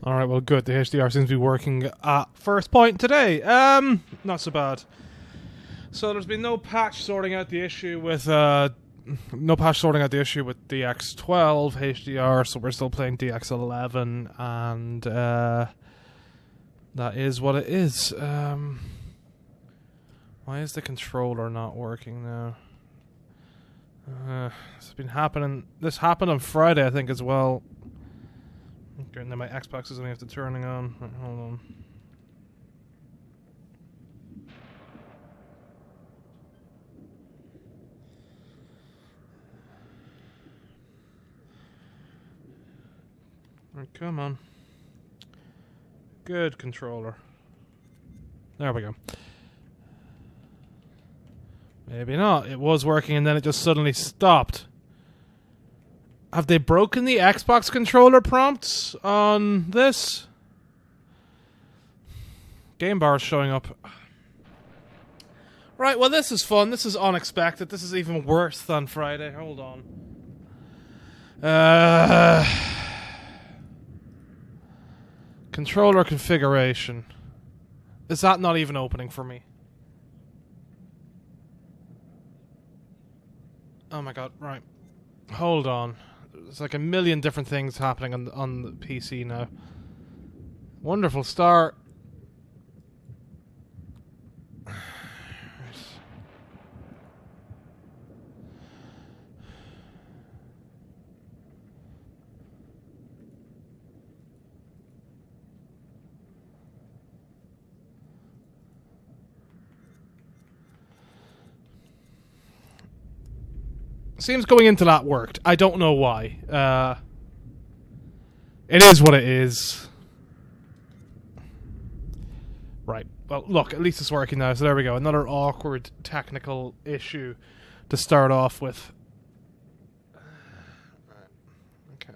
Alright, well good. The HDR seems to be working at first point today. Not so bad. So there's been no patch sorting out the issue with DX12 HDR, so we're still playing DX11, and that is what it is. Why is the controller not working now? It's been happening. This happened on Friday, I think, as well. Okay, now my Xbox is only have to turning on. Right, hold on. Right, come on. Good controller. There we go. Maybe not. It was working and then it just suddenly stopped. Have they broken the Xbox controller prompts on this? Game bar is showing up. Right, well this is fun. This is unexpected. This is even worse than Friday. Hold on. Controller configuration. Is that not even opening for me? Oh my god, right. Hold on. There's like a million different things happening on the PC now. Wonderful start. Seems going into that worked. I don't know why. It is what it is. Right. Well, look, at least it's working now. So there we go. Another awkward technical issue to start off with. Okay.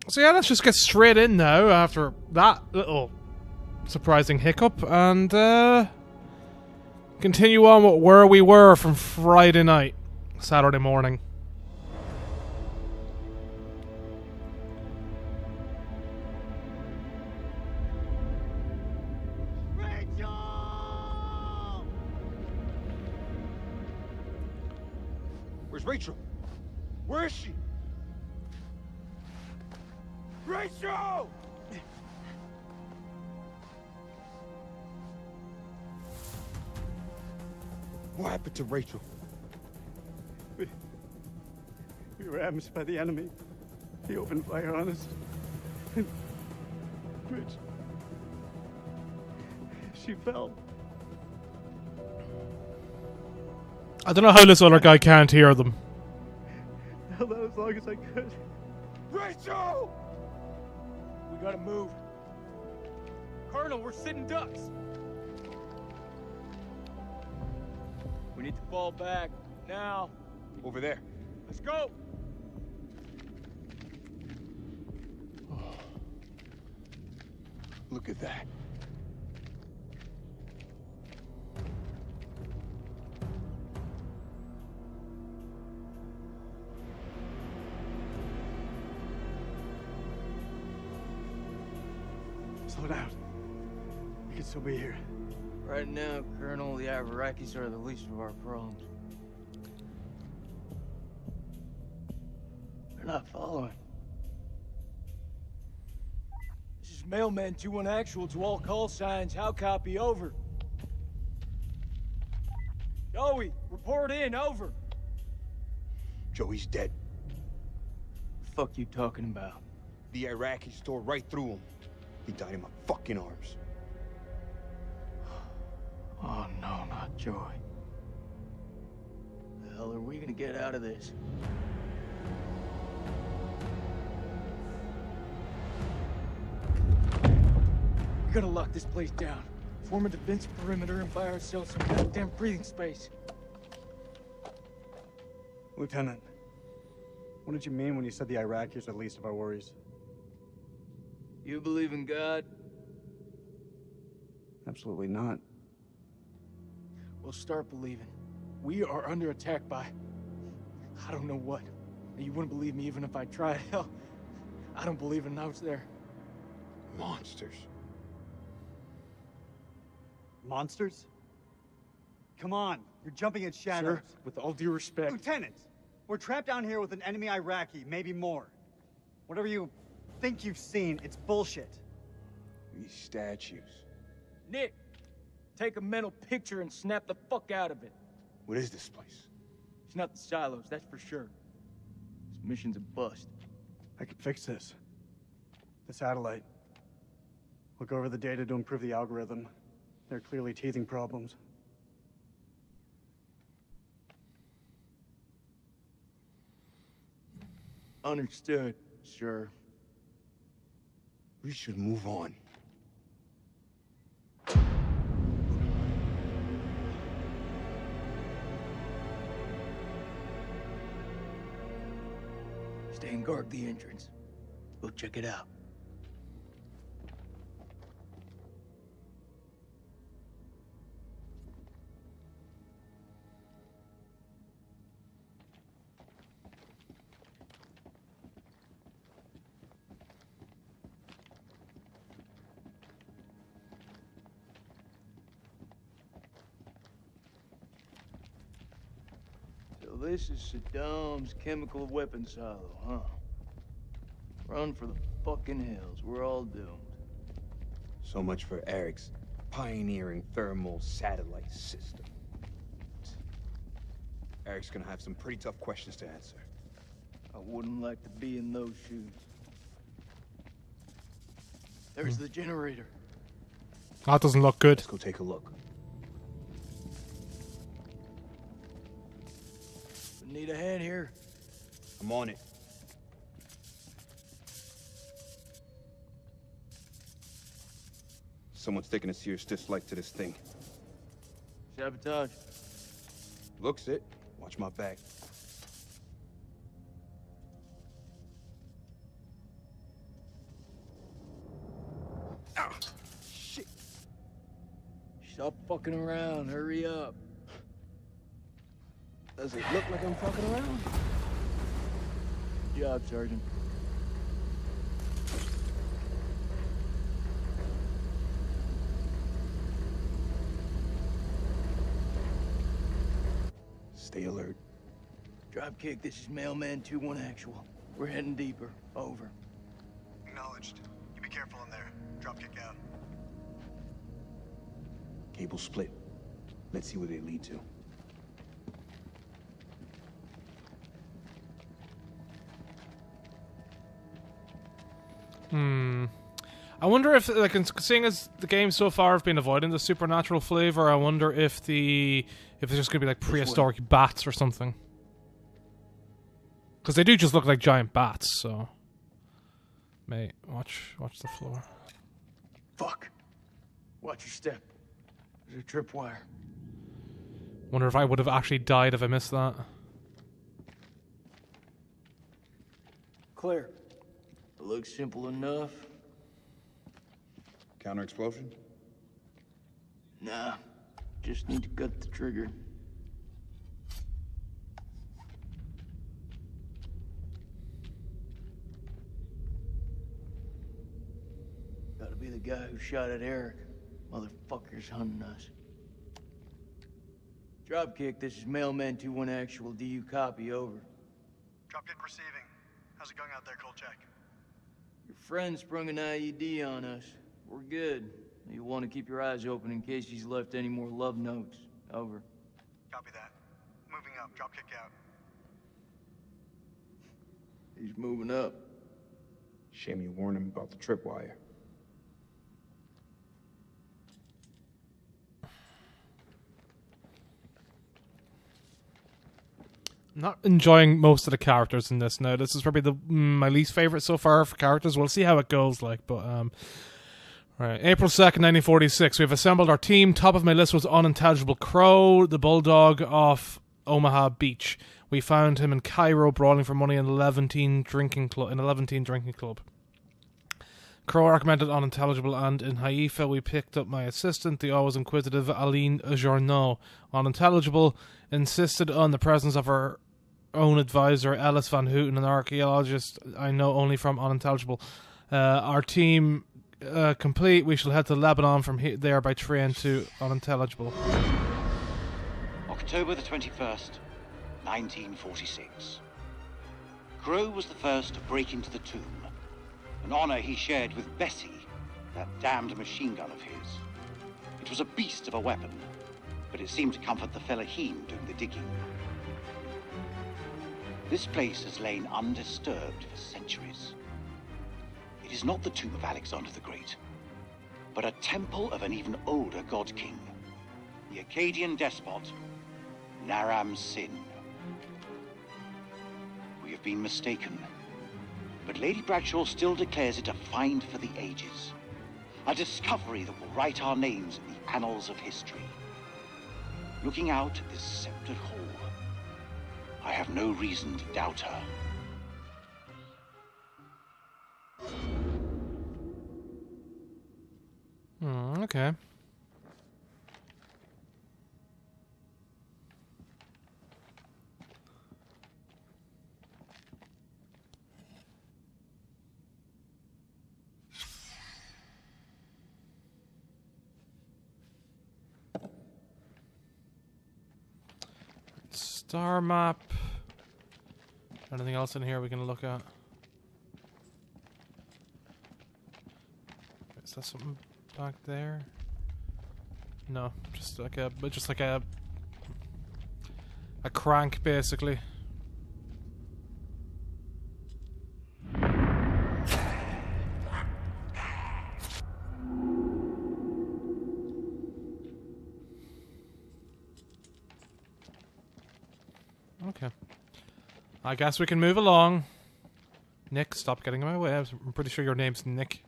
So yeah, let's just get straight in now after that little surprising hiccup and continue on with where we were from Friday night, Saturday morning. Rachel! Where's Rachel? Where is she? Rachel! What happened to Rachel? We were ambushed by the enemy. He opened fire on us. And Rich, she fell. I don't know how this other guy can't hear them. I held out as long as I could. Rachel! We gotta move. Colonel, we're sitting ducks. We need to fall back, now. Over there. Let's go! Look at that. Slow down. We can still be here. Right now, Colonel, the Iraqis are the least of our problems. They're not following. This is Mailman 2-1 actual to all call signs. How copy? Over. Joey, report in. Over. Joey's dead. The fuck you talking about? The Iraqis tore right through him. He died in my fucking arms. Oh no, not Joey. The hell are we gonna get out of this? We gotta lock this place down. Form a defense perimeter and buy ourselves some goddamn breathing space. Lieutenant, what did you mean when you said the Iraqis are the least of our worries? You believe in God? Absolutely not. We'll start believing. We are under attack by... I don't know what. You wouldn't believe me even if I tried. Hell, I don't believe in notes there. Monsters. Monsters? Come on, you're jumping at shadows. Sir, with all due respect. Lieutenant, we're trapped down here with an enemy Iraqi, maybe more. Whatever you think you've seen, it's bullshit. These statues. Nick, take a mental picture and snap the fuck out of it. What is this place? It's not the silos, that's for sure. This mission's a bust. I can fix this. The satellite. Look over the data to improve the algorithm. There are clearly teething problems. Understood, sir. We should move on. Stay and guard the entrance. We'll check it out. So this is Saddam's chemical weapon silo, huh? Run for the fucking hills. We're all doomed. So much for Eric's pioneering thermal satellite system. Eric's gonna have some pretty tough questions to answer. I wouldn't like to be in those shoes. There's the generator. That doesn't look good. Let's go take a look. We need a hand here. I'm on it. Someone's taking a serious dislike to this thing. Sabotage. Looks it. Watch my back. Ah, shit. Stop fucking around. Hurry up. Does it look like I'm fucking around? Good job, Sergeant. Stay alert. Dropkick, this is Mailman 2-1 actual. We're heading deeper. Over. Acknowledged. You be careful in there. Dropkick out. Cable split. Let's see where they lead to. I wonder if, like, seeing as the game so far have been avoiding the supernatural flavor, I wonder if there's just gonna be like prehistoric bats or something. Because they do just look like giant bats. So, mate, watch the floor. Fuck. Watch your step. There's a tripwire. Wonder if I would have actually died if I missed that. Clear. It looks simple enough. Counter explosion? Nah. Just need to cut the trigger. Gotta be the guy who shot at Eric. Motherfucker's hunting us. Dropkick, this is Mailman 2-1 actual. Do you copy? Over. Dropkick receiving. How's it going out there, Kolchak? Your friend sprung an IED on us. We're good. You'll want to keep your eyes open in case he's left any more love notes. Over. Copy that. Moving up. Dropkick out. He's moving up. Shame you warned him about the tripwire. Not enjoying most of the characters in this now. This is probably my least favorite so far for characters. We'll see how it goes, like, but right. April 2nd, 1946. We've assembled our team. Top of my list was Unintelligible Crow, the bulldog off Omaha Beach. We found him in Cairo brawling for money in a Levantine drinking club. Crow recommended Unintelligible, and in Haifa we picked up my assistant, the always inquisitive Aline Journeau. Unintelligible insisted on the presence of her own advisor, Ellis Van Houten, an archaeologist I know only from Unintelligible. Our team complete. We shall head to Lebanon from there by train to Unintelligible. October the 21st, 1946. Crow was the first to break into the tomb, an honor he shared with Bessie, that damned machine gun of his. It was a beast of a weapon, but it seemed to comfort the fellaheen doing the digging. This place has lain undisturbed for centuries. It is not the tomb of Alexander the Great, but a temple of an even older god king, the Akkadian despot, Naram Sin. We have been mistaken, but Lady Bradshaw still declares it a find for the ages, a discovery that will write our names in the annals of history. Looking out at this sceptred hall, I have no reason to doubt her. Okay. Star map. Anything else in here we can look at? Is that something back there? No, just like a crank basically. Okay. I guess we can move along. Nick, stop getting in my way. I'm pretty sure your name's Nick.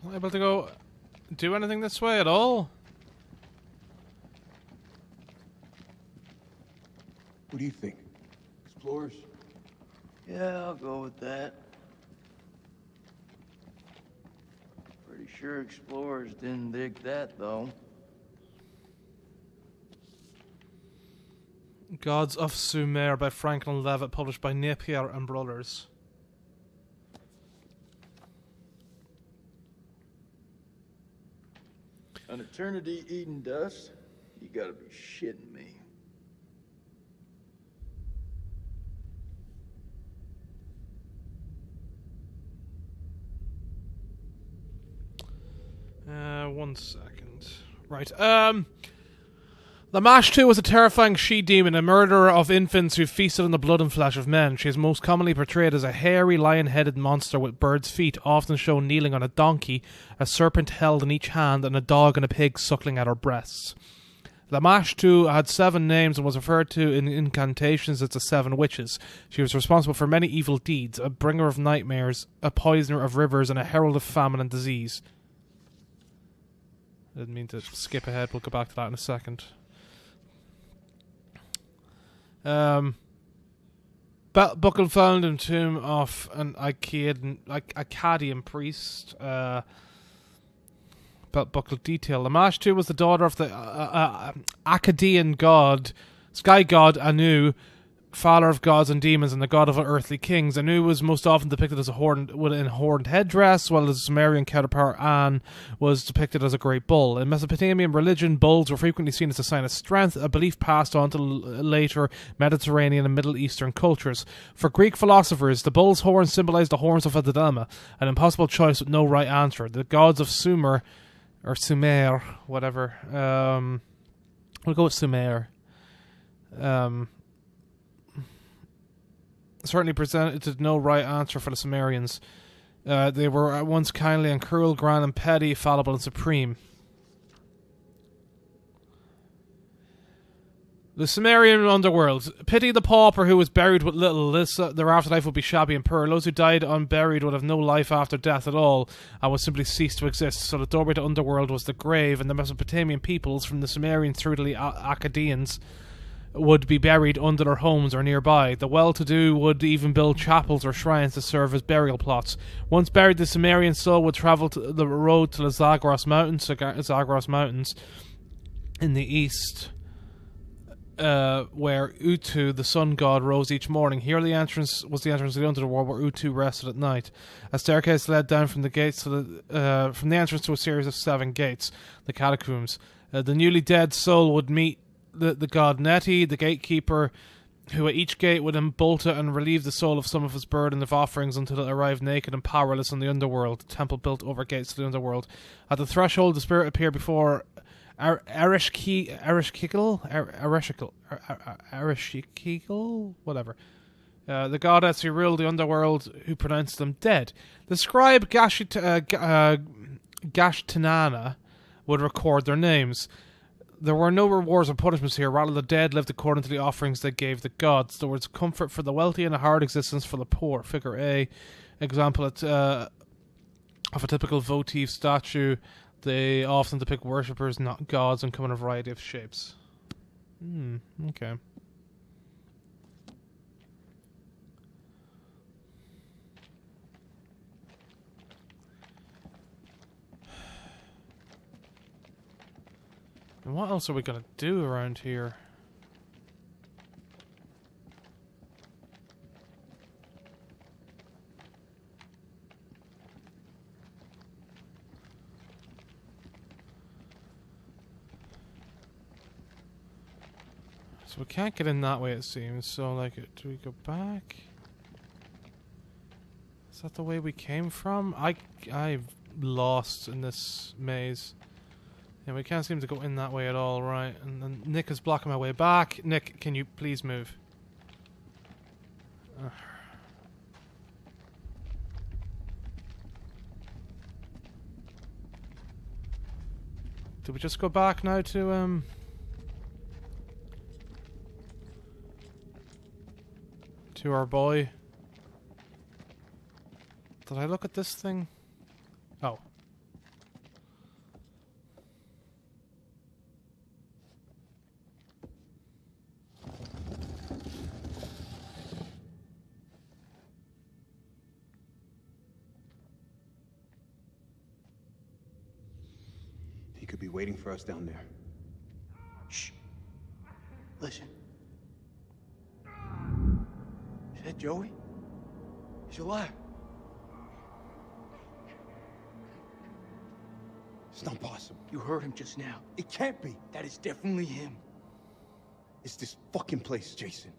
Not able to go do anything this way at all? What do you think? Explorers? Yeah, I'll go with that. Pretty sure explorers didn't dig that, though. Gods of Sumer by Franklin Levitt, published by Napier and Brothers. An eternity eating dust? You gotta be shitting me. One second. Right, Lamash 2 was a terrifying she-demon, a murderer of infants who feasted on the blood and flesh of men. She is most commonly portrayed as a hairy, lion-headed monster with bird's feet, often shown kneeling on a donkey, a serpent held in each hand, and a dog and a pig suckling at her breasts. Lamash 2 had 7 names and was referred to in incantations as the 7 Witches. She was responsible for many evil deeds, a bringer of nightmares, a poisoner of rivers, and a herald of famine and disease. I didn't mean to skip ahead, we'll go back to that in a second. Belt buckle found in tomb of an Akkadian priest. Belt buckle detail. Lamash 2 was the daughter of the Akkadian god, sky god Anu, father of gods and demons and the god of earthly kings. Anu was most often depicted as a horned headdress, while his Sumerian counterpart An was depicted as a great bull. In Mesopotamian religion, bulls were frequently seen as a sign of strength, a belief passed on to later Mediterranean and Middle Eastern cultures. For Greek philosophers, the bull's horns symbolized the horns of Adama, an impossible choice with no right answer. The gods of Sumer, or Sumer, whatever. We'll go with Sumer. Certainly presented no right answer for the Sumerians. They were at once kindly and cruel, grand and petty, fallible and supreme. The Sumerian underworld. Pity the pauper who was buried with little. Their afterlife would be shabby and poor. Those who died unburied would have no life after death at all, and would simply cease to exist. So the doorway to underworld was the grave, and the Mesopotamian peoples, from the Sumerians through to the Akkadians, would be buried under their homes or nearby. The well-to-do would even build chapels or shrines to serve as burial plots. Once buried, the Sumerian soul would travel to the road to the Zagros Mountains in the east, where Utu, the sun god, rose each morning. Here the entrance was the entrance to the underworld, where Utu rested at night. A staircase led down from the gates to from the entrance to a series of 7 gates, the catacombs. The newly dead soul would meet the god Neti, the gatekeeper, who at each gate would unbolt it and relieve the soul of some of his burden of offerings until it arrived naked and powerless in the underworld, the temple built over gates to the underworld. At the threshold, the spirit appeared before Ereshkigal, whatever. The goddess who ruled the underworld, who pronounced them dead. The scribe Gashtanana would record their names. There were no rewards or punishments here. Rather, the dead lived according to the offerings they gave the gods. There was comfort for the wealthy and a hard existence for the poor. Figure A. Example of a typical votive statue. They often depict worshippers, not gods, and come in a variety of shapes. Okay. And what else are we gonna do around here? So we can't get in that way, it seems. So, like, do we go back? Is that the way we came from? I've lost in this maze. Yeah, we can't seem to go in that way at all, right? And then Nick is blocking my way back. Nick, can you please move? Do we just go back now to our boy? Did I look at this thing? Oh. He could be waiting for us down there. Shh. Listen. Is that Joey? He's alive. It's not possible. You heard him just now. It can't be. That is definitely him. It's this fucking place, Jason.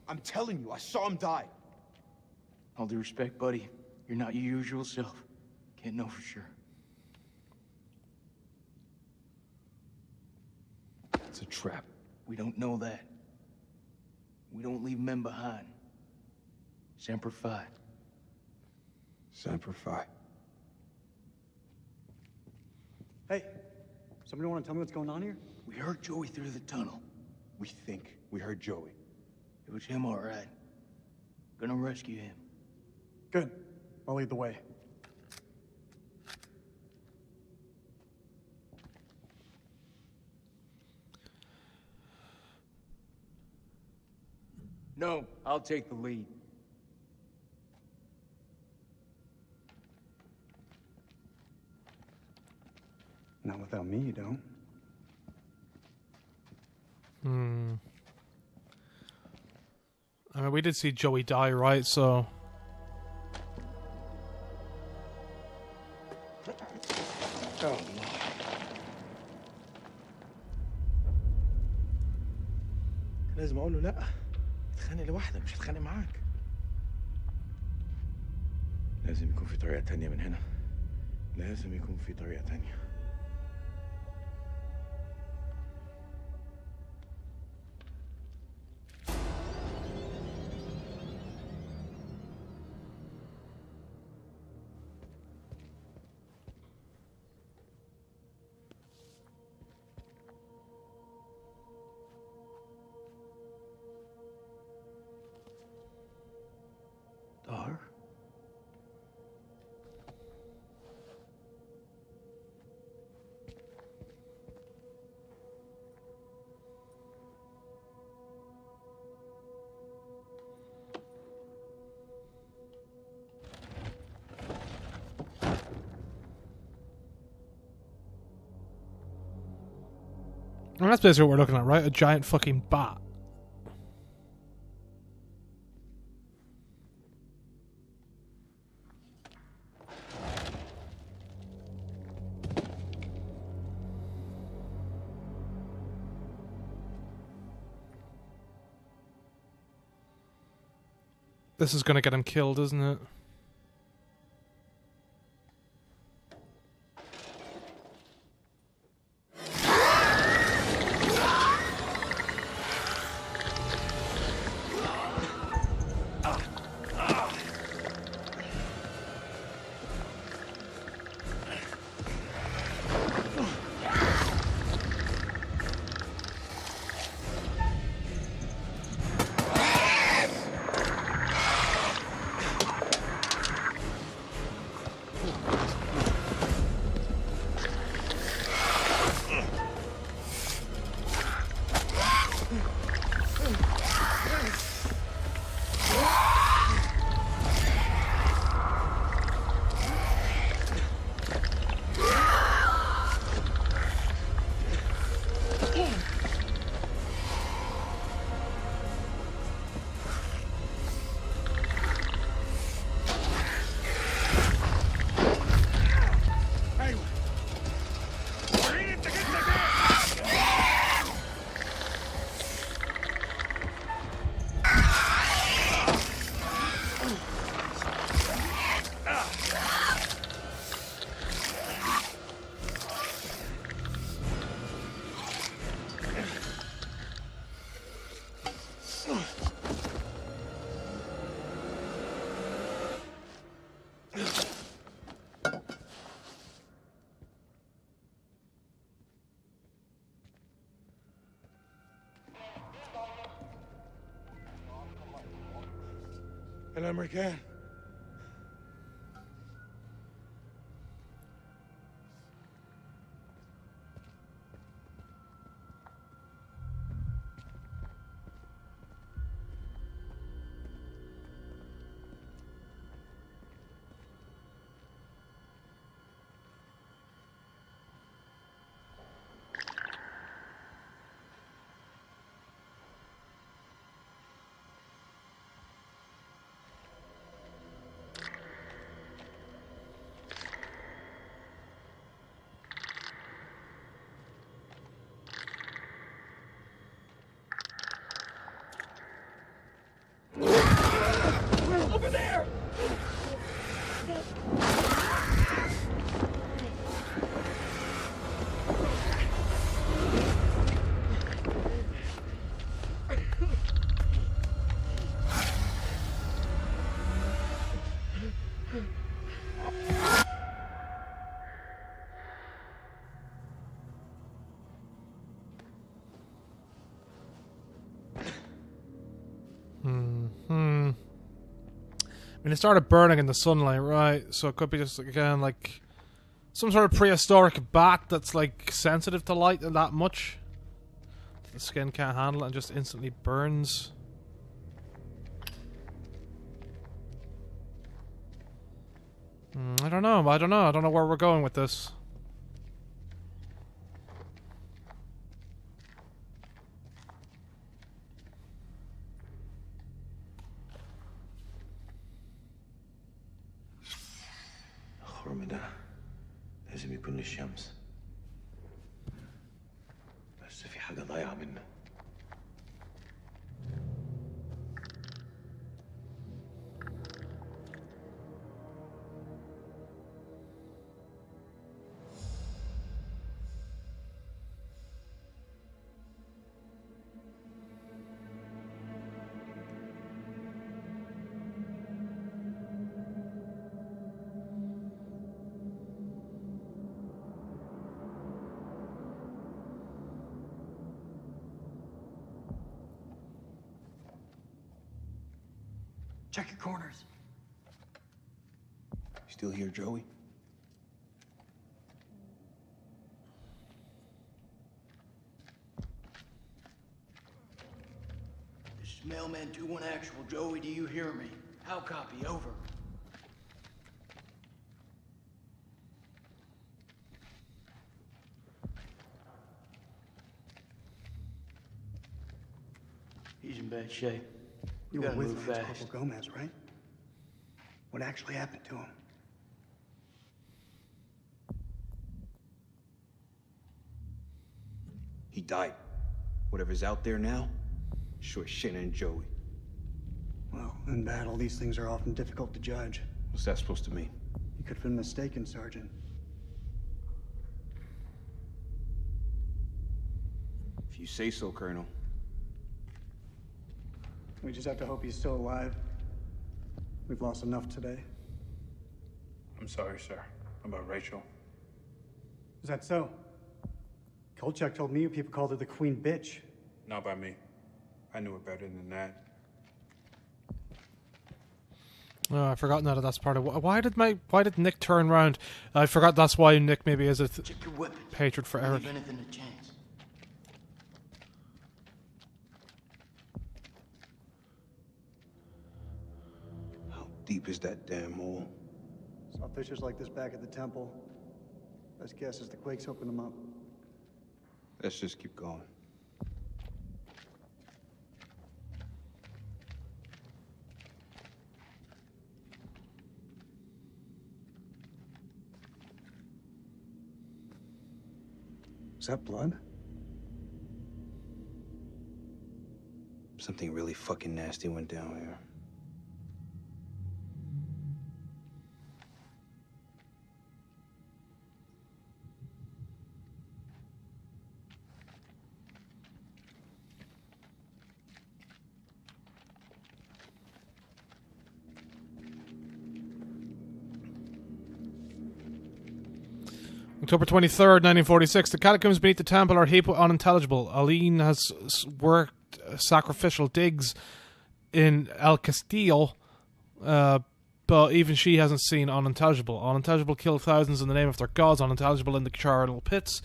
I'm telling you, I saw him die. All due respect, buddy. You're not your usual self. Can't know for sure. It's a trap. We don't know that. We don't leave men behind. Semper Fi. Semper Fi. Hey, somebody want to tell me what's going on here? We heard Joey through the tunnel. We think we heard Joey. It was him, all right. Gonna rescue him. Good. I'll lead the way. No, I'll take the lead. Not without me, you don't. I mean, we did see Joey die, right? So... Oh, لازم اقول له لا اتخانق لوحدك مش هتخانق معاك. لازم يكون في طريقة تانية من هنا. لازم يكون في طريقة تانية. Or? And that's basically what we're looking at, right? A giant fucking bat. This is gonna get him killed, isn't it? El American. I mean, it started burning in the sunlight, right? So it could be just, again, like some sort of prehistoric bat that's, like, sensitive to light that much. The skin can't handle it and just instantly burns. I don't know. I don't know where we're going with this. الخرم ده لازم يكون للشمس، بس في حاجة ضايعة منه. Check your corners. Still here, Joey? This is Mailman 2-1 Actual. Joey, do you hear me? How copy? Over. He's in bad shape. You were Gotta with move Lance fast. Corporal Gomez, right? What actually happened to him? He died. Whatever's out there now, sure shit ain't Joey. Well, in battle, these things are often difficult to judge. What's that supposed to mean? You could have been mistaken, Sergeant. If you say so, Colonel. We just have to hope he's still alive. We've lost enough today. I'm sorry, sir. About Rachel. Is that so? Kolchak told me you people called her the Queen Bitch. Not by me. I knew her better than that. Oh, I forgot now that that's part of why did Nick turn around? I forgot that's why Nick maybe has a Check your weapons. hatred for Eric. Leave anything a chance. How deep is that damn hole? Saw fissures like this back at the temple. Best guess is the quakes opened them up. Let's just keep going. Is that blood? Something really fucking nasty went down here. October 23rd, 1946. The catacombs beneath the temple are heaped with unintelligible. Aline has worked sacrificial digs in El Castillo, but even she hasn't seen unintelligible. Unintelligible killed thousands in the name of their gods. Unintelligible in the charnel pits,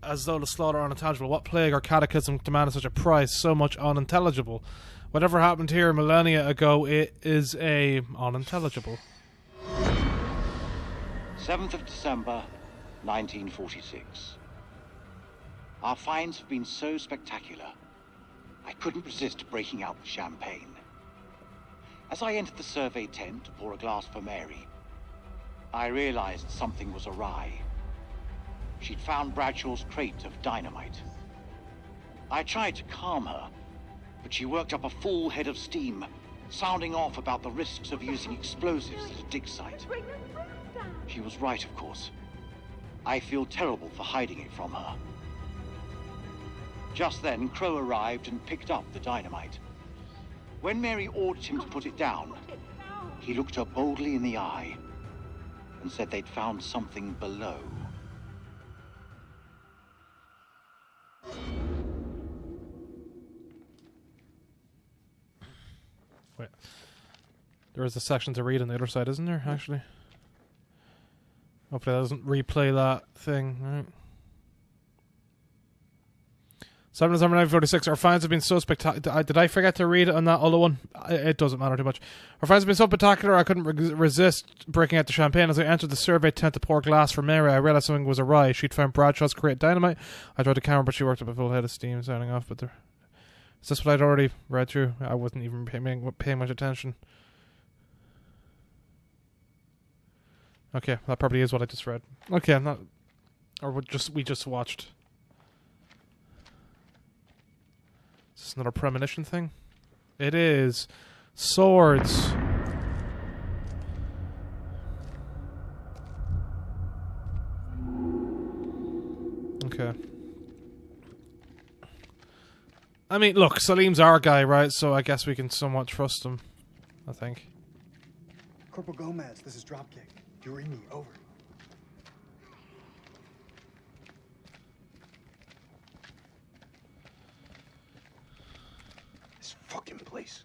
as though to slaughter unintelligible. What plague or cataclysm demanded such a price? So much unintelligible. Whatever happened here millennia ago, it is a unintelligible. 7th of December, 1946. Our finds have been so spectacular, I couldn't resist breaking out with champagne. As I entered the survey tent to pour a glass for Mary, I realized something was awry. She'd found Bradshaw's crate of dynamite. I tried to calm her, but she worked up a full head of steam, sounding off about the risks of using explosives at a dig site. She was right, of course. I feel terrible for hiding it from her. Just then, Crow arrived and picked up the dynamite. When Mary ordered him to put it down, he looked her boldly in the eye and said they'd found something below. Wait. There is a section to read on the other side, isn't there, actually? Hopefully that doesn't replay that thing, right? 7 December 1946. Our fans have been so spectacular. Did I forget to read it on that other one? It doesn't matter too much. Our fans have been so spectacular, I couldn't resist breaking out the champagne. As I entered the survey tent to pour glass for Mary, I realized something was awry. She'd found Bradshaw's crate dynamite. I tried the camera, but she worked up a full head of steam, sounding off. But is this what I'd already read through? I wasn't even paying much attention. Okay, that probably is what I just read. Okay, I'm not... Or we just watched. Is this another premonition thing? It is. Swords. Okay. I mean, look, Salim's our guy, right? So I guess we can somewhat trust him. I think. Corporal Gomez, this is Dropkick. You read me, over. This fucking place.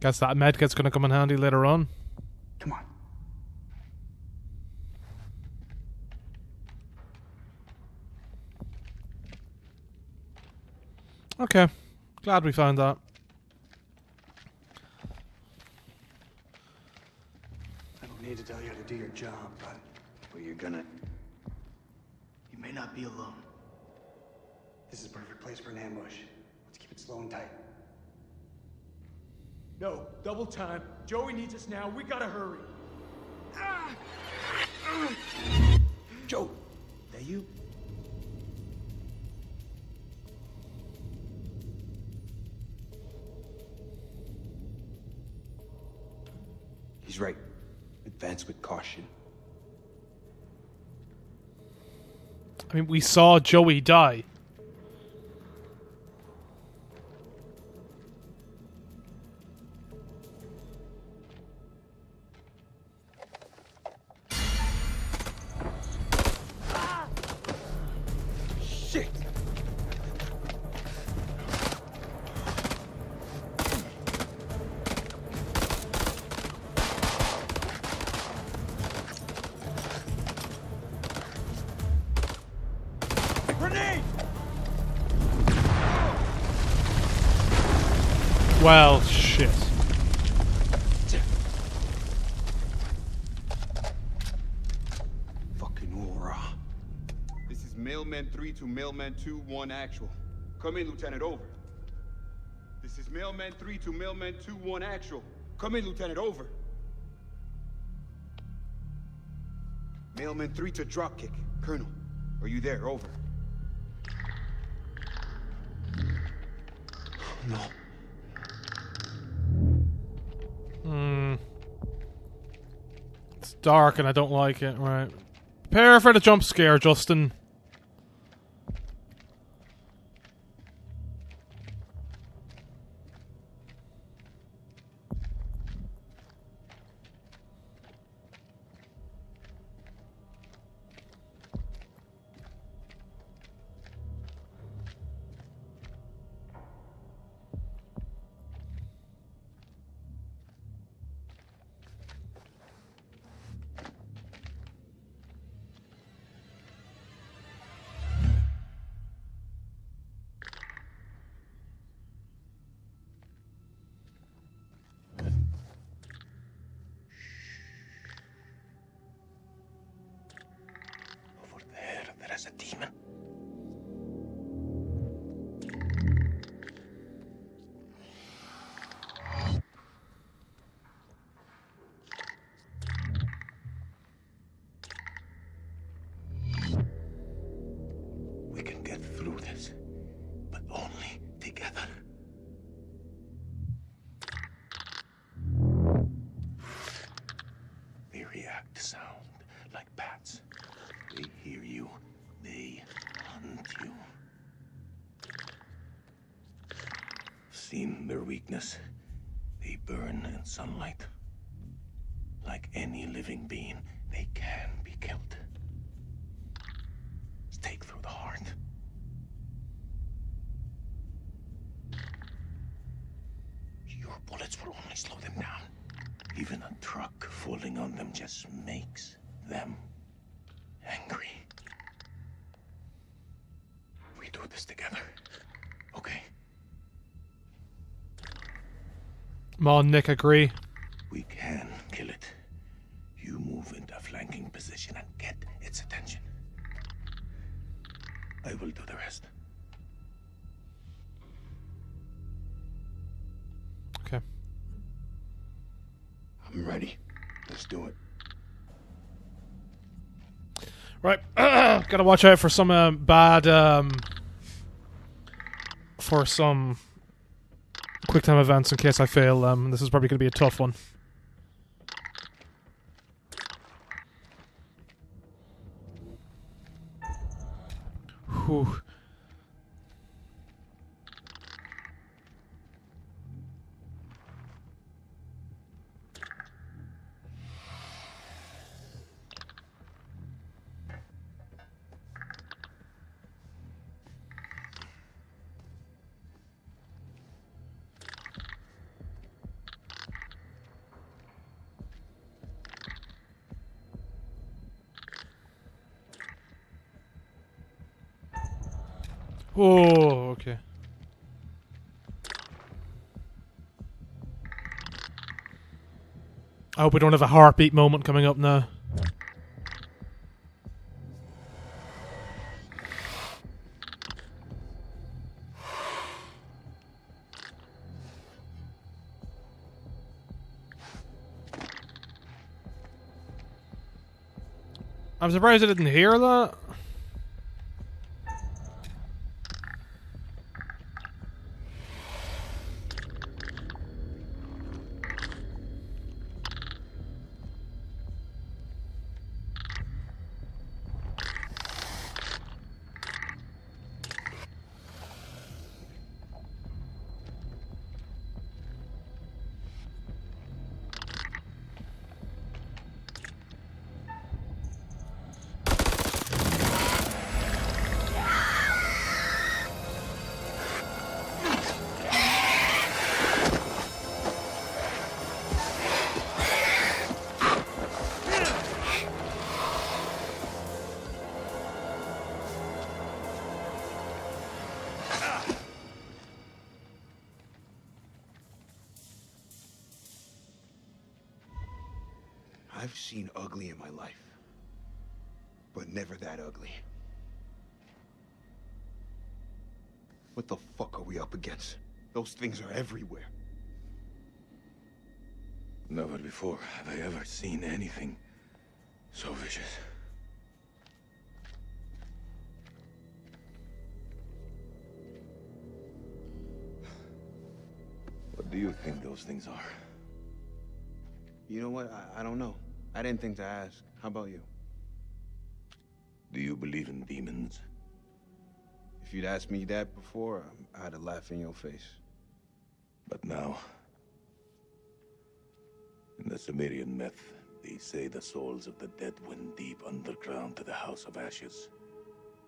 Guess that medkit's gonna come in handy later on. Come on. Okay. Glad we found that. I don't need to tell you how to do your job, but you're gonna. You may not be alone. This is a perfect place for an ambush. Let's keep it slow and tight. No, double time. Joey needs us now. We gotta hurry. Joe, that you? He's right. Advance with caution. I mean, we saw Joey die. Shit! Grenade! Well, shit. Fucking aura. This is Mailman 3 to Mailman 2-1 actual. Come in, Lieutenant, over. This is Mailman 3 to Mailman 2-1 actual. Come in, Lieutenant, over. Mailman 3 to Dropkick. Colonel, are you there? Over. No. It's dark and I don't like it. Right. Prepare for the jump scare, Justin. Over there is a demon. We can get through this, but only together. They react to sound like bats. They hear you, they hunt you. Seen their weakness. They burn in sunlight. Like any living being, they can be killed. Stake through the heart. Your bullets will only slow them down. Even a truck falling on them just makes them angry. We do this together, okay? Come on, Nick, agree. We can kill it. You move into a flanking position and get its attention. I will do the rest. Okay. I'm ready. Let's do it. Right. Gotta watch out for some bad for some quick time events in case I fail. This is probably gonna be a tough one. Whew. Oh, okay. I hope we don't have a heartbeat moment coming up now. I'm surprised I didn't hear that. I've seen ugly in my life, but never that ugly. What the fuck are we up against? Those things are everywhere. Never before have I ever seen anything so vicious. What do you think those things are? You know what? I don't know. I didn't think to ask. How about you? Do you believe in demons? If you'd asked me that before, I'd have laughed in your face. But now, in the Sumerian myth, they say the souls of the dead went deep underground to the House of Ashes,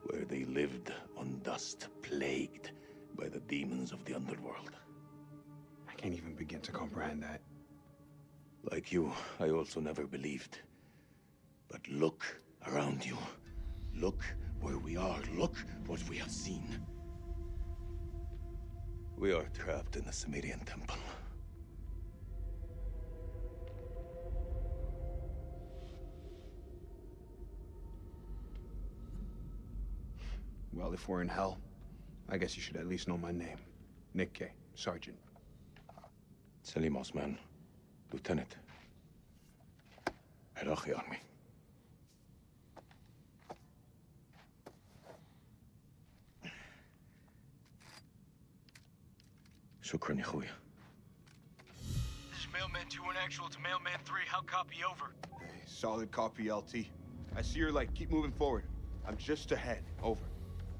where they lived on dust, plagued by the demons of the underworld. I can't even begin to comprehend that. Like you, I also never believed. But look around you. Look where we are. Look what we have seen. We are trapped in the Sumerian temple. Well, if we're in hell, I guess you should at least know my name. Nick K. Sergeant. Selim Osman, Lieutenant. Iraqi Army. Shukran, ya khoya. This is Mailman 2-1 actual to Mailman 3. How copy over? Hey, solid copy, LT. I see your light. Keep moving forward. I'm just ahead. Over.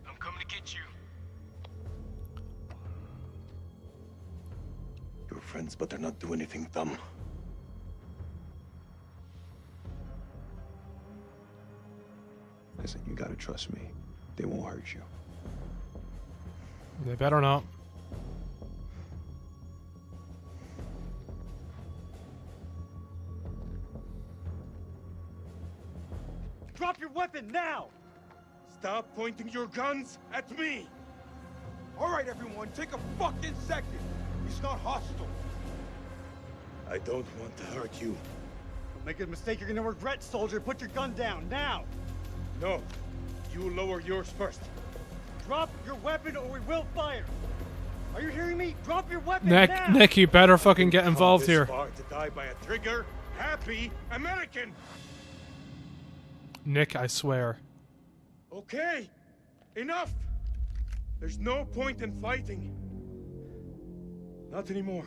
I'm coming to get you. You're friends, but they're not doing anything dumb. Listen, you gotta trust me. They won't hurt you. They better not. Drop your weapon now! Stop pointing your guns at me! All right, everyone, take a fucking second. He's not hostile. I don't want to hurt you. Don't make a mistake you're gonna regret, soldier. Put your gun down, now! No, you lower yours first. Drop your weapon or we will fire! Are you hearing me? Drop your weapon now! Nick, you better fucking get involved This here. far to die by a trigger, happy American. Nick, I swear. Okay, enough. There's no point in fighting. Not anymore.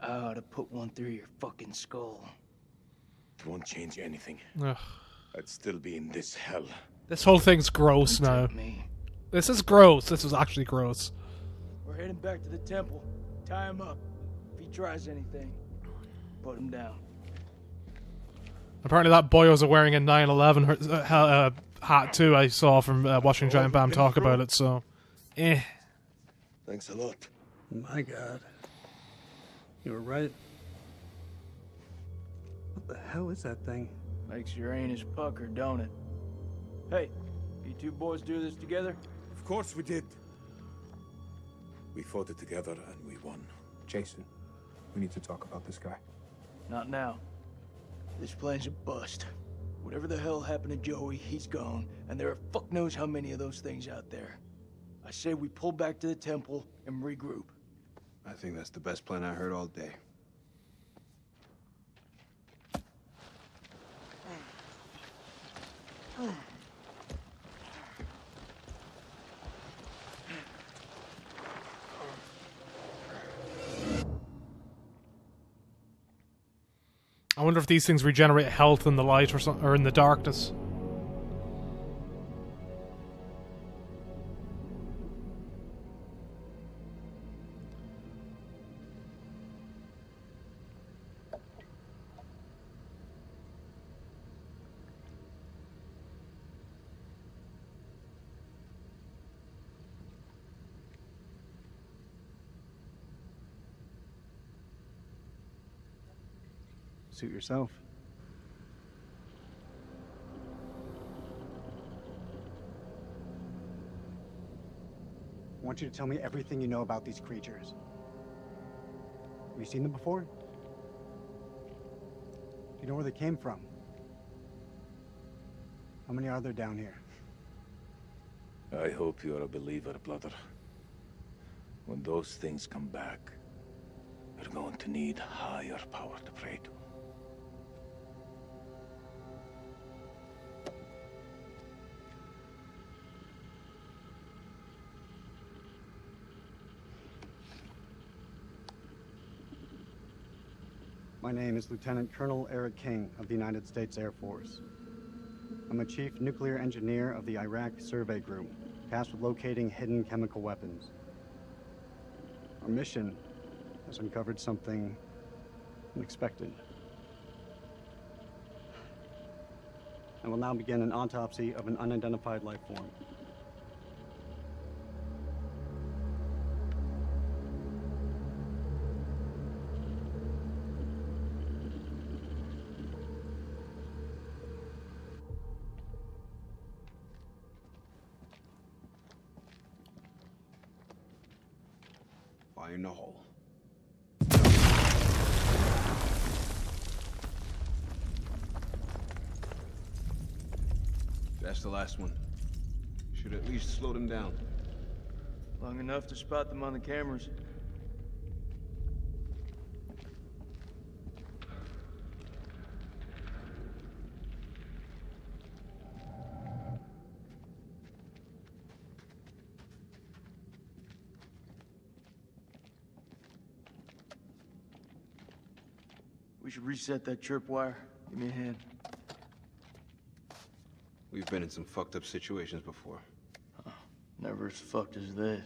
I ought to put one through your fucking skull. It won't change anything. Ugh. I'd still be in this hell. This whole thing's gross now. Me. This is gross. This was actually gross. We're heading back to the temple. Tie him up. If he tries anything, put him down. Apparently that boy was wearing a 9/11 hat too. I saw from watching Giant Bam talk about it. So, Thanks a lot. My God. You were right. What the hell is that thing? Makes your anus pucker, don't it? Hey, You two boys do this together? Of course we did. We fought it together and we won. Jason, we need to talk about this guy. Not now. This plan's a bust. Whatever the hell happened to Joey, he's gone, and there are fuck knows how many of those things out there. I say we pull back to the temple and regroup. I think that's the best plan I heard all day. I wonder if these things regenerate health in the light or something, or in the darkness. Suit yourself. I want you to tell me everything you know about these creatures. Have you seen them before? Do you know where they came from? How many are there down here? I hope you're a believer, brother. When those things come back, we're going to need higher power to pray to. My name is Lieutenant Colonel Eric King of the United States Air Force. I'm a chief nuclear engineer of the Iraq Survey Group, tasked with locating hidden chemical weapons. Our mission has uncovered something unexpected. I will now begin an autopsy of an unidentified life form. Fire in the hole. That's the last one. Should at least slow them down. Long enough to spot them on the cameras. We should reset that chirp wire. Give me a hand. We've been in some fucked up situations before. Never as fucked as this.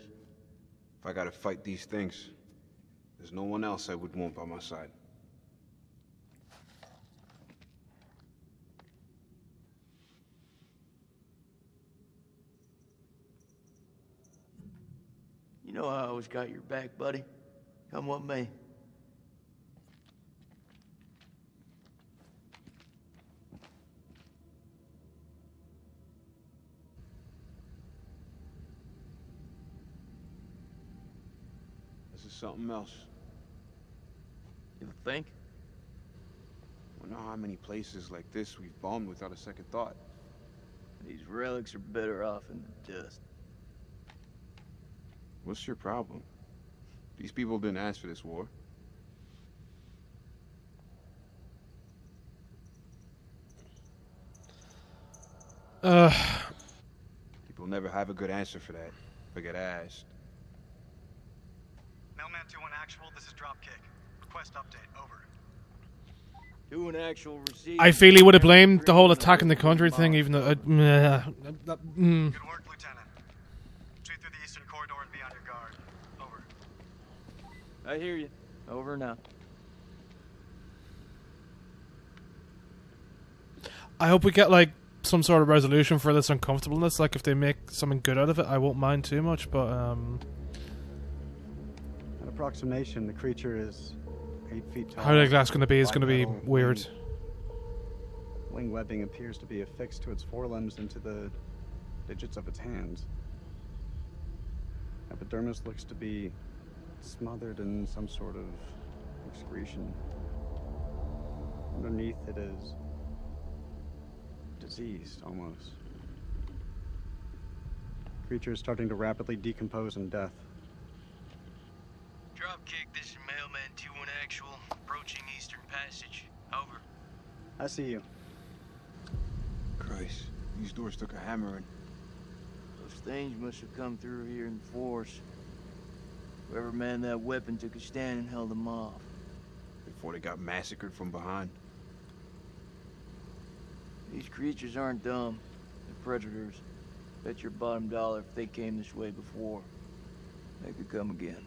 If I gotta fight these things, there's no one else I would want by my side. You know I always got your back, buddy. Come what may. This is something else. You think? I don't know how many places like this we've bombed without a second thought. These relics are better off in the dust. What's your problem? These people didn't ask for this war. People never have a good answer for that. If I get asked. Mailman 2-1 actual, this is Dropkick. Request update, over. Do an actual receipt. I feel he would have blamed the whole attacking the country thing, even though. Good work, Lieutenant. Retreat through the eastern corridor and be on your guard. Over. I hear you. Over now. I hope we get like some sort of resolution for this uncomfortableness. Like if they make something good out of it, I won't mind too much. But At approximation, the creature is 8 feet tall. how big that's going to be is going to be bipedal, weird. Wing webbing appears to be affixed to its forelimbs into the digits of its hands. Epidermis looks to be smothered in some sort of excretion. Underneath it is diseased, almost. Creature is starting to rapidly decompose in death. Dropkick, this is Mailman 2-1 actual, approaching Eastern Passage. Over. I see you. Christ, these doors took a hammering. Those things must have come through here in force. Whoever manned that weapon took a stand and held them off. Before they got massacred from behind. These creatures aren't dumb. They're predators. Bet your bottom dollar if they came this way before, they could come again.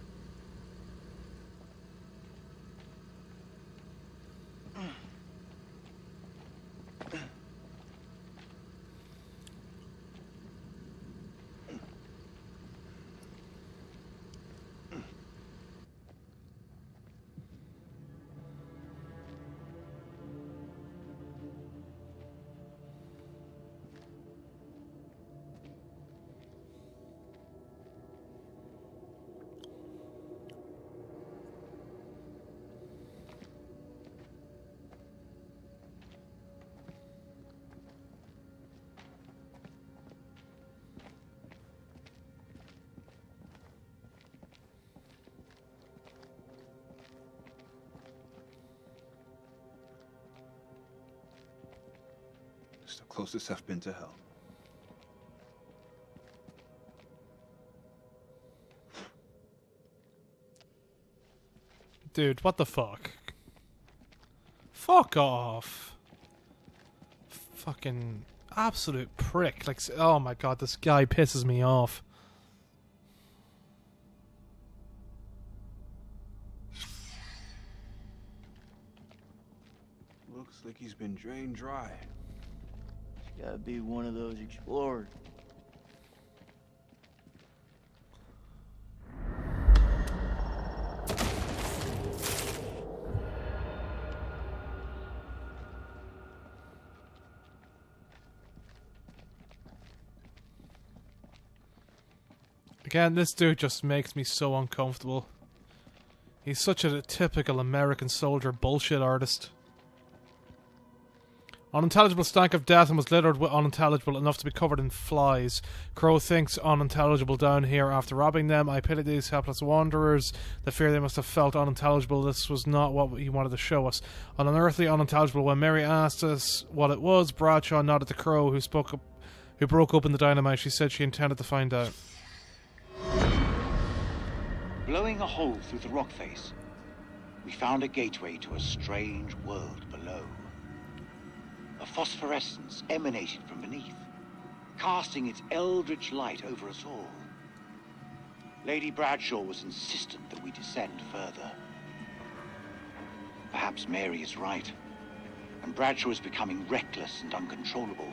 It's the closest I've been to hell. Dude, what the fuck? Fuck off. Fucking absolute prick. Like, oh my god, this guy pisses me off. Looks like he's been drained dry. It's gotta be one of those explorers. Again, this dude just makes me so uncomfortable. He's such a typical American soldier bullshit artist. Unintelligible stank of death and was littered with unintelligible enough to be covered in flies. Crow thinks unintelligible down here after robbing them. I pity these helpless wanderers. The fear they must have felt unintelligible. This was not what he wanted to show us. Unearthly unintelligible. When Mary asked us what it was, Bradshaw nodded to Crow, who broke open the dynamite. She said she intended to find out. Blowing a hole through the rock face, we found a gateway to a strange world below. A phosphorescence emanated from beneath, casting its eldritch light over us all. Lady Bradshaw was insistent that we descend further. Perhaps Mary is right, and Bradshaw is becoming reckless and uncontrollable.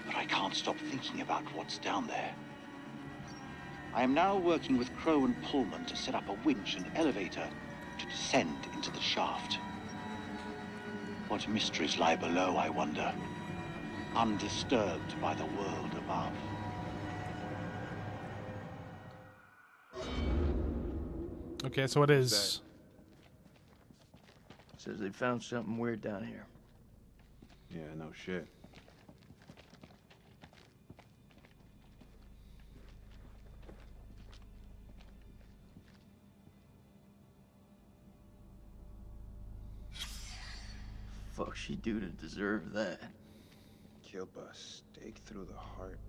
But I can't stop thinking about what's down there. I am now working with Crow and Pullman to set up a winch and elevator to descend into the shaft. What mysteries lie below, I wonder, undisturbed by the world above. Okay, so it is. Says they found something weird down here. Yeah, no shit. Fuck she do to deserve that? Killed by a stake through the heart.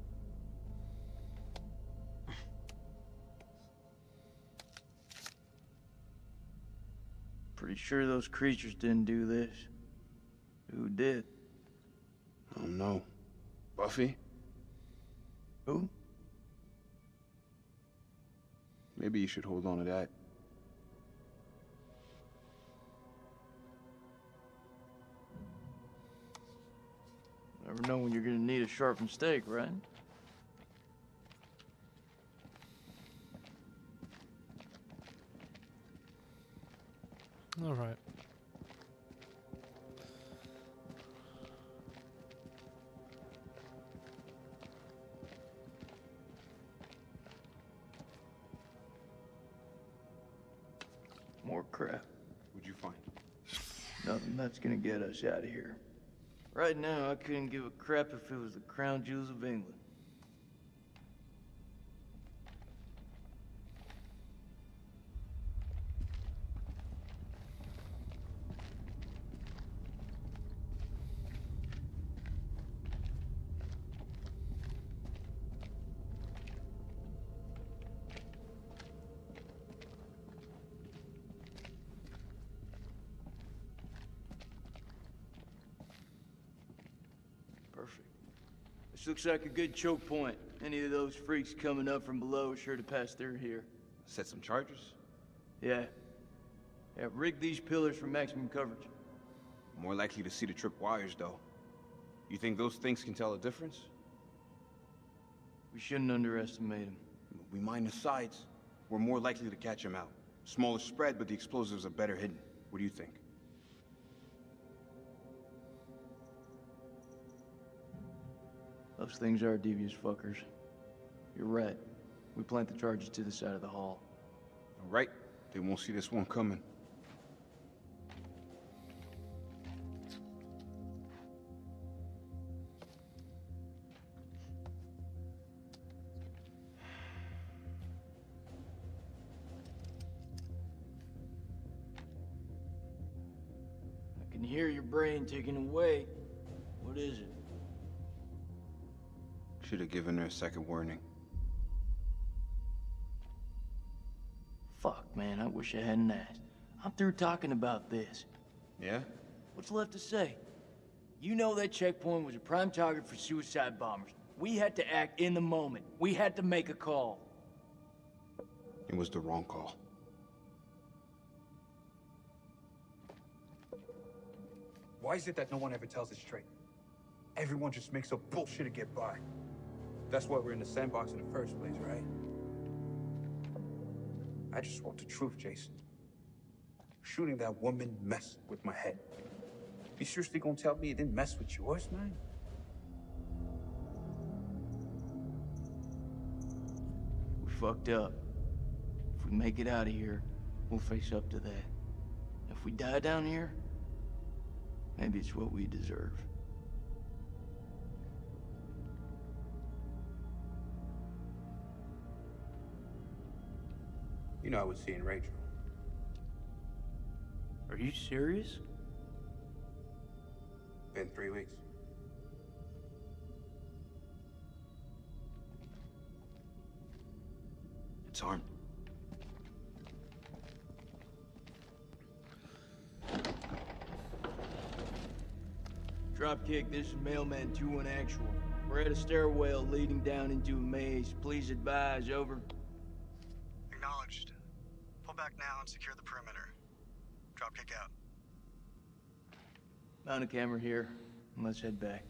Pretty sure those creatures didn't do this. Who did? I don't know. Buffy? Who? Maybe you should hold on to that. Never know when you're gonna need a sharpened stake, right? All right. crap. What'd you find? Nothing that's gonna get us out of here. Right now, I couldn't give a crap if it was the crown jewels of England. Perfect. This looks like a good choke point. Any of those freaks coming up from below are sure to pass through here. Set some charges? Yeah. Yeah, rig these pillars for maximum coverage. More likely to see the trip wires, though. You think those things can tell a difference? We shouldn't underestimate them. We mine the sides. We're more likely to catch them out. Smaller spread, but the explosives are better hidden. What do you think? Those things are devious fuckers. You're right. We plant the charges to the side of the hall. All right. They won't see this one coming. I can hear your brain ticking away. What is it? Should have given her a second warning. Fuck, man, I wish I hadn't asked. I'm through talking about this. Yeah? What's left to say? You know that checkpoint was a prime target for suicide bombers. We had to act in the moment. We had to make a call. It was the wrong call. Why is it that no one ever tells it straight? Everyone just makes up bullshit to get by. That's why we're in the sandbox in the first place, right? I just want the truth, Jason. Shooting that woman messed with my head. You seriously gonna tell me it didn't mess with yours, man? We fucked up. If we make it out of here, we'll face up to that. If we die down here, maybe it's what we deserve. You know I was seeing Rachel. Are you serious? Been 3 weeks. It's armed. Dropkick, this is Mailman 2-1 actual. We're at a stairwell leading down into a maze. Please advise, over. Acknowledged. Pull back now and secure the perimeter. Dropkick out. Mount a camera here, and let's head back.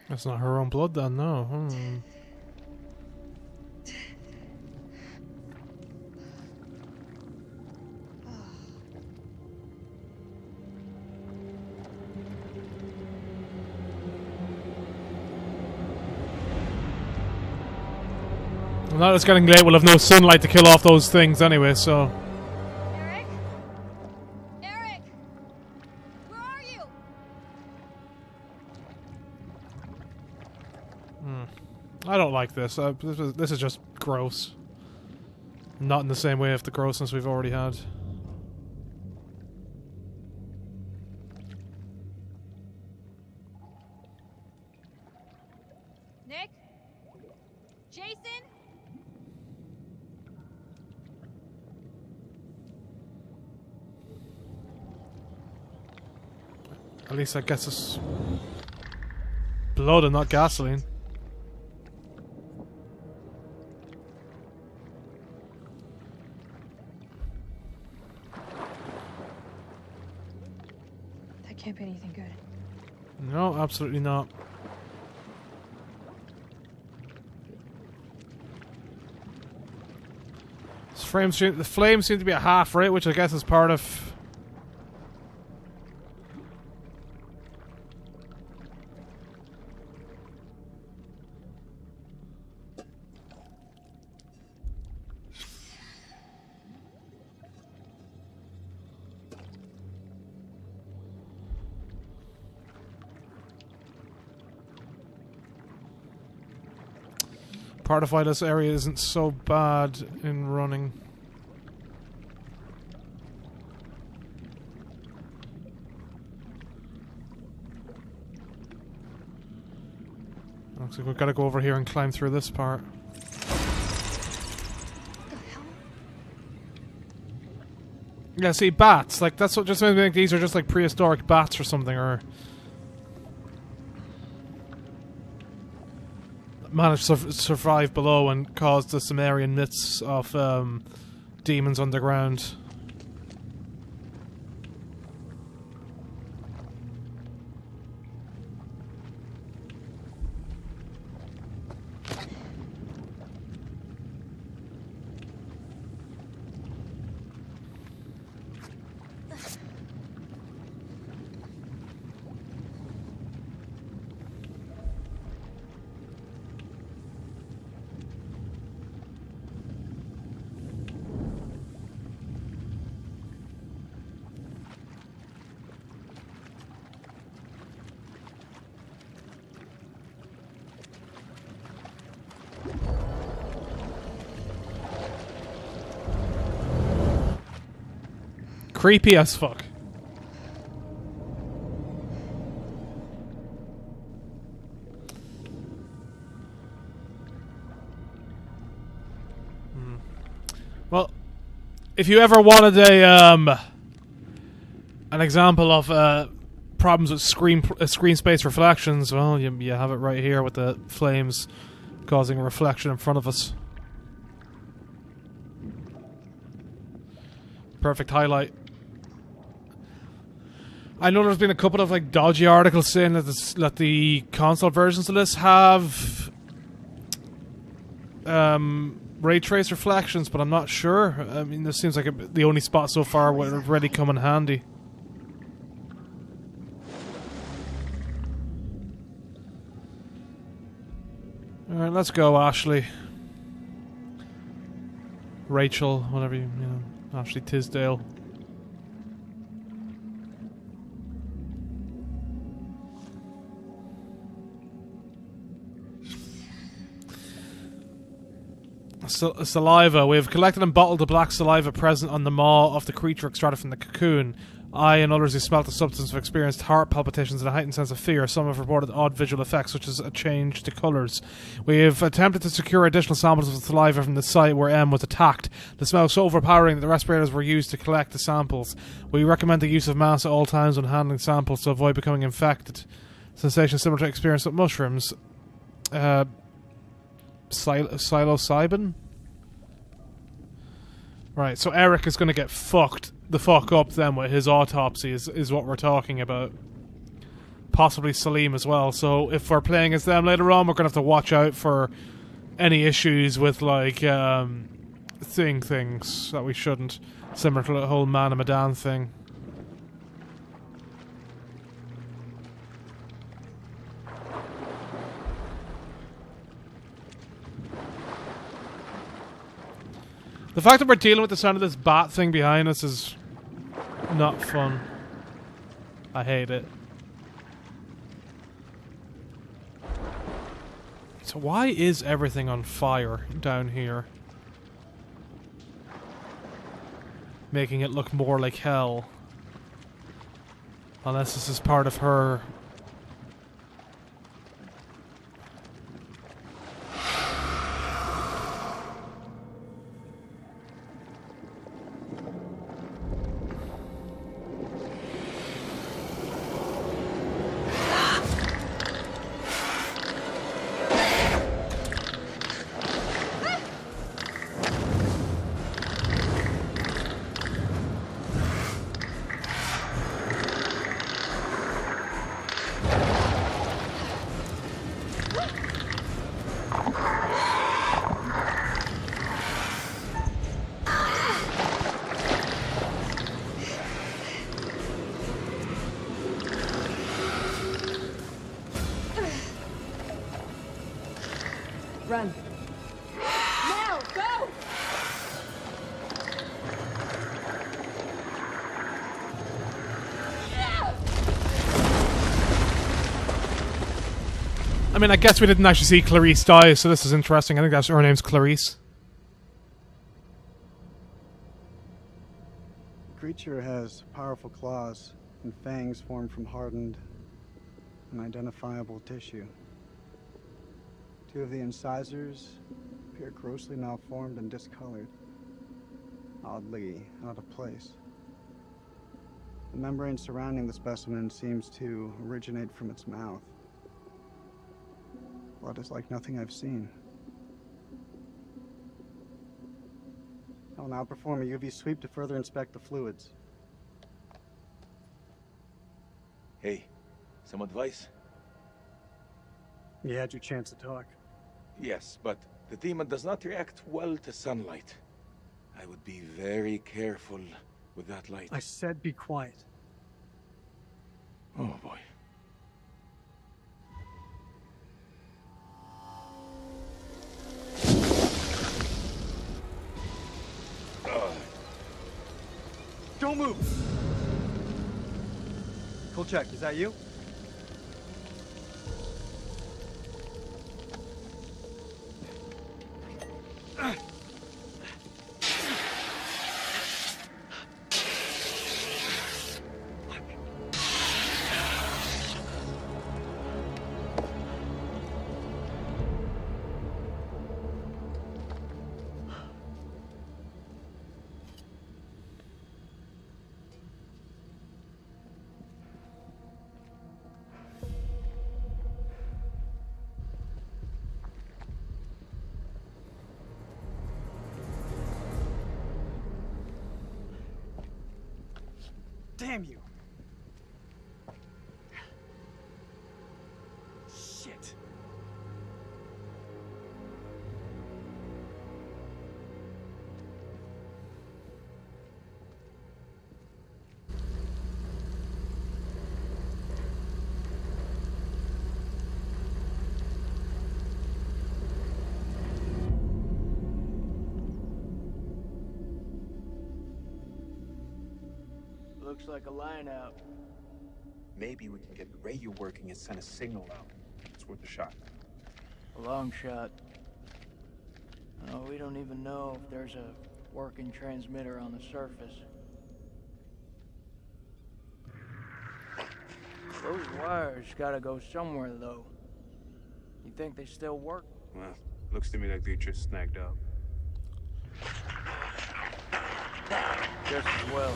That's not her own blood then, no. Well, now it's getting late, we'll have no sunlight to kill off those things anyway, so... Eric? Eric? Where are you? I don't like this. This is just gross. Not in the same way of the grossness we've already had. Nick? Jason? At least that gets us blood and not gasoline. That can't be anything good. No, absolutely not. The flames seem to be at half rate, which I guess is part of part of why this area isn't so bad in running. Looks like we've got to go over here and climb through this part. Yeah, see, bats. Like, that's what just makes me think these are just like prehistoric bats or something, or managed to survive below and caused the Sumerian myths of demons underground. Creepy as fuck. Well, if you ever wanted an example of problems with screen space reflections, well, you have it right here with the flames causing a reflection in front of us. Perfect highlight. I know there's been a couple of like dodgy articles saying that the console versions of this have ray trace reflections, but I'm not sure. I mean, this seems like the only spot so far where it would really come in handy. Alright, let's go, Ashley. Rachel, whatever you know, Ashley Tisdale. Saliva. We have collected and bottled the black saliva present on the maw of the creature extracted from the cocoon. I and others who smelt the substance have experienced heart palpitations and a heightened sense of fear. Some have reported odd visual effects, such as a change to colours. We have attempted to secure additional samples of the saliva from the site where M was attacked. The smell was so overpowering that the respirators were used to collect the samples. We recommend the use of masks at all times when handling samples to avoid becoming infected. Sensation similar to experience with mushrooms. Psilocybin? Right, so Eric is going to get fucked the fuck up then with his autopsy is what we're talking about. Possibly Salim as well, so if we're playing as them later on, we're going to have to watch out for any issues with, like, things that we shouldn't. Similar to the whole Man and Medan thing. The fact that we're dealing with the sound of this bat thing behind us is not fun. I hate it. So why is everything on fire down here? Making it look more like hell. Unless this is part of her... Run. Now, go! mean, I guess we didn't actually see Clarice die, so this is interesting. I think that's her name's Clarice. The creature has powerful claws and fangs formed from hardened, unidentifiable tissue. 2 of the incisors appear grossly malformed and discolored, oddly out of place. The membrane surrounding the specimen seems to originate from its mouth. Blood is like nothing I've seen. I will now perform a UV sweep to further inspect the fluids. Hey, some advice? You had your chance to talk. Yes, but the demon does not react well to sunlight. I would be very careful with that light. I said be quiet. Oh boy. Don't move! Full check, is that you? Damn you! Shit! Looks like a line out. Maybe we can get the radio working and send a signal out. It's worth a shot. A long shot. Oh, we don't even know if there's a working transmitter on the surface. Those wires gotta go somewhere, though. You think they still work? Well, looks to me like they just snagged up. Just as well.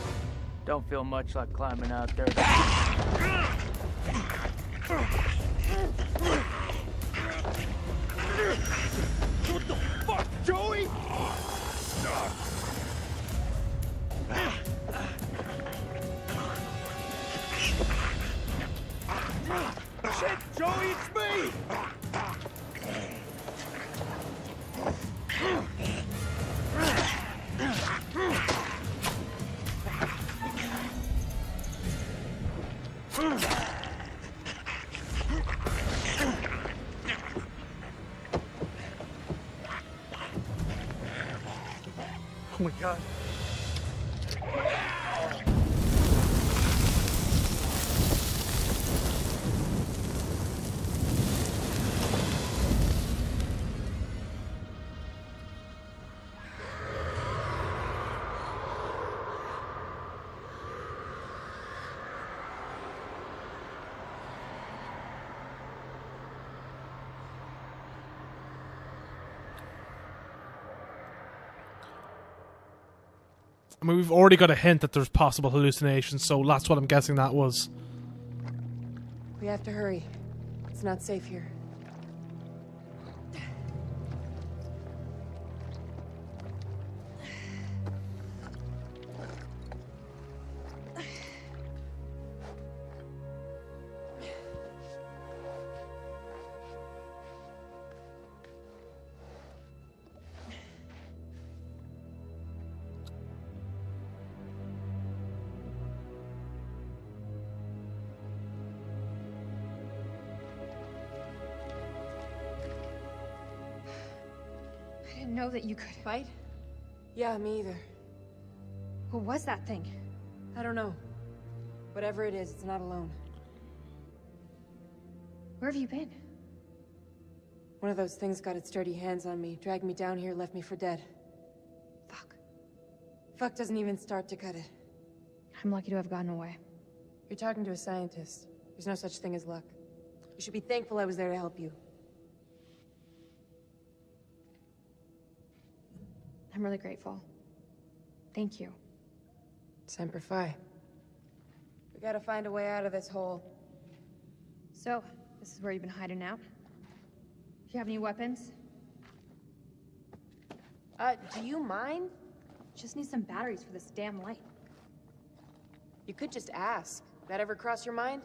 Don't feel much like climbing out there. What the fuck, Joey? Shit, Joey, it's me! Oh my god. I mean, we've already got a hint that there's possible hallucinations, so that's what I'm guessing that was. We have to hurry. It's not safe here. I didn't know that you could. Fight? Yeah, me either. What was that thing? I don't know. Whatever it is, it's not alone. Where have you been? One of those things got its dirty hands on me, dragged me down here, left me for dead. Fuck. Fuck doesn't even start to cut it. I'm lucky to have gotten away. You're talking to a scientist. There's no such thing as luck. You should be thankful I was there to help you. I'm really grateful. Thank you. Semper Fi. We gotta find a way out of this hole. So, this is where you've been hiding out? Do you have any weapons? Do you mind? Just need some batteries for this damn light. You could just ask. That ever cross your mind?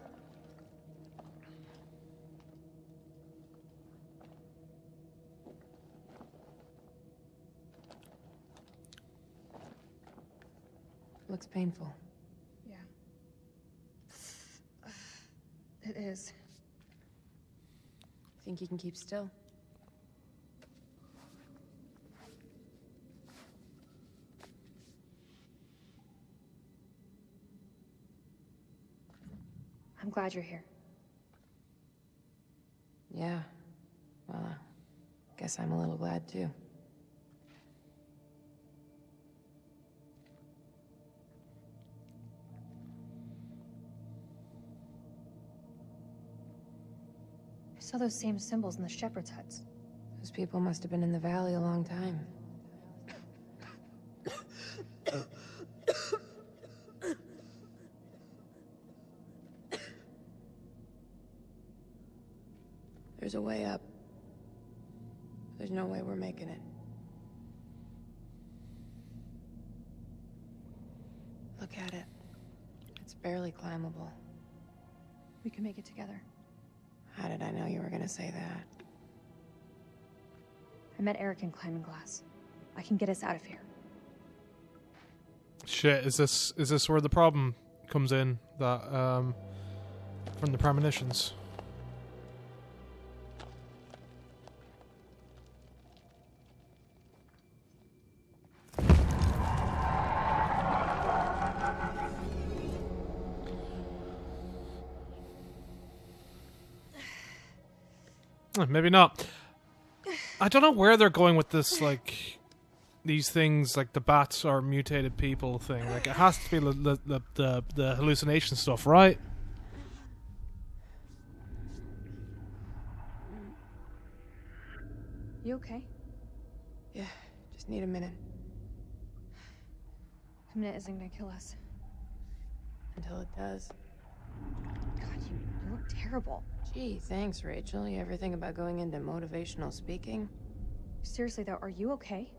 Looks painful. Yeah. It is. Think you can keep still? I'm glad you're here. Yeah. Well, guess I'm a little glad too. I saw those same symbols in the shepherd's huts. Those people must have been in the valley a long time. There's a way up. There's no way we're making it. Look at it. It's barely climbable. We can make it together. How did I know you were gonna say that? I met Eric in climbing class. I can get us out of here. Shit, is this where the problem comes in? That from the premonitions. Maybe not. I don't know where they're going with this, like, these things, like the bats are mutated people thing. Like, it has to be the hallucination stuff, right? You okay? Yeah, just need a minute. A minute isn't gonna kill us. Until it does. God, you look terrible. Gee, thanks, Rachel. You ever think about going into motivational speaking? Seriously, though, are you okay?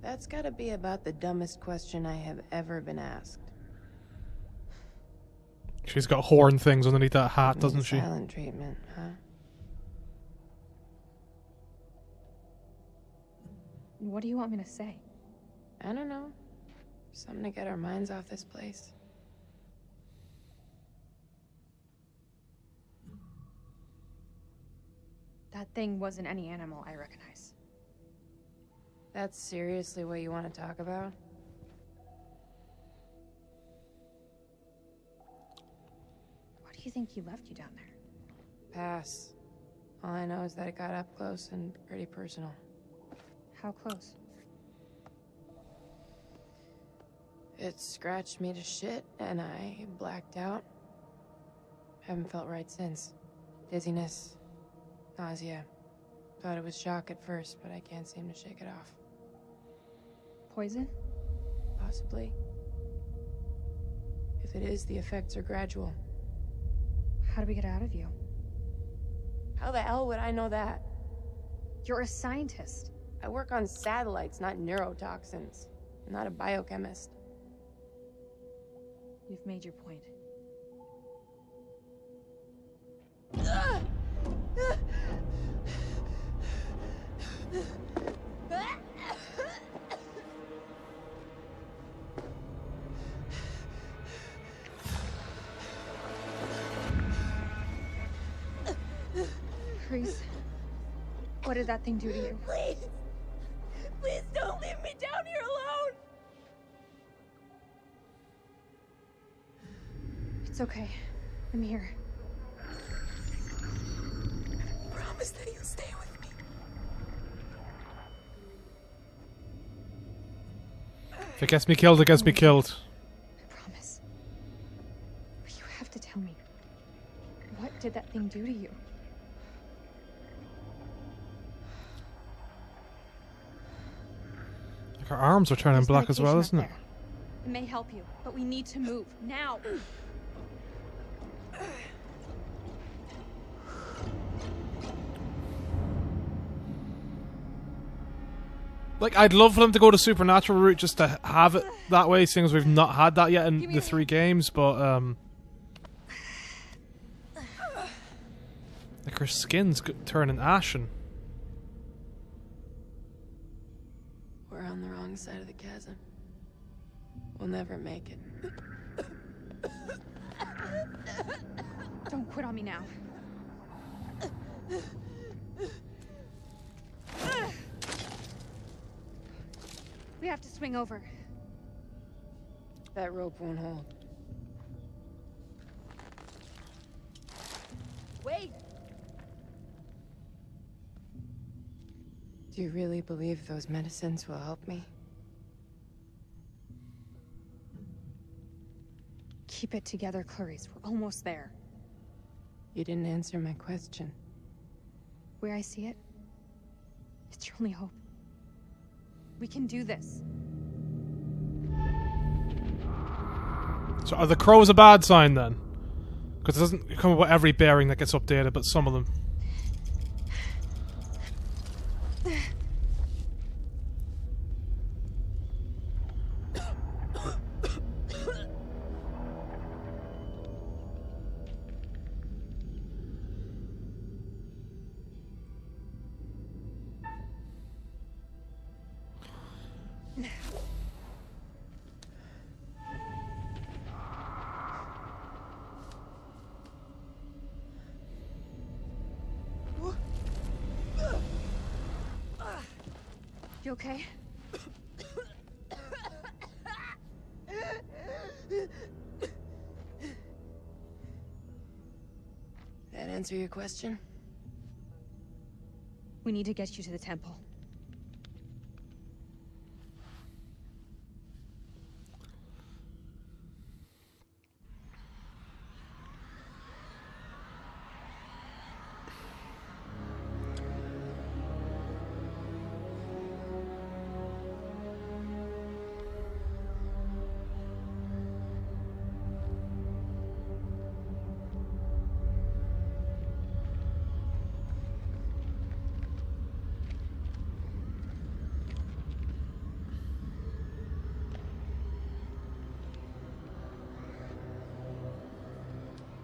That's gotta be about the dumbest question I have ever been asked. She's got horn things underneath that hat, doesn't she? Silent treatment, huh? What do you want me to say? I don't know. Something to get our minds off this place. That thing wasn't any animal I recognize. That's seriously what you want to talk about? Why do you think he left you down there? Pass. All I know is that it got up close and pretty personal. How close? It scratched me to shit, and I blacked out. Haven't felt right since. Dizziness. Nausea. Thought it was shock at first, but I can't seem to shake it off. Poison? Possibly. If it is, the effects are gradual. How do we get out of you? How the hell would I know that? You're a scientist. I work on satellites, not neurotoxins. I'm not a biochemist. You've made your point. Reese, what did that thing do to you? Please! Please don't leave me down here alone! It's okay. I'm here. Promise that you'll stay with me. If it gets me killed, it gets me killed. I promise. But you have to tell me. What did that thing do to you? Like her arms are turning black as well, isn't it? It may help you, but we need to move now. Like, I'd love for them to go the supernatural route just to have it that way, seeing as we've not had that yet in the 3 games, but, like, her skin's turning ashen. We're on the wrong side of the chasm. We'll never make it. Don't quit on me now. We have to swing over. That rope won't hold. Wait! Do you really believe those medicines will help me? Keep it together, Clarice. We're almost there. You didn't answer my question. Where I see it, it's your only hope. We can do this. So are the crows a bad sign then? Because it doesn't come with every bearing that gets updated, but some of them. You okay? That answer your question? We need to get you to the temple.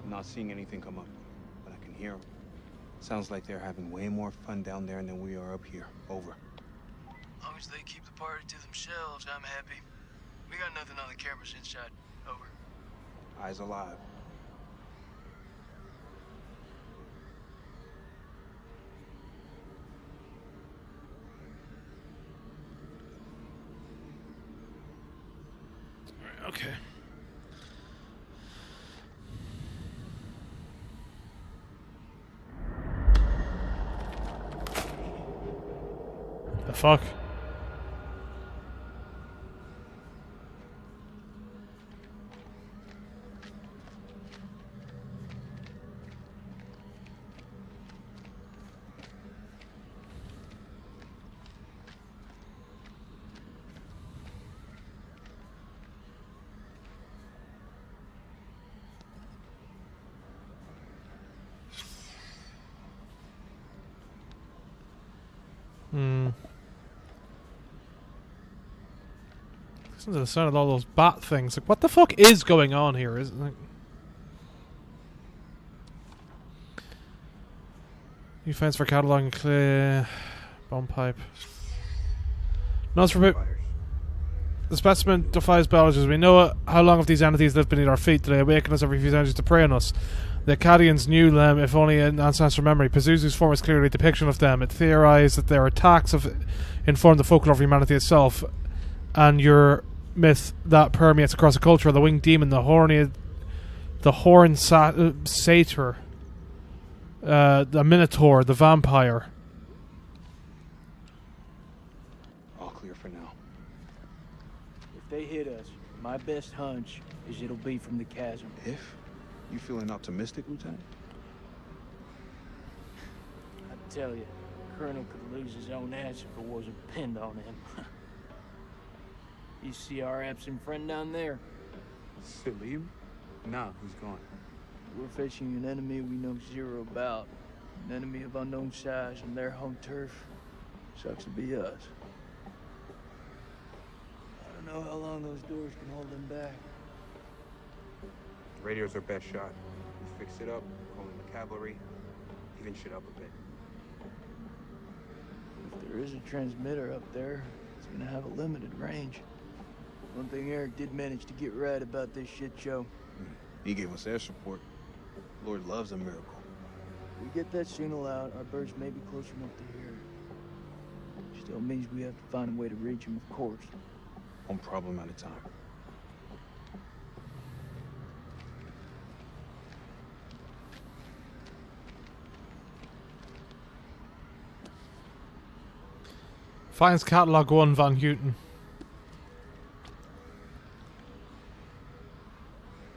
I'm not seeing anything come up, but I can hear them. Sounds like they're having way more fun down there than we are up here. Over. As long as they keep the party to themselves, I'm happy. We got nothing on the cameras inside. Over. Eyes alive. Okay. The fuck? Listen to the sound of all those bat things. Like, what the fuck is going on here? Isn't it? New fence for cataloging clear. Bomb pipe. Notes for the specimen defies biologists. We know how long of these entities live beneath our feet. They awaken us every few centuries to prey on us. The Akkadians knew them, if only in ancestral memory. Pazuzu's form is clearly a depiction of them. It theorized that their attacks have informed the folklore of humanity itself. And your myth that permeates across the culture, the winged demon, the horned satyr, the minotaur, the vampire. All clear for now. We're If they hit us, my best hunch is it'll be from the chasm. If? You feeling optimistic, Lieutenant? I tell you, Colonel could lose his own ass if it wasn't pinned on him. You see our absent friend down there? Salim? Nah, he's gone. We're facing an enemy we know zero about. An enemy of unknown size on their home turf. Sucks to be us. I don't know how long those doors can hold them back. Radio's our best shot. We fix it up, call in the cavalry, even shit up a bit. If there is a transmitter up there, it's gonna have a limited range. One thing Eric did manage to get right about this shit show. He gave us air support. Lord loves a miracle. We get that signal out, our birds may be close enough to hear it. Still means we have to find a way to reach him, of course. One problem at a time. Finds Catalog 1, Van Houten.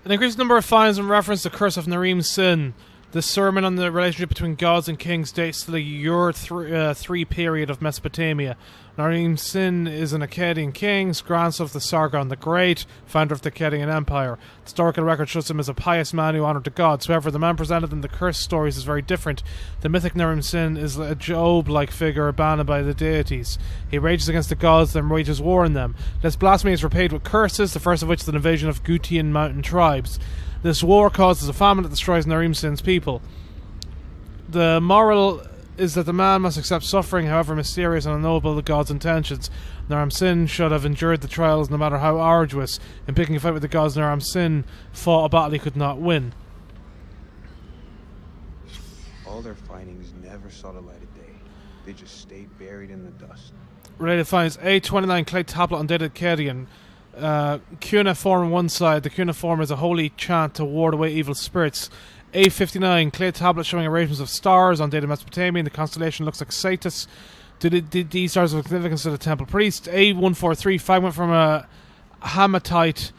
An increased number of finds in reference to Curse of Nareem's Sin. This sermon on the relationship between gods and kings dates to the Ur III period of Mesopotamia. Nareem's Sin is an Akkadian king, grandson of the Sargon the Great, founder of the Akkadian Empire. The historical record shows him as a pious man who honoured the gods. However, the man presented in the curse stories is very different. The mythic Nareem's Sin is a Job-like figure abandoned by the deities. He rages against the gods, then wages war on them. This blasphemy is repaid with curses, the first of which is an invasion of Gutian mountain tribes. This war causes a famine that destroys Nareem's Sin's people. The moral is that the man must accept suffering, however mysterious and unknowable the gods' intentions. Nareem's Sin should have endured the trials no matter how arduous. In picking a fight with the gods, Nareem's Sin fought a battle he could not win. All their findings never saw the light of day. They just stayed buried in the dust. Related finds: A29 clay tablet on dated Akkadian. Cuneiform on one side. The cuneiform is a holy chant to ward away evil spirits. A59 clay tablet showing arrangements of stars on dated Mesopotamian. The constellation looks like Satis. Did these stars have significance to the temple priest? A143 fragment from a hematite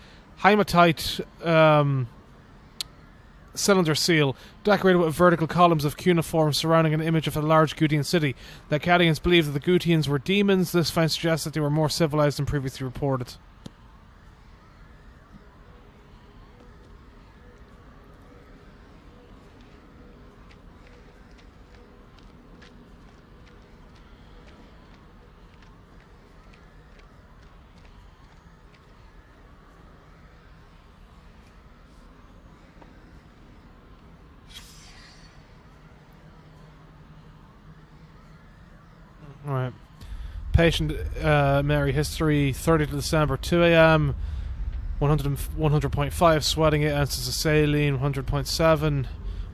cylinder seal, decorated with vertical columns of cuneiform surrounding an image of a large Gutian city. The Akkadians believed that the Gutians were demons. This find suggests that they were more civilized than previously reported. Alright. Patient Mary history, 30th December, 2 a.m. 100.5, sweating 8 ounces of saline, 100.7,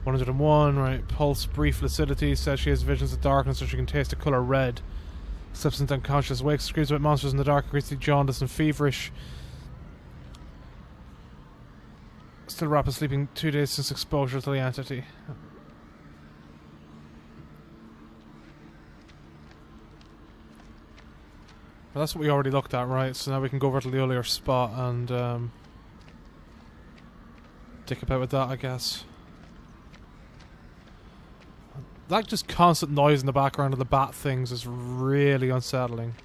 101, right. Pulse, brief lucidity, says she has visions of darkness so she can taste the colour red. Slips into unconscious, wakes, screams about monsters in the dark, increasingly jaundiced and feverish. Still rapid sleeping 2 days since exposure to the entity. Well, that's what we already looked at, right? So now we can go over to the earlier spot and dick about with that, I guess. That just constant noise in the background of the bat things is really unsettling.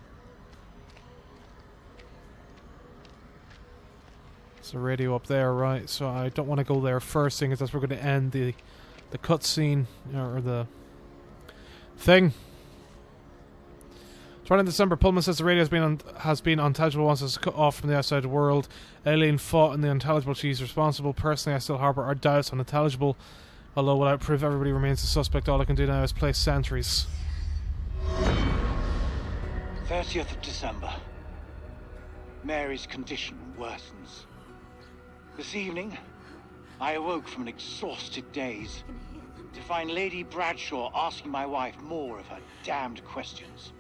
There's a radio up there, right? So I don't want to go there first, seeing as that's where we're going to end the cutscene or the thing. 20th December, Pullman says the radio has been unintelligible once it's cut off from the outside world. Alien fought in the unintelligible. She's responsible. Personally, I still harbour our doubts on unintelligible. Although without proof, everybody remains a suspect. All I can do now is place sentries. 30th of December. Mary's condition worsens. This evening, I awoke from an exhausted daze to find Lady Bradshaw asking my wife more of her damned questions.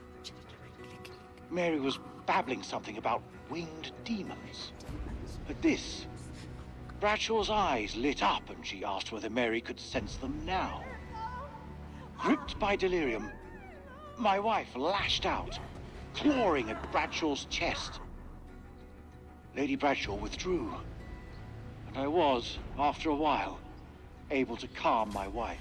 Mary was babbling something about winged demons. At this, Bradshaw's eyes lit up and she asked whether Mary could sense them now. Gripped by delirium, my wife lashed out, clawing at Bradshaw's chest. Lady Bradshaw withdrew. And I was, after a while, able to calm my wife.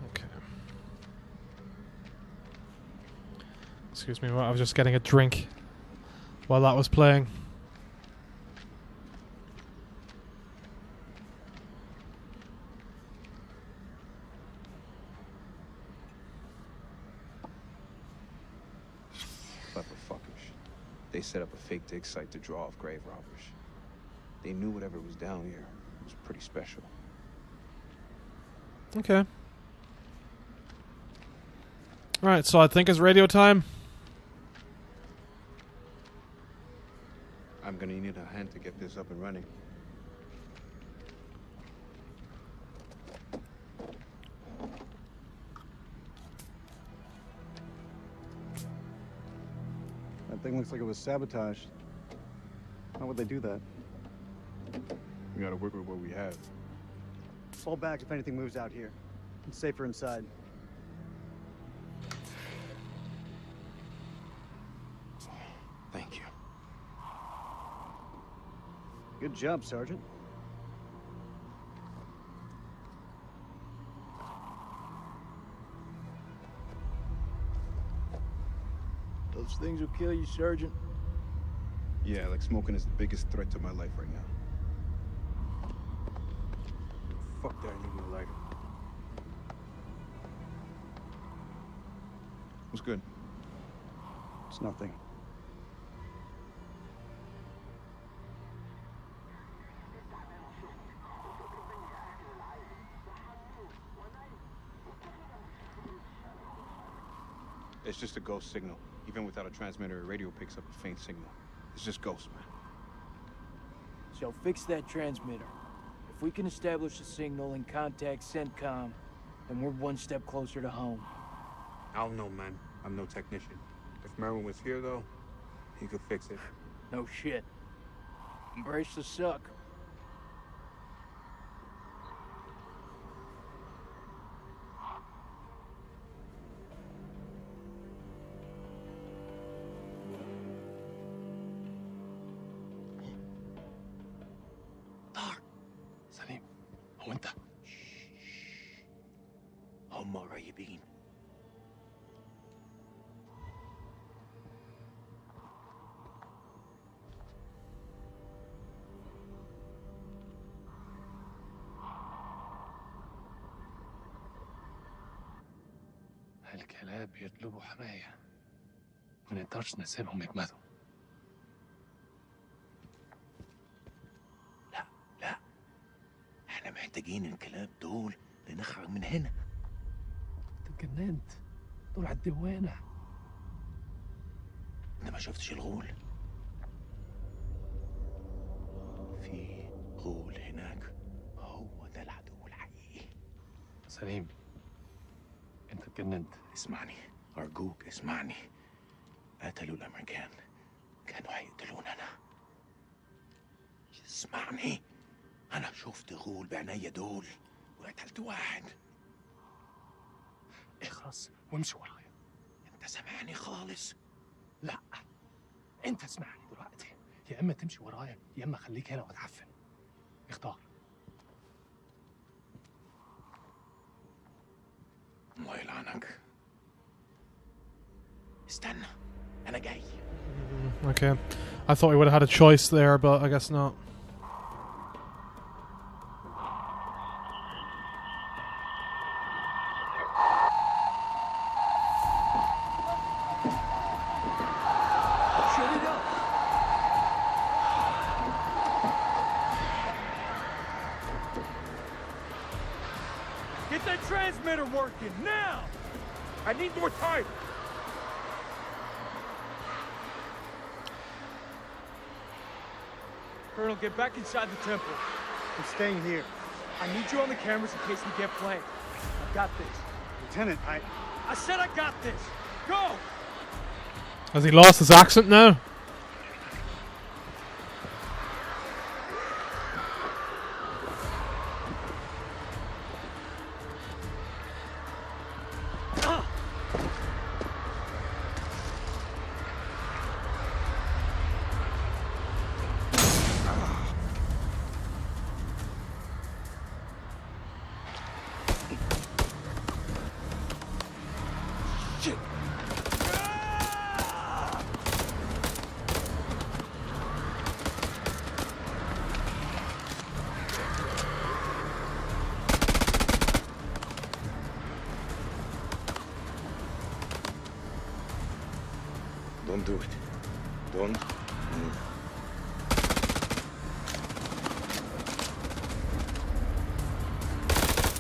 Okay. Excuse me, I was just getting a drink while that was playing. Clever fuckers. They set up a fake dig site to draw off grave robbers. They knew whatever was down here was pretty special. Okay. Alright, so I think it's radio time. I'm gonna need a hand to get this up and running. That thing looks like it was sabotaged. How would they do that? We gotta work with what we have. Fall back if anything moves out here. It's safer inside. Thank you. Good job, Sergeant. Those things will kill you, Sergeant. Yeah, like smoking is the biggest threat to my life right now. Fuck that, I need me a lighter. What's good? It's nothing. It's just a ghost signal. Even without a transmitter, a radio picks up a faint signal. It's just ghosts, man. So fix that transmitter. If we can establish a signal and contact CENTCOM, then we're one step closer to home. I don't know, man. I'm no technician. If Merwin was here, though, he could fix it. No shit. Embrace the suck. سليم هو انت هم قريبين الكلاب بيطلبوا حماية ما نقدرش نسيبهم يجمدوا. لا احنا محتاجين الكلاب دول لنخرج من هنا. انت اتجننت، دول على الدوانة. انت ما شفتش الغول؟ في غول هناك، هو ده العدو الحقيقي. سليم انت اتجننت. اسمعني ارجوك اسمعني. قتلوا الامريكان، كانوا هيقتلونا انا. اسمعني، انا شفت غول بعينيا دول وقتلت واحد. اخرس وامشي ورايا. انت سامعني خالص؟ لا انت اسمعني دلوقتي، يا اما تمشي ورايا يا اما خليك هنا وتعفن. اختار. الله يلعنك. استنى انا جاي. Okay. I thought we would have had a choice there, but I guess not. Shut it up. Get that transmitter working now. I need more time. Colonel, get back inside the temple. I'm staying here. I need you on the cameras in case we get flanked. I got this. Lieutenant, I said I got this. Go! Has he lost his accent now? Don't do it. Don't move.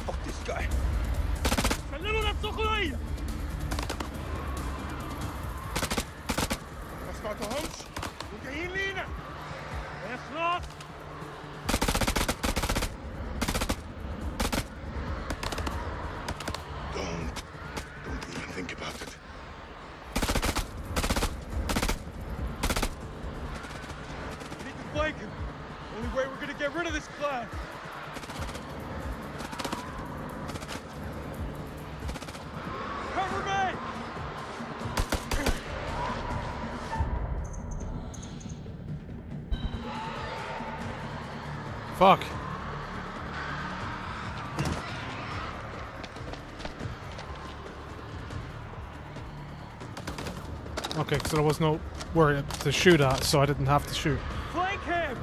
Fuck this guy. سلموا نفسكم ليا. ما سمعتهمش وجايين لينا. اخلص. Don't even think about it. We need to flank him. Only way we're gonna get rid of this clown. Cover me! Fuck. Okay, so there was no where to shoot at, so I didn't have to shoot. Flank him!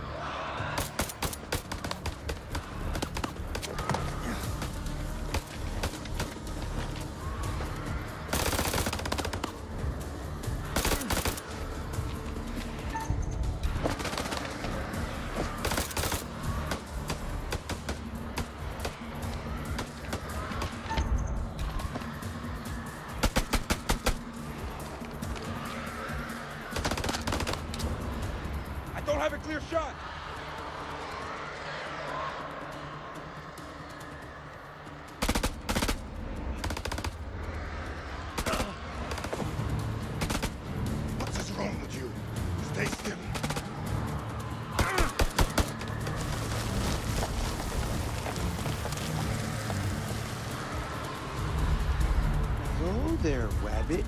I don't have a clear shot. What is wrong with you? Stay still. Hello there, Wabbit.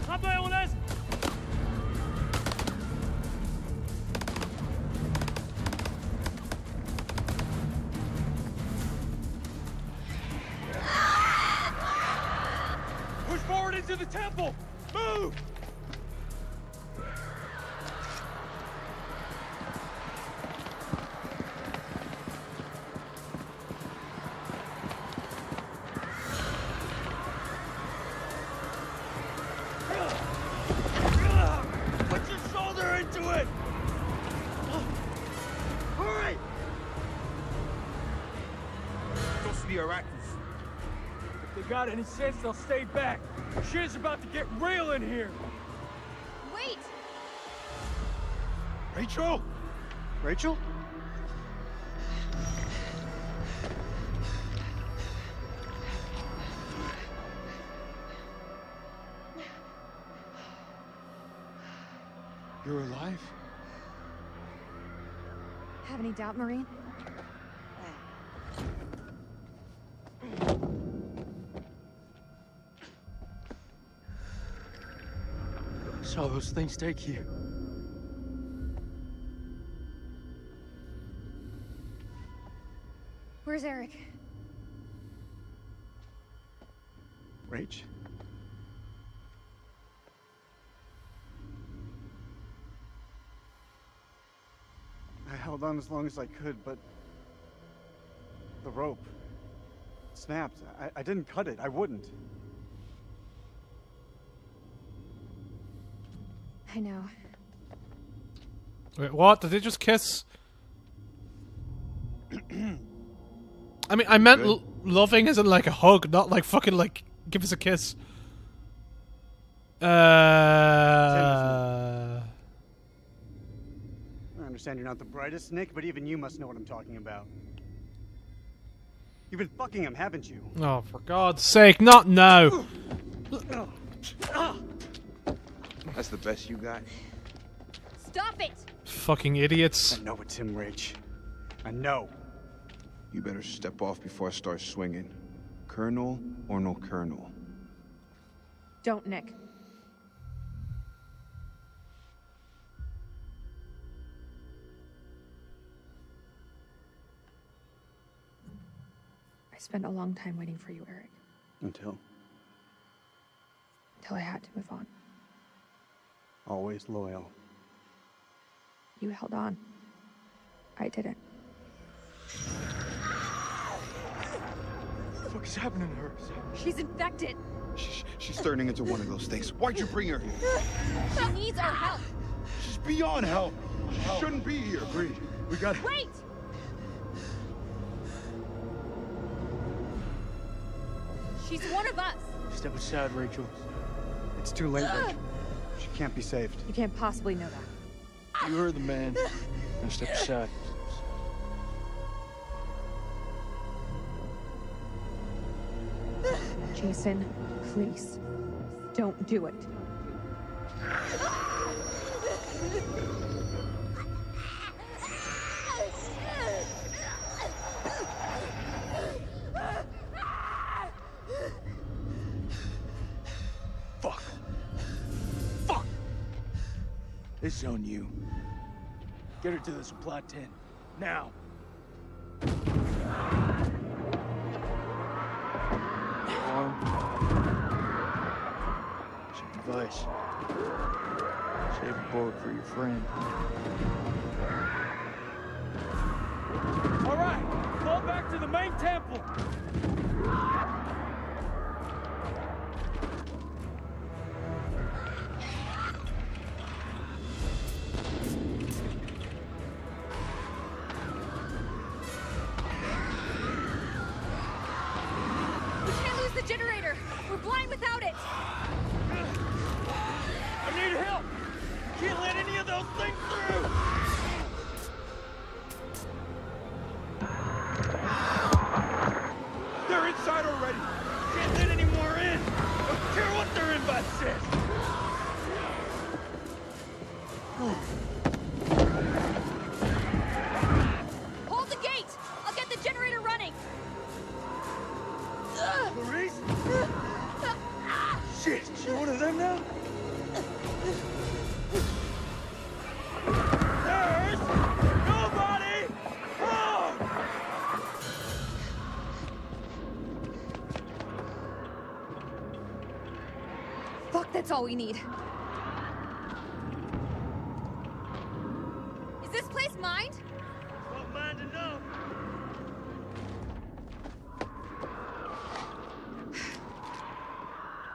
خبا يا ولاد. Push forward into the temple. Move. Put your shoulder into it! Hurry! Those are the Iraqis. If they got any sense, they'll stay back. Shit is about to get real in here. Wait! Rachel? Rachel? You're alive? Have any doubt, Marine? Saw those things take you. Where's Eric? Rach? I held on as long as I could, but the rope snapped. I didn't cut it. I wouldn't. I know. Wait, what? Did they just kiss? I mean, I meant loving as in like a hug, not like fucking like give us a kiss. I understand you're not the brightest, Nick, but even you must know what I'm talking about. You've been fucking him, haven't you? Oh, for God's sake, not now! That's the best you got? Stop it! Fucking idiots. I know it's him, Rach. I know. You better step off before I start swinging. Colonel or no colonel? Don't, Nick. I spent a long time waiting for you, Eric. Until I had to move on. always loyal. You held on. I didn't. What the fuck is happening to her? She's infected. She's turning into one of those things. Why'd you bring her here? She needs our help. She's beyond help. She shouldn't be here. Agreed. We got. Wait! She's one of us. Step aside, Rachel. It's too late, Rachel. She can't be saved. You can't possibly know that. You heard the man. Now step aside. Jason, please. Don't do it. Fuck. Fuck. This is on you. Get her to the supply tent. Now. Arm. Some advice. Save a bullet for your friend. All right, fall back to the main temple. We can't lose the generator. We're blind without it. I need help. Can't let any of those things through. They're inside already. Can't let any more in. Don't care what their invite says. Hold the gate. I'll get the generator running. Maurice? Shit, you one of them now? There's nobody home! Fuck, that's all we need. Is this place mined? Don't mind enough.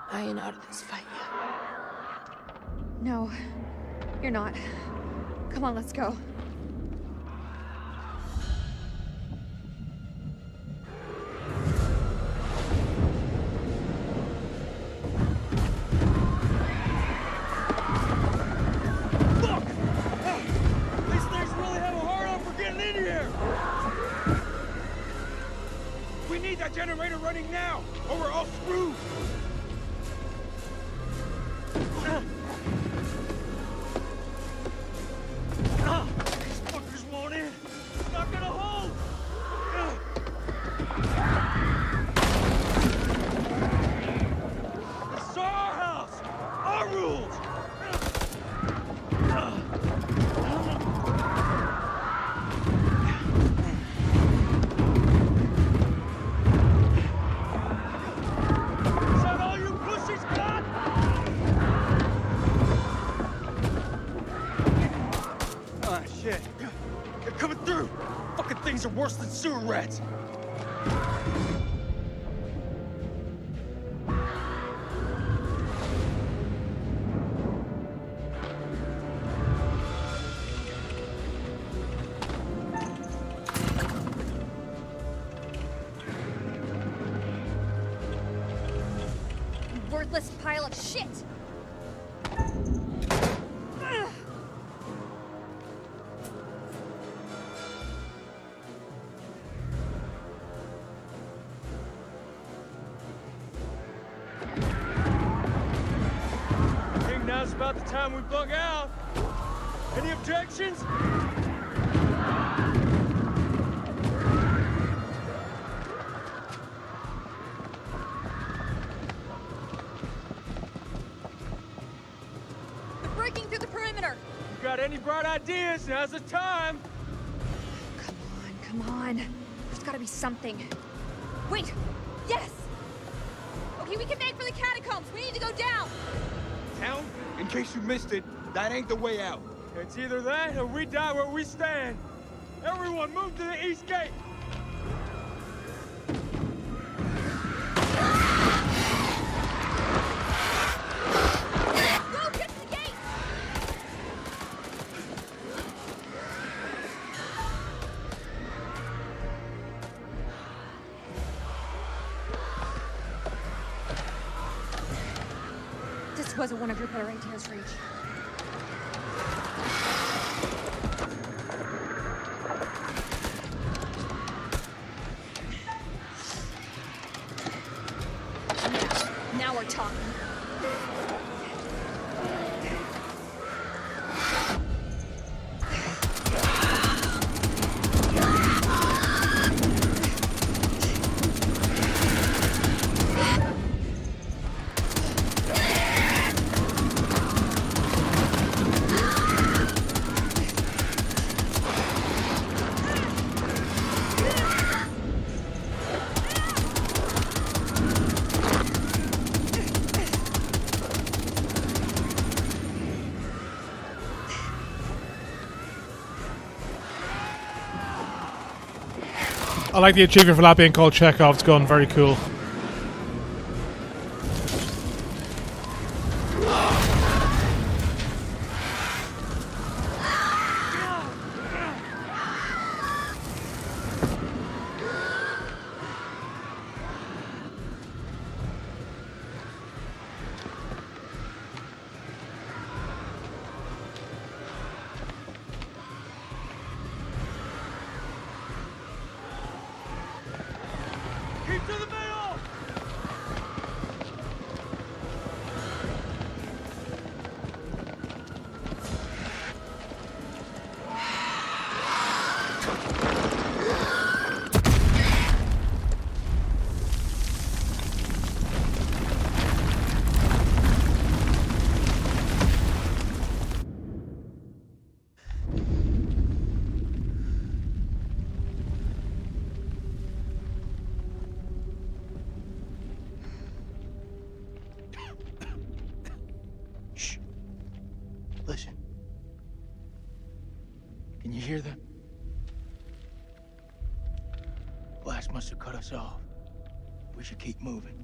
I ain't out of this fight yet. No, you're not. Come on, let's go. Fuck! These things really have a hard on for getting in here! We need that generator running now, or we're all screwed! Coming through! Fucking things are worse than sewer rats! Worthless pile of shit! Ugh. I think now's about the time we bug out. Any objections? They're breaking through the perimeter! You got any bright ideas? Now's the time! Come on. There's gotta be something. Wait! Yes! Okay, we can make for the catacombs. We need to go down! Town? In case you missed it, that ain't the way out. It's either that or we die where we stand. Everyone move to the east gate! Go, get to the gate! This wasn't one of your better ideas, Reach. Now we're talking. I like the achievement for that being called Chekhov's gun. Very cool. Keep to the middle! Shh. Listen. Can you hear them? Blast must have cut us off. We should keep moving.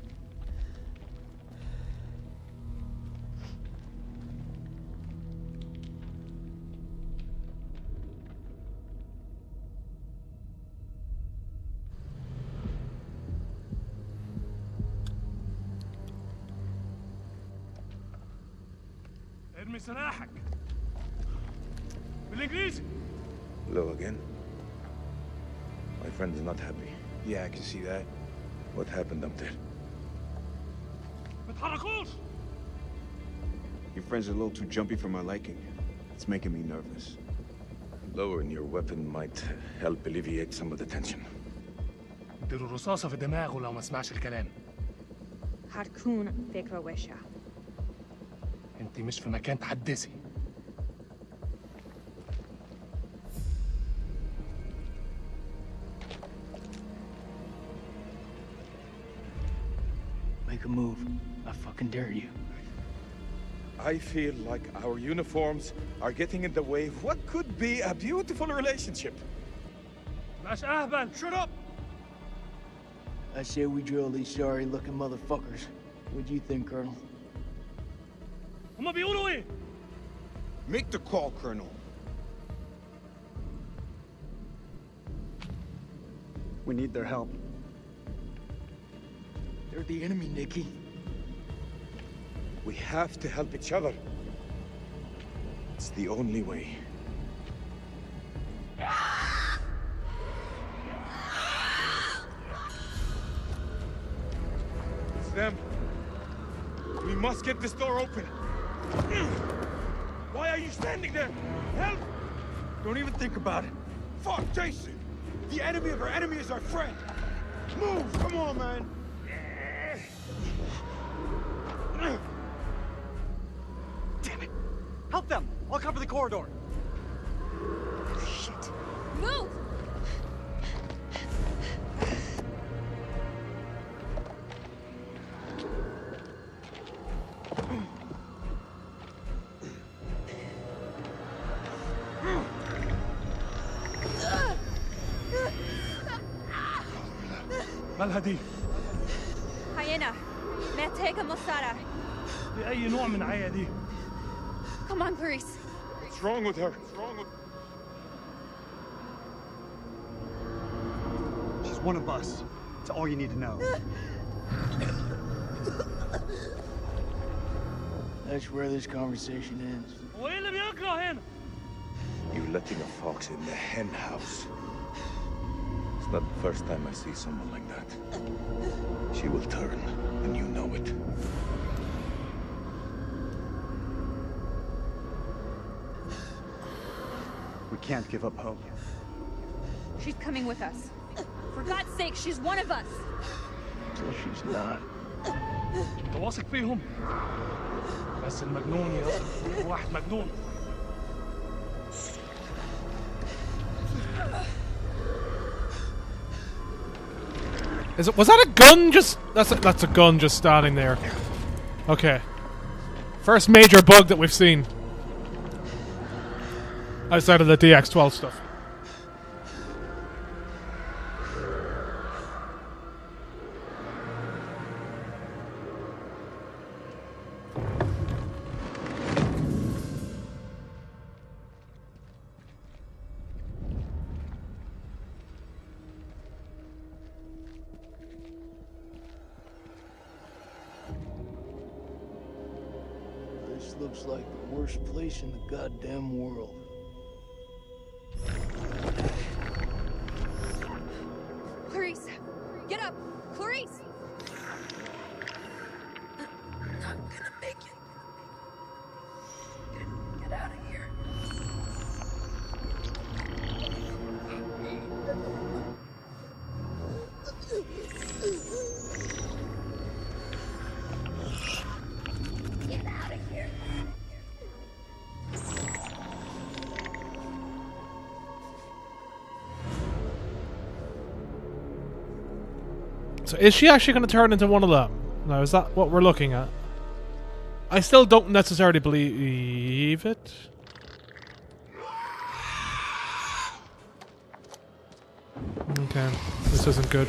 ارمي سلاحك بالانجليزي. Hello again. My friend is not happy. Yeah, I can see that. What happened up there? ما تحركوش. Your friend's a little too jumpy for my liking. It's making me nervous. Lowering your weapon might help alleviate some of the tension. اديله رصاصة في دماغه لو ما سمعش الكلام. هتكون فكرة وحشة. انت مش في مكان تحدثي. Make a move. I fucking dare you. I feel like our uniforms are getting in the way of what could be a beautiful relationship. Shut up! I say we drill these sorry-looking motherfuckers. What do you think, Colonel? Make the call, Colonel. We need their help. They're the enemy, Nikki. We have to help each other. It's the only way. It's them. We must get this door open. Why are you standing there? Help! Don't even think about it. Fuck, Jason! The enemy of our enemy is our friend. Move! Come on, man! Damn it! Help them! I'll cover the corridor. Shit. Move! مالها Hyena. محتاجة مساعدة. بأي نوع من عيا دي؟ Come on, Clarice. What's wrong with her? What's wrong with... She's one of us. It's all you need to know. That's where this conversation ends. You're letting a fox in the hen house. It's not the first time I see someone like that. She will turn, and you know it. We can't give up hope. She's coming with us. For God's sake, she's one of us. Until she's not. انت واثق فيهم؟ بس المجنون يثق في واحد مجنون. Was that a gun just... That's a gun just standing there. Okay. First major bug that we've seen. Outside of the DX-12 stuff. This looks like the worst place in the goddamn world. Clarice, get up! Clarice! I'm not gonna make it. Get out of here. Get out of here. So is she actually going to turn into one of them? Now, is that what we're looking at? I still don't necessarily believe it. Okay, this isn't good.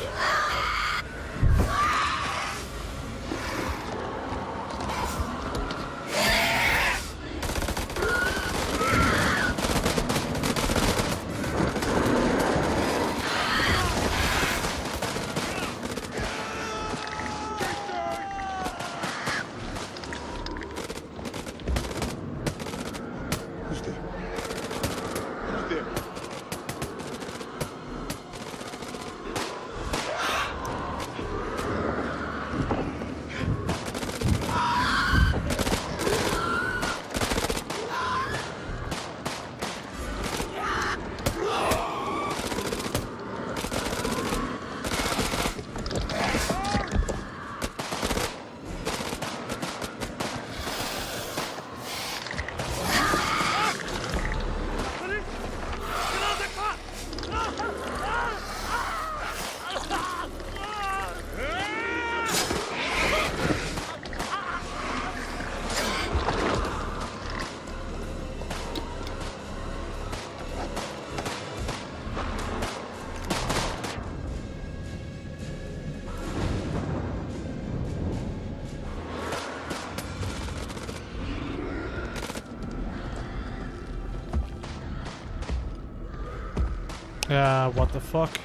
Yeah, what the fuck?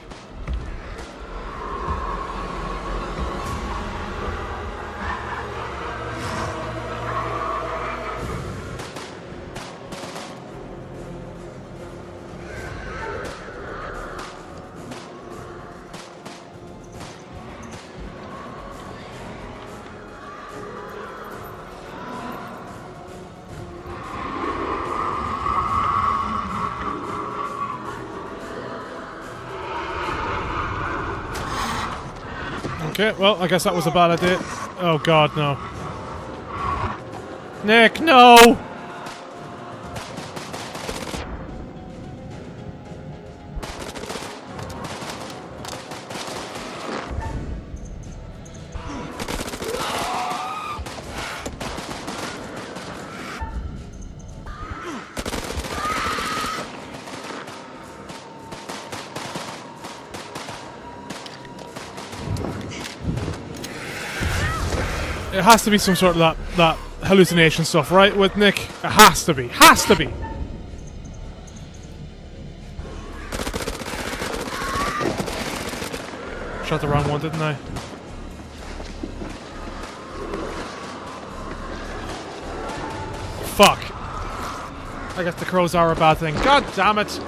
Okay, well, I guess that was a bad idea. Oh god, no. Nick, no! It has to be some sort of that hallucination stuff, right, with Nick? It has to be. Has to be! Shot the wrong one, didn't I? Fuck. I guess the crows are a bad thing. God damn it!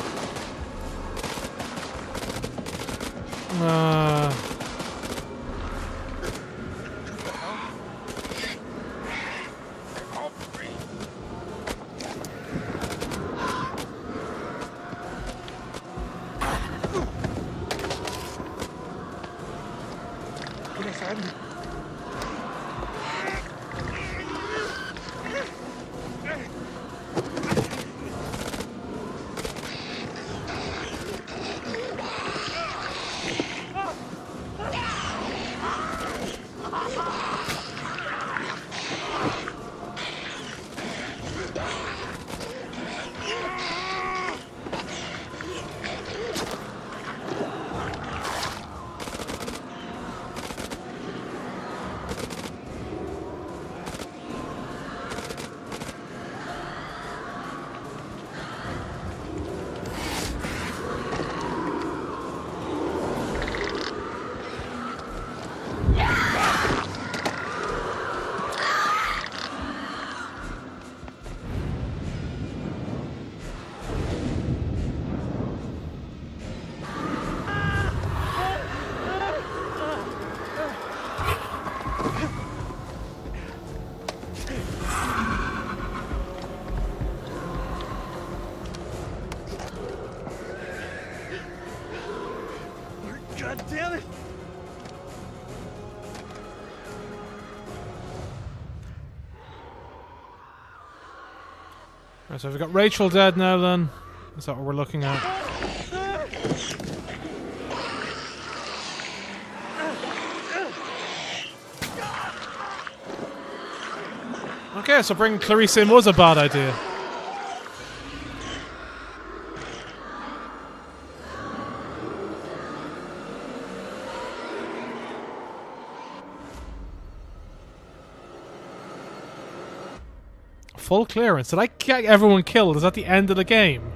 God damn it! Right, so we've got Rachel dead now then. Is that what we're looking at? Okay, so bringing Clarice in was a bad idea. Full clearance. Did I get everyone killed? Is that the end of the game?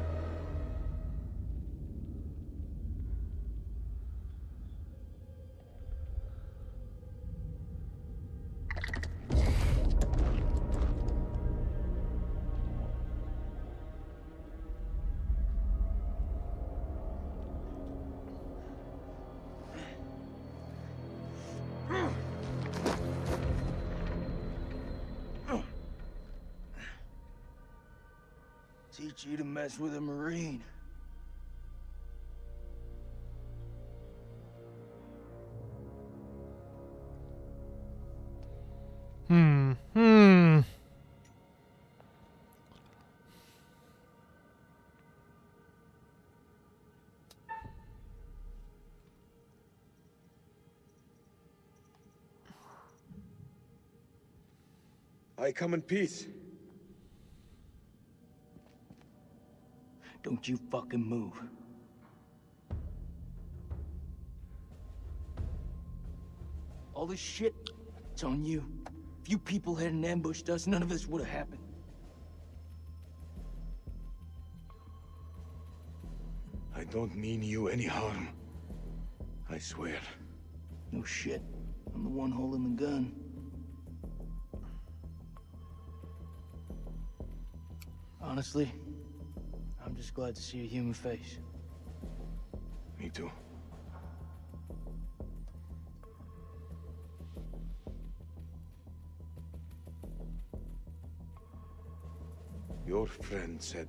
Teach you to mess with a Marine. I come in peace. Don't you fucking move. All this shit, it's on you. If you people hadn't ambushed us, none of this would have happened. I don't mean you any harm. I swear. No shit. I'm the one holding the gun. Honestly, I'm just glad to see a human face. Me too. Your friend said,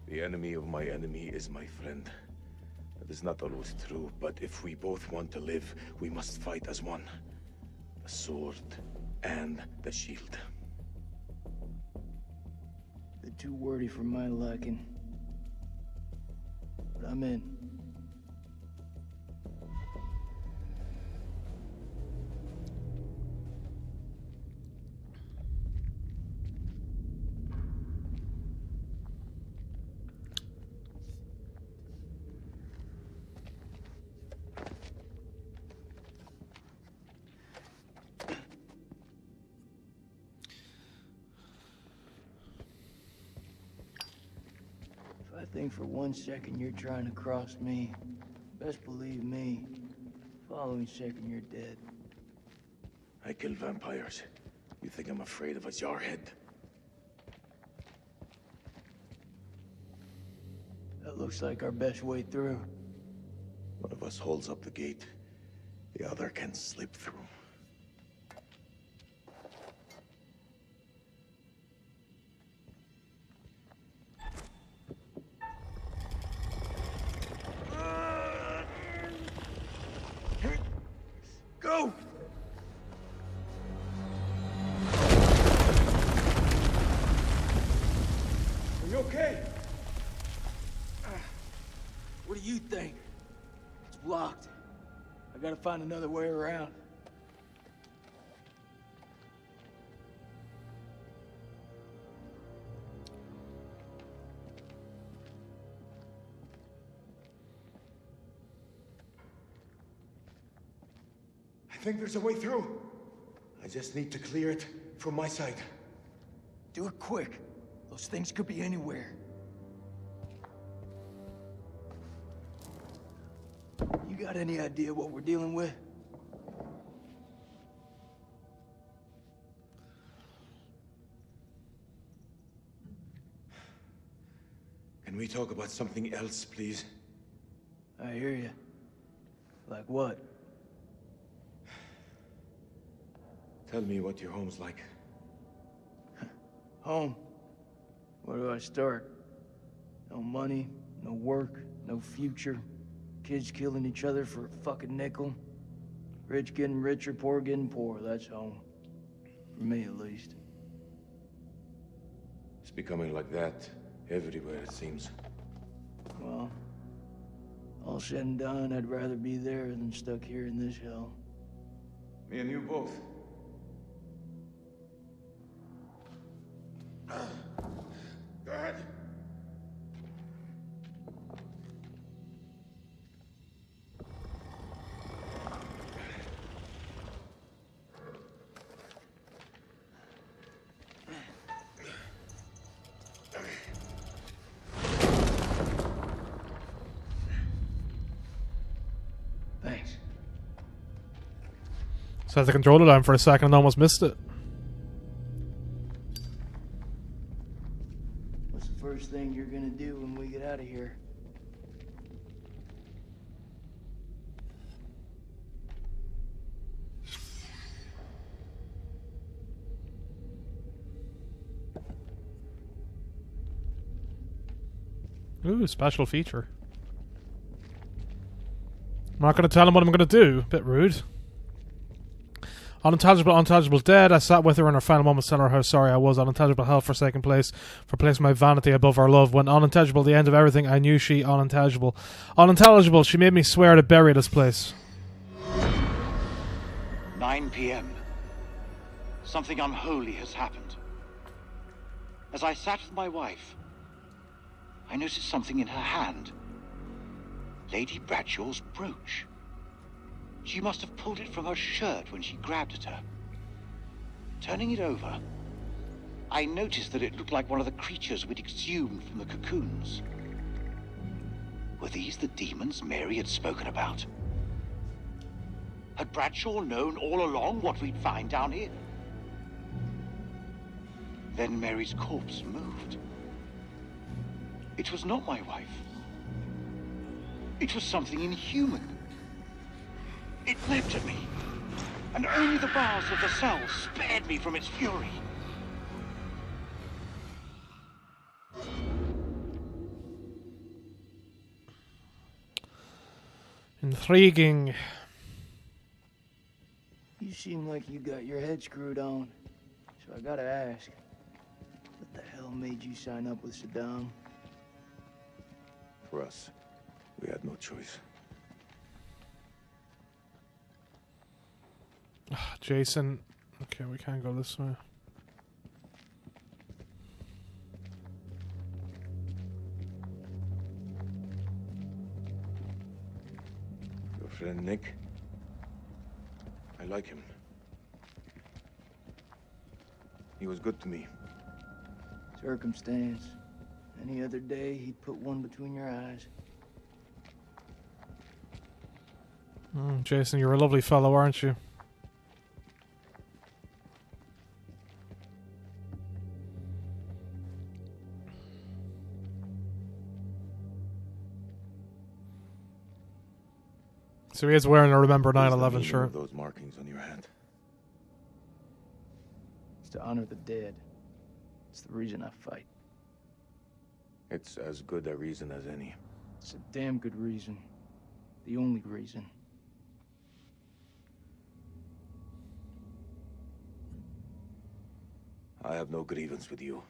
the enemy of my enemy is my friend. That is not always true, but if we both want to live, we must fight as one. The sword and the shield. They're too wordy for my liking. But I'm in. I think for 1 second you're trying to cross me. Best believe me, following second you're dead. I kill vampires. You think I'm afraid of a jarhead? That looks like our best way through. One of us holds up the gate. The other can slip through. Go! Are you okay? What do you think? It's blocked. I gotta find another way around. I think there's a way through. I just need to clear it from my side. Do it quick. Those things could be anywhere. You got any idea what we're dealing with? Can we talk about something else, please? I hear you. Like what? Tell me what your home's like. Home. Where do I start? No money, no work, no future. Kids killing each other for a fucking nickel. Rich getting richer, poor getting poor. That's home. For me, at least. It's becoming like that everywhere, it seems. Well, all said and done, I'd rather be there than stuck here in this hell. Me and you both. Go ahead. Thanks. So I had the controller down for a second and almost missed it. What's the first thing you're gonna do when we get out of here? Ooh, special feature. I'm not going to tell him what I'm going to do. Bit rude. Unintelligible dead. I sat with her in her final moments telling her how sorry I was. Unintelligible hell for second place. For placing my vanity above our love. When unintelligible, the end of everything, I knew she unintelligible. Unintelligible, she made me swear to bury this place. 9 p.m. Something unholy has happened. As I sat with my wife, I noticed something in her hand. Lady Bradshaw's brooch. She must have pulled it from her shirt when she grabbed at her. Turning it over, I noticed that it looked like one of the creatures we'd exhumed from the cocoons. Were these the demons Mary had spoken about? Had Bradshaw known all along what we'd find down here? Then Mary's corpse moved. It was not my wife. It was something inhuman. It leapt at me, and only the bars of the cell spared me from its fury. Intriguing. You seem like you got your head screwed on. So I gotta ask, what the hell made you sign up with Saddam? For us, we had no choice. Jason. Okay, we can't go this way. Your friend Nick? I like him. He was good to me. Circumstance. Any other day, he'd put one between your eyes. Jason, you're a lovely fellow, aren't you? So he is wearing a Remember 9/11 shirt. Those markings on your hand. It's to honor the dead. It's the reason I fight. It's as good a reason as any. It's a damn good reason. The only reason. I have no grievance with you.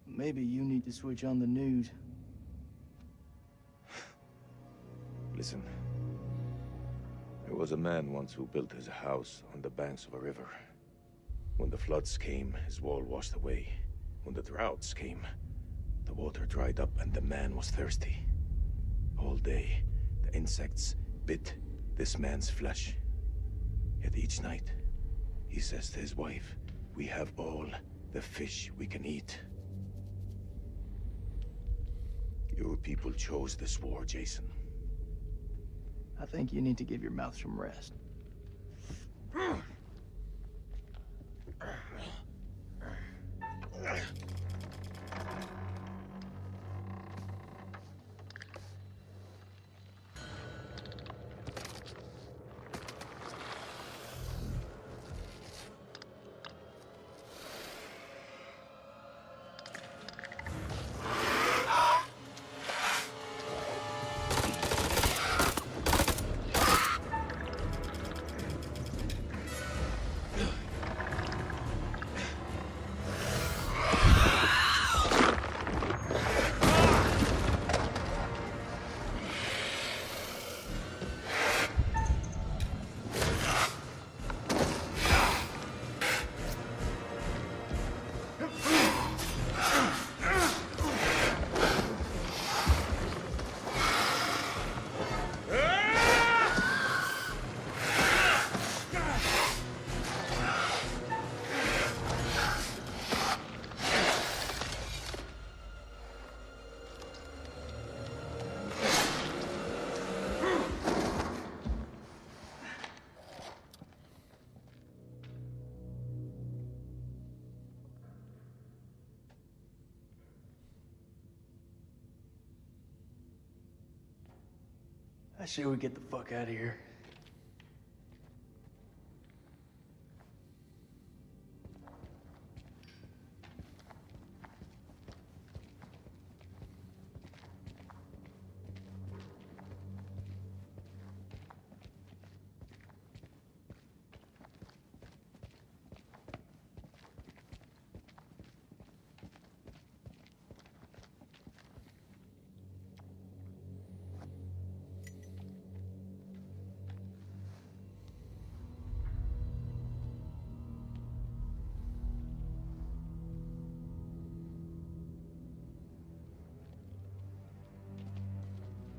Maybe you need to switch on the news. Listen. There was a man once who built his house on the banks of a river. When the floods came, his wall washed away. When the droughts came, the water dried up and the man was thirsty. All day, the insects bit this man's flesh. Yet each night, he says to his wife, "We have all the fish we can eat." Your people chose this war, Jason. I think you need to give your mouth some rest. I say we get the fuck out of here.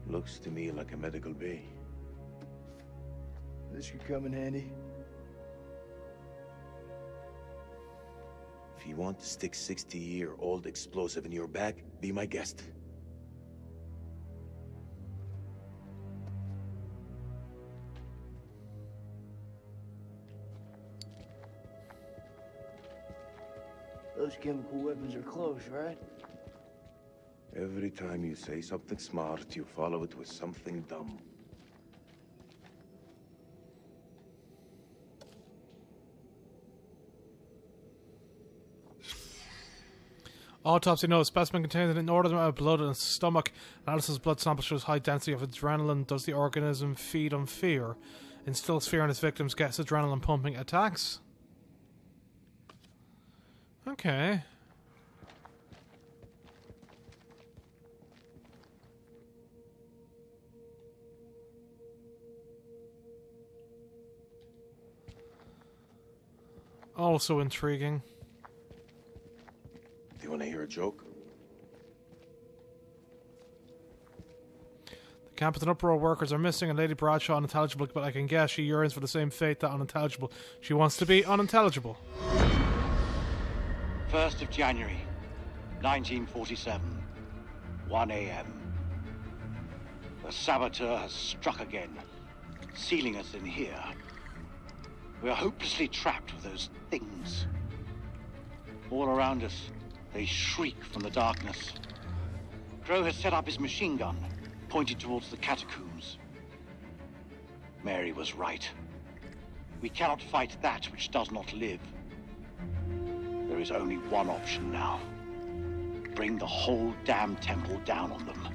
Looks to me like a medical bay. This could come in handy. If you want to stick 60-year-old explosive in your back, be my guest. those chemical weapons are close, right? Every time you say something smart, you follow it with something dumb. Autopsy notes specimen contains an inordinate amount of blood in its stomach. Analysis of blood sample shows high density of adrenaline. Does the organism feed on fear? Instills fear in its victims, gets adrenaline pumping attacks. Okay. Also intriguing. Do you want to hear a joke? The camp is an uproar. Workers are missing, and Lady Bradshaw unintelligible, but I can guess she yearns for the same fate that unintelligible. She wants to be unintelligible. 1st of January, 1947, 1 a.m. The saboteur has struck again, sealing us in here. We are hopelessly trapped with those things. All around us, they shriek from the darkness. Crow has set up his machine gun, pointed towards the catacombs. Mary was right. We cannot fight that which does not live. There is only one option now. Bring the whole damn temple down on them.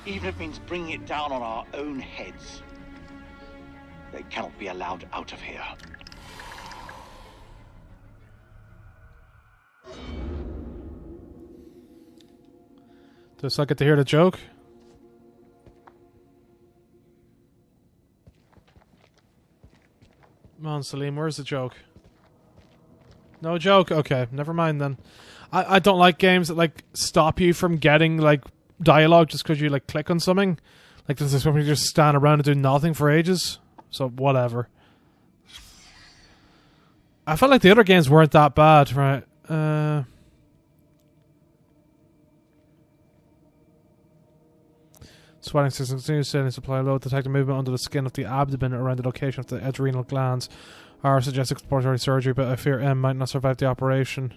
Even if it means bringing it down on our own heads. They cannot be allowed out of here. Does I get to hear the joke? Come on, Salim, where's the joke? No joke? Okay, never mind then. I don't like games that like stop you from getting like dialogue just because you like click on something. Like does this company just stand around and do nothing for ages? So whatever. I felt like the other games weren't that bad, right? Swelling system continues sending supply low. Detecting movement under the skin of the abdomen around the location of the adrenal glands. R suggests exploratory surgery, but I fear M might not survive the operation.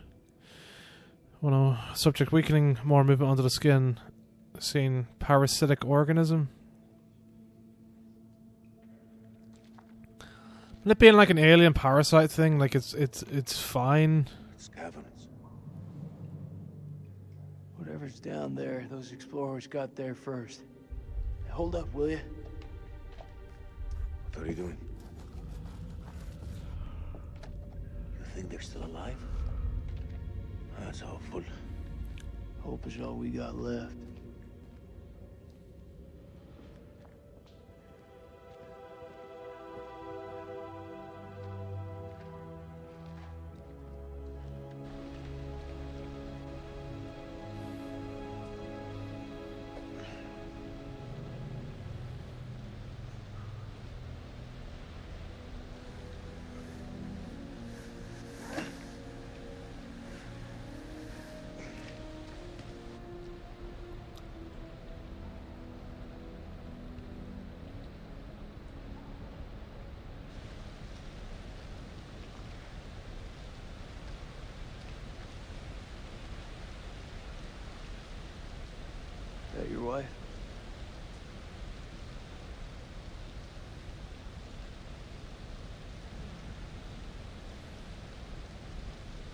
Oh no. Subject weakening, more movement under the skin. Seen parasitic organism. It being like an alien parasite thing, like it's fine. It's caverns. Whatever's down there, those explorers got there first. Hold up, will you? What are you doing? You think they're still alive? That's hopeful. Hope is all we got left. That your wife?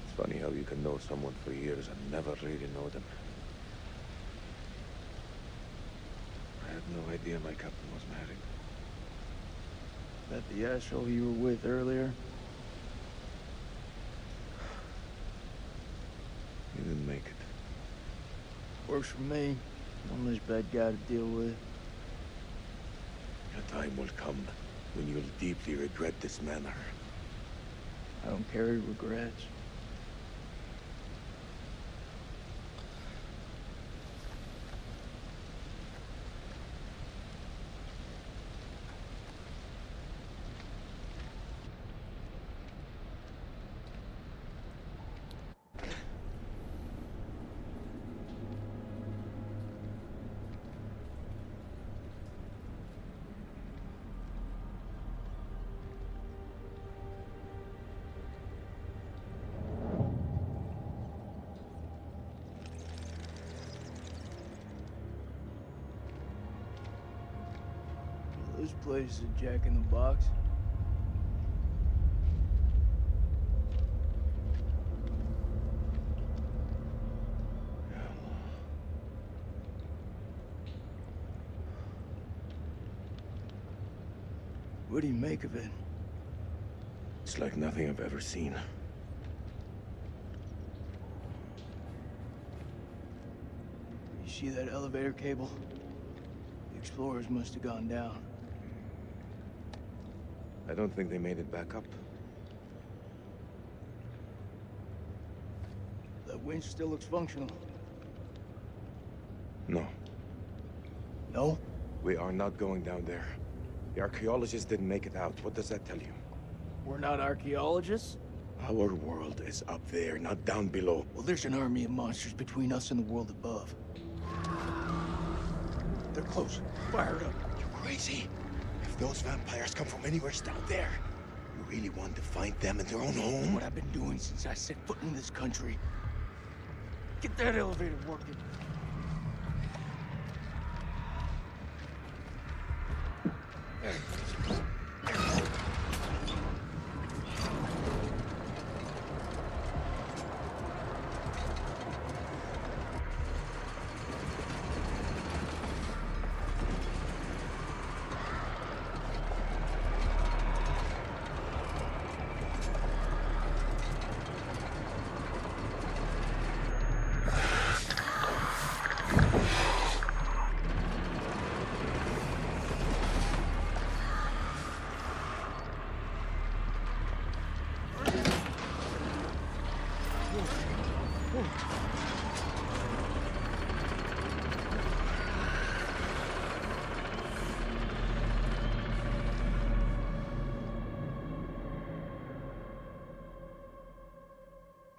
It's funny how you can know someone for years and never really know them. I had no idea my captain was married. That the asshole you were with earlier? You didn't make it. Works for me. I'm this bad guy to deal with. A time will come when you'll deeply regret this manner. I don't carry regrets. This place is a jack in the box. What do you make of it? It's like nothing I've ever seen. You see that elevator cable? The explorers must have gone down. I don't think they made it back up. That winch still looks functional. No. No? We are not going down there. The archaeologists didn't make it out. What does that tell you? We're not archaeologists? Our world is up there, not down below. Well, there's an army of monsters between us and the world above. They're close. Fire it up. You crazy? If those vampires come from anywhere down there, you really want to find them in their own home? What I've been doing since I set foot in this country. Get that elevator working.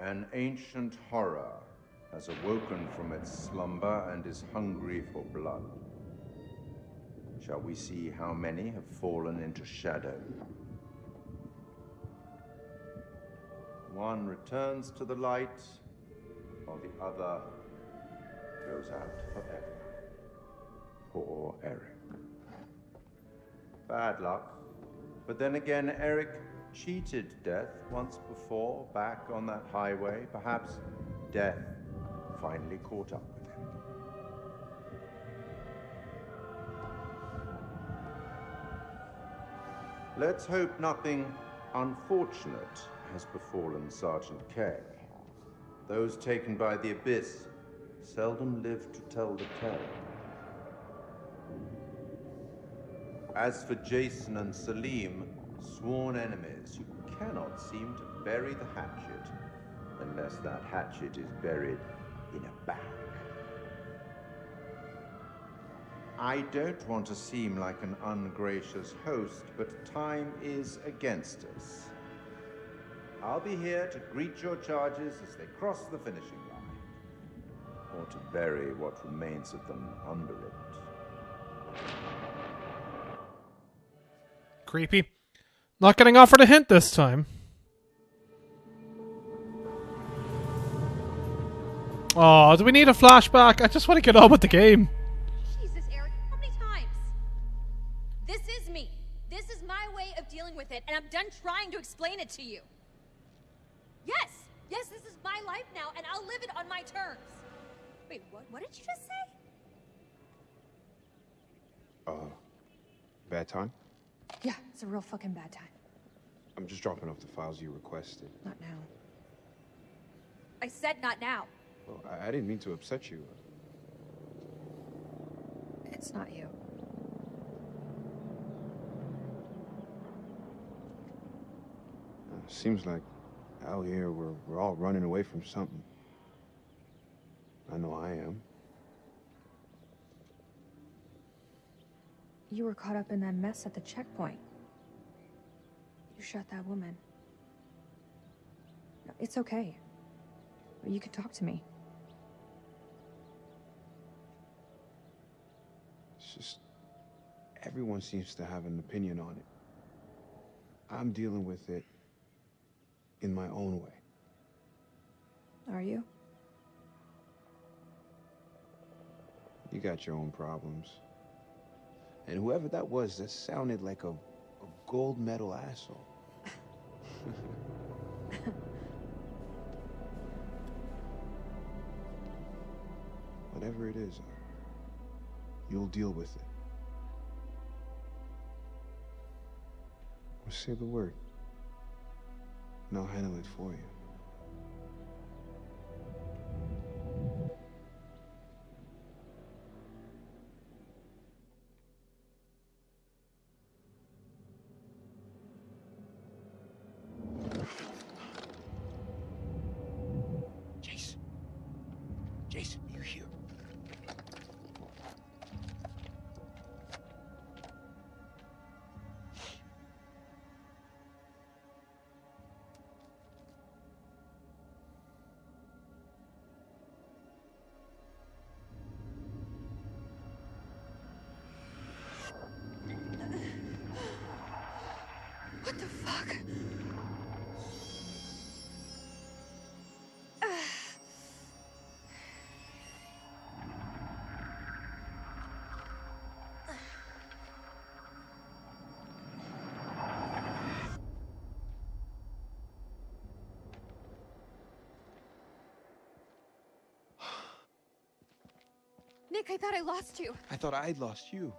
An ancient horror has awoken from its slumber and is hungry for blood. Shall we see how many have fallen into shadow? One returns to the light, while the other goes out forever. Poor Eric. Bad luck. But then again, Eric cheated death once before, back on that highway. Perhaps death finally caught up with him. Let's hope nothing unfortunate has befallen Sergeant K. Those taken by the Abyss seldom live to tell the tale. As for Jason and Salim, sworn enemies who cannot seem to bury the hatchet unless that hatchet is buried in a bag. I don't want to seem like an ungracious host, but time is against us. I'll be here to greet your charges as they cross the finishing line, or to bury what remains of them under it. Creepy. Not getting offered a hint this time. Oh, do we need a flashback? I just want to get on with the game. Jesus, Eric, how many times? This is me. This is my way of dealing with it, and I'm done trying to explain it to you. Yes, this is my life now, and I'll live it on my terms. Wait, what did you just say? Bad time? Yeah, it's a real fucking bad time. I'm just dropping off the files you requested. Not now. I said not now. Well, I didn't mean to upset you. It's not you. Seems like out here we're all running away from something. I know I am. You were caught up in that mess at the checkpoint. You shot that woman. No, it's okay. You can talk to me. It's just everyone seems to have an opinion on it. I'm dealing with it in my own way. Are you? You got your own problems. And whoever that was, that sounded like a gold medal asshole. Whatever it is, you'll deal with it. Or say the word, and I'll handle it for you. Jason, you here? What the fuck? Nick, I thought I lost you. I thought I'd lost you.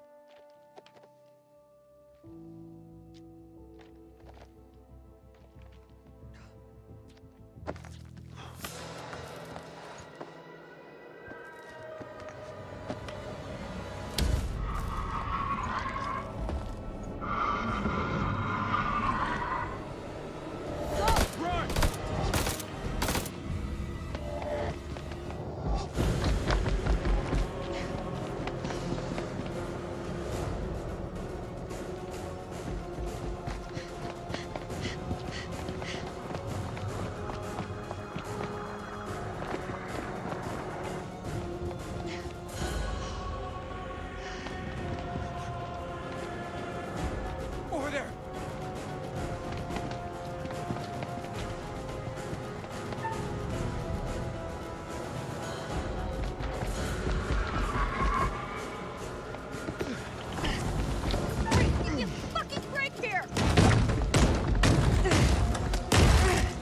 Over there! Give me a fucking break here!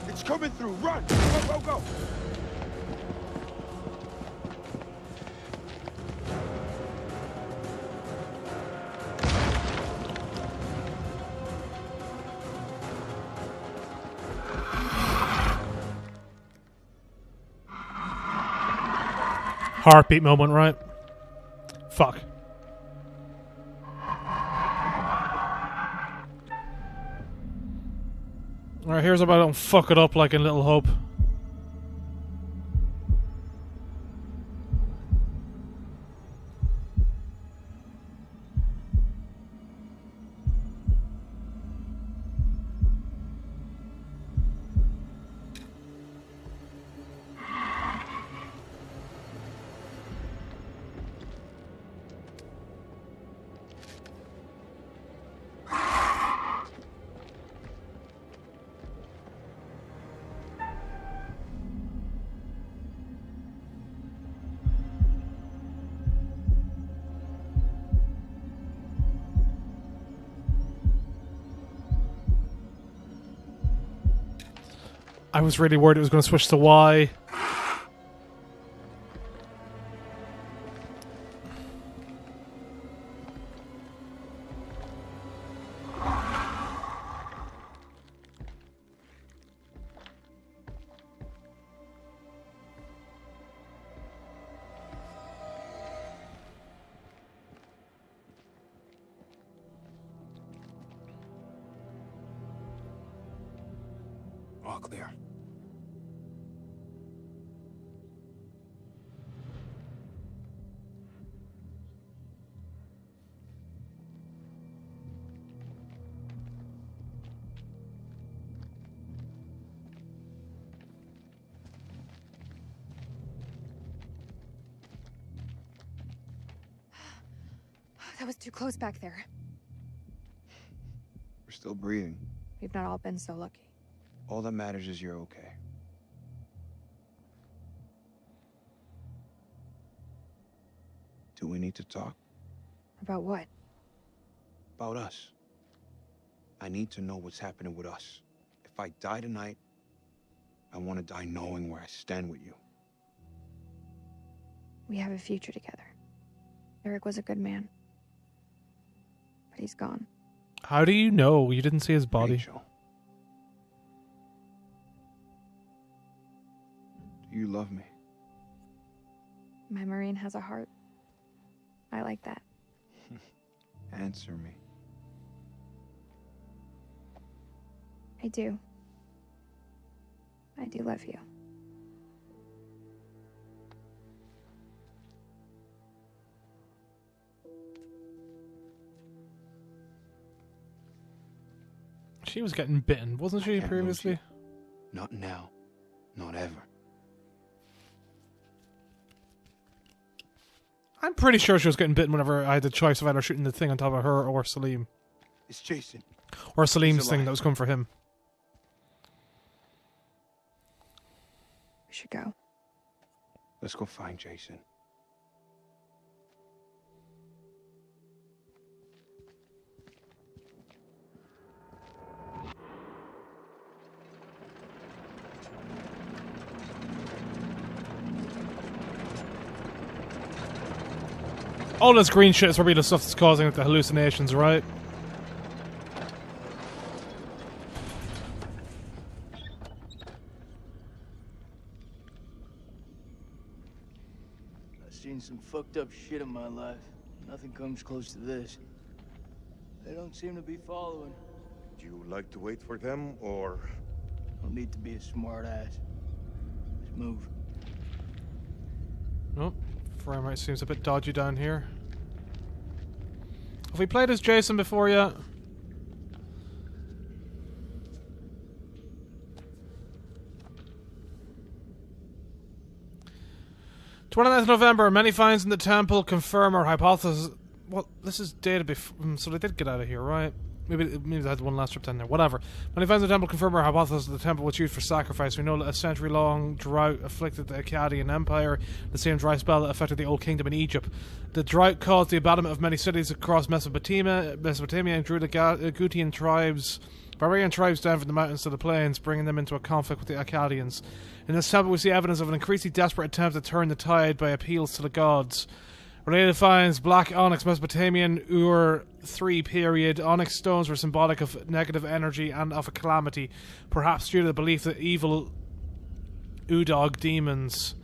It's coming through. Run! Go, go, go! Heartbeat moment, right? Fuck. Alright, here's about I don't fuck it up like in Little Hope. I was really worried it was going to switch to Y. All clear. That was too close back there. We're still breathing. We've not all been so lucky. All that matters is you're okay. Do we need to talk? About what? about us. I need to know what's happening with us. If I die tonight, I want to die knowing where I stand with you. We have a future together. Eric was a good man. But he's gone. How do you know? You didn't see his body. Rachel. Do you love me? My Marine has a heart. I like that. Answer me. I do. I do love you. She was getting bitten, wasn't she, previously? Not now. Not ever. I'm pretty sure she was getting bitten whenever I had the choice of either shooting the thing on top of her or Salim. It's Jason. Or Salim's thing that was coming for him. We should go. Let's go find Jason. All this green shit is probably the stuff that's causing the hallucinations, right? I've seen some fucked up shit in my life. Nothing comes close to this. They don't seem to be following. Do you like to wait for them, or...? Don't need to be a smart ass. Let's move. Nope. Frame rate seems a bit dodgy down here. Have we played as Jason before yet? 29th November. Many finds in the temple confirm our hypothesis. Well, this is dated before, so they did get out of here, right? Maybe they had one last trip down there. Whatever. Many finds in the temple confirm our hypothesis that the temple was used for sacrifice. We know that a century-long drought afflicted the Akkadian Empire, the same dry spell that affected the Old Kingdom in Egypt. The drought caused the abandonment of many cities across Mesopotamia and drew the Gutian tribes, barbarian tribes down from the mountains to the plains, bringing them into a conflict with the Akkadians. In this temple we see evidence of an increasingly desperate attempt to turn the tide by appeals to the gods. Related finds: black onyx, Mesopotamian Ur III period. Onyx stones were symbolic of negative energy and of a calamity, perhaps due to the belief that evil Udog demons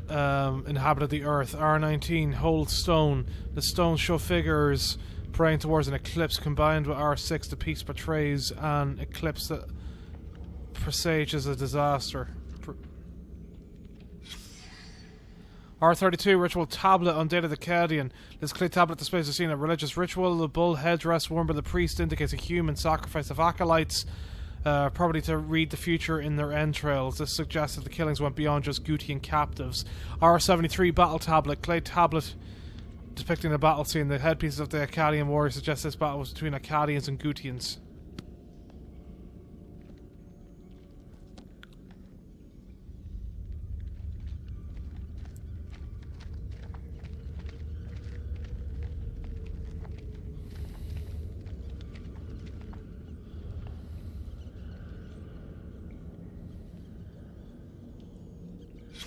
inhabited the earth. R19, hold stone. The stones show figures praying towards an eclipse. Combined with R6, the piece portrays an eclipse that presages a disaster. R32, ritual tablet undated Akkadian. This clay tablet displays a scene of religious ritual. The bull headdress worn by the priest indicates a human sacrifice of acolytes, probably to read the future in their entrails. This suggests that the killings went beyond just Gutian captives. R73, battle tablet, clay tablet depicting the battle scene. The headpieces of the Akkadian warriors suggest this battle was between Akkadians and Gutians.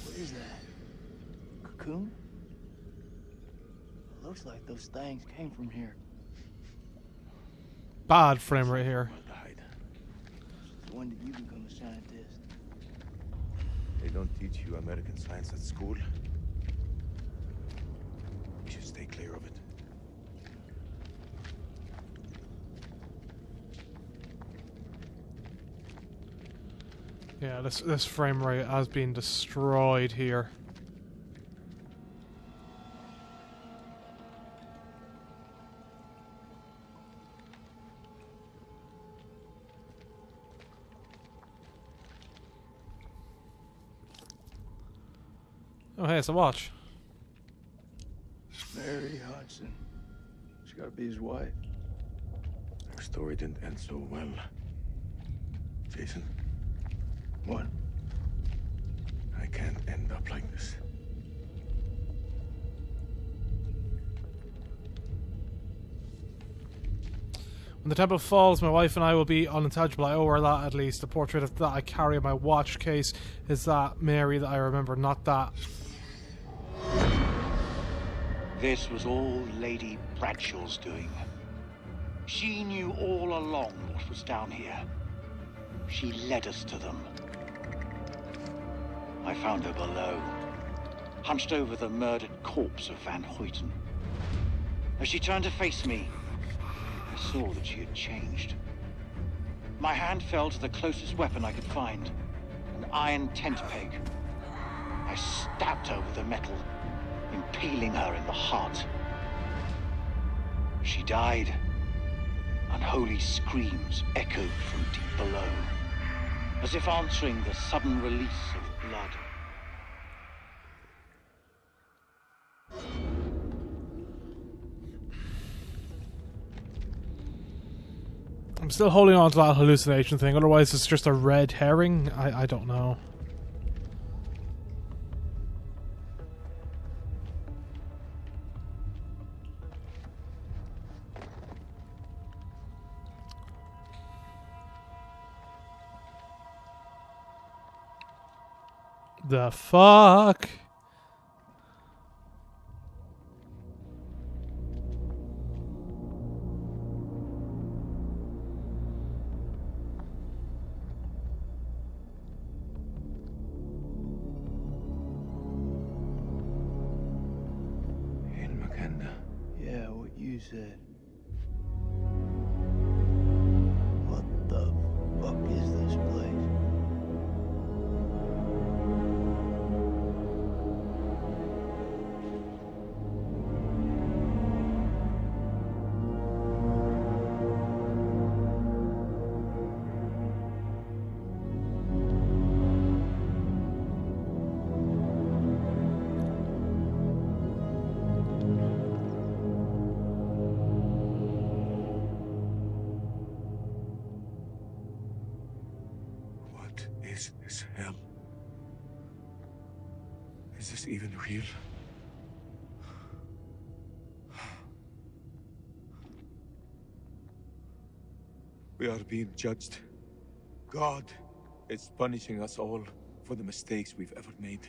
What is that? Cocoon? It looks like those things came from here. Bad frame right here. So when did you become a scientist? They don't teach you American science at school. You should stay clear of it. Yeah, this frame rate has been destroyed here. Oh, hey, it's a watch. Mary Hodgson. She gotta be his wife. Our story didn't end so well. Jason? What? I can't end up like this. When the temple falls, my wife and I will be unintelligible. I owe her that, at least. The portrait of that I carry in my watch case is that Mary that I remember, not that. This was all Lady Bradshaw's doing. She knew all along what was down here. She led us to them. I found her below, hunched over the murdered corpse of Van Hoyten. As she turned to face me, I saw that she had changed. My hand fell to the closest weapon I could find, an iron tent peg. I stabbed her with the metal, impaling her in the heart. She died. Unholy screams echoed from deep below, as if answering the sudden release of blood. I'm still holding on to that hallucination thing, otherwise it's just a red herring. I don't know. The fuck? Yeah, what you said. What the fuck is this place? Is this hell? Is this even real? We are being judged. God is punishing us all for the mistakes we've ever made.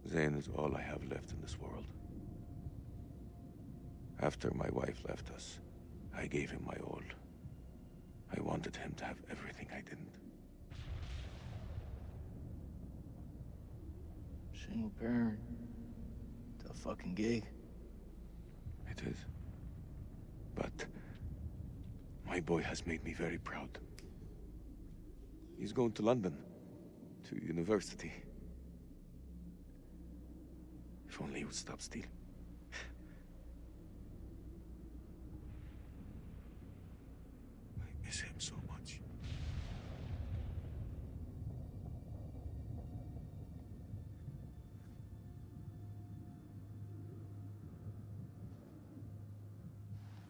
Zane is all I have left in this world. After my wife left us, I gave him my all. I wanted him to have everything I didn't. Single parent. Tough fucking gig. It is. But my boy has made me very proud. He's going to London, to university. If only he would stop stealing. I miss him so much.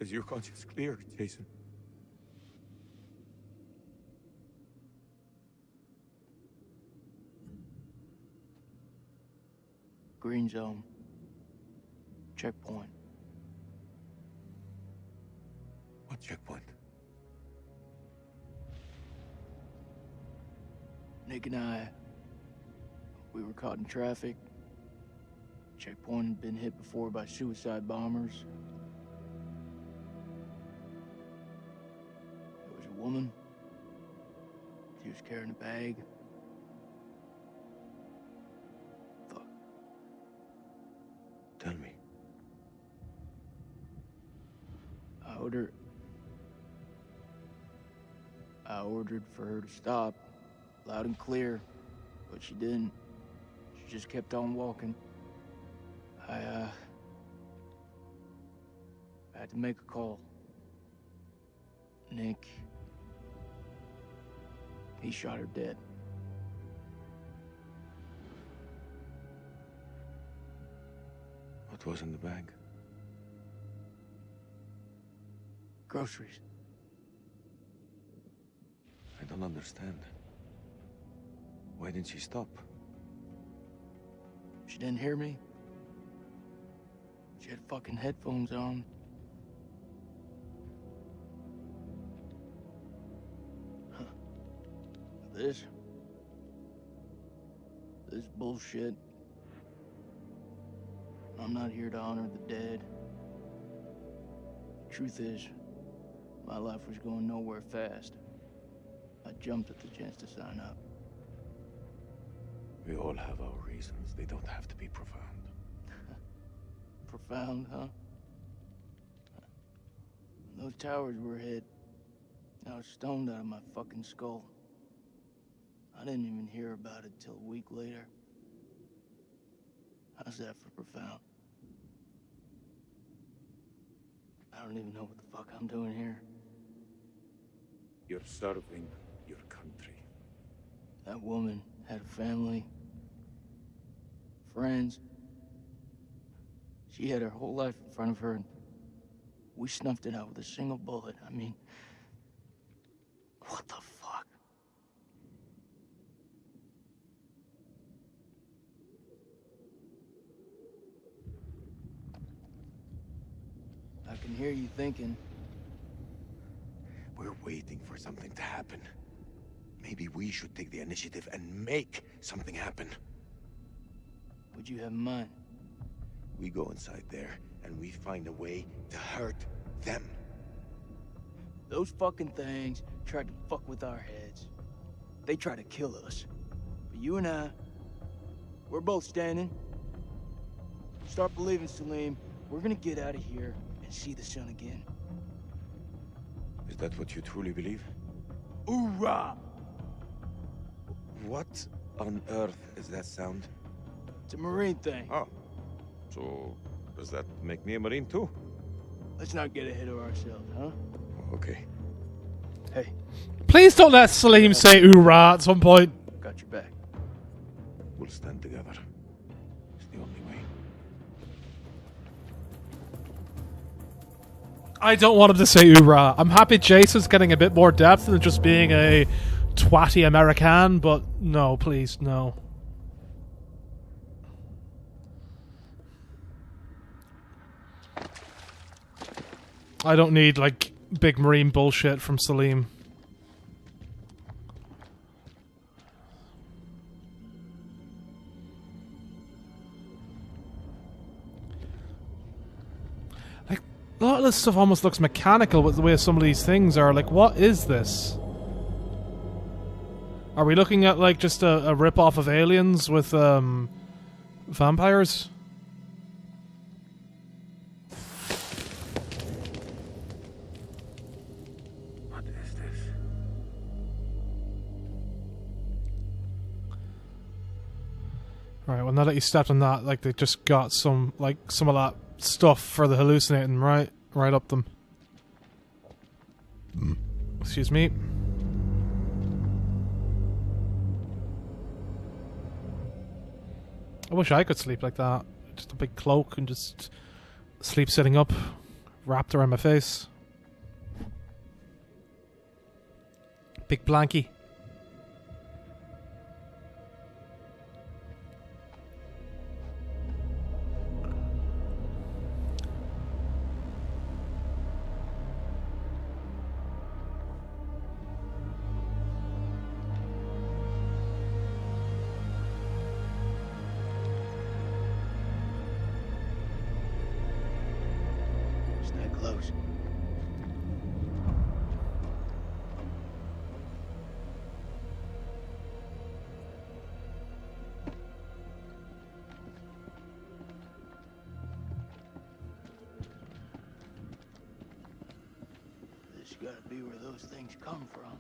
Is your conscience clear, Jason? Green zone. Checkpoint. What checkpoint? Nick and I, we were caught in traffic. Checkpoint had been hit before by suicide bombers. There was a woman. She was carrying a bag. Fuck. Tell me. I ordered for her to stop, loud and clear, but she didn't. She just kept on walking. I had to make a call. Nick, he shot her dead. What was in the bag? Groceries. I don't understand. Why didn't she stop? She didn't hear me. She had fucking headphones on. This bullshit. I'm not here to honor the dead. The truth is, my life was going nowhere fast. I jumped at the chance to sign up. We all have our reasons. They don't have to be profound. Profound, huh? When those towers were hit, I was stoned out of my fucking skull. I didn't even hear about it till a week later. How's that for profound? I don't even know what the fuck I'm doing here. You're serving your country. That woman had a family, friends. She had her whole life in front of her, and we snuffed it out with a single bullet. I mean, what the fuck? I can hear you thinking. We're waiting for something to happen. Maybe we should take the initiative and make something happen. What'd you have in mind? We go inside there and we find a way to hurt them. Those fucking things tried to fuck with our heads. They tried to kill us. But you and I, we're both standing. Start believing, Salim. We're gonna get out of here and see the sun again. Is that what you truly believe? Hoorah! What on earth is that sound? It's a Marine thing. Oh. So, does that make me a Marine too? Let's not get ahead of ourselves, huh? Okay. Hey. Please don't let Salim say hoorah at some point. Got your back. We'll stand together. It's the only way. I don't want him to say hoorah. I'm happy Jason's getting a bit more depth than just being a twatty American, but no, please, no. I don't need, like, big Marine bullshit from Salim. Like, a lot of this stuff almost looks mechanical with the way some of these things are. Like, what is this? Are we looking at, like, just a rip-off of Aliens with, vampires? What is this? Alright, well, now that you stepped on that, like, they just got some of that stuff for the hallucinating right up them. Excuse me. I wish I could sleep like that. Just a big cloak and just sleep sitting up, wrapped around my face. Big blankie. Stay close. This gotta be where those things come from.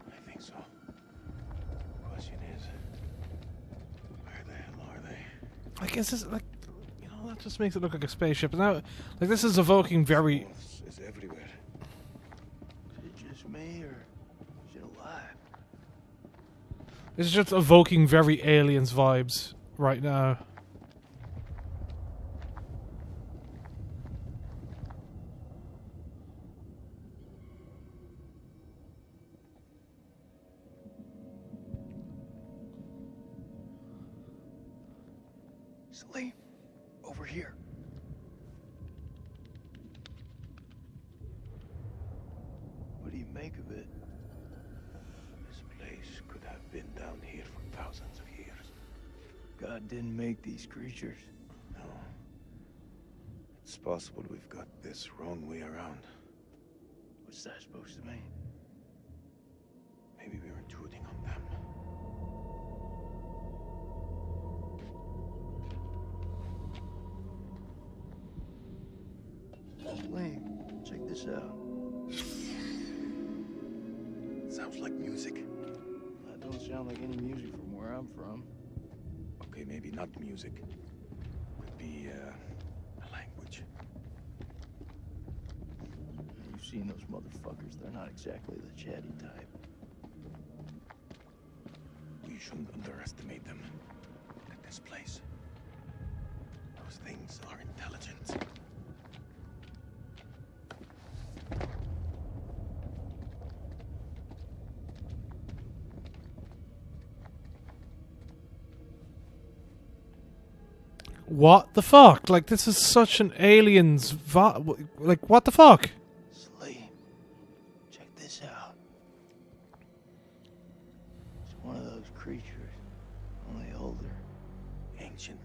I think so. Question is, where the hell are they? I guess it's like, you know, that just makes it look like a spaceship. Now, like, this is evoking very. It's everywhere. Is it just me, or is it alive? This is just evoking very Aliens vibes right now. Salim, over here. What do you make of it? This place could have been down here for thousands of years. God didn't make these creatures. No. It's possible we've got this wrong way around. What's that supposed to mean? Maybe we're intruding on them. Lane, check this out. Sounds like music. That don't sound like any music from where I'm from. Okay, maybe not music. Could be, a language. You've seen those motherfuckers. They're not exactly the chatty type. We shouldn't underestimate them. Look at this place. Those things are intelligent. What the fuck? Like, this is such an aliens like, what the fuck? Sleep. Check this out. It's one of those creatures, only older. Ancient.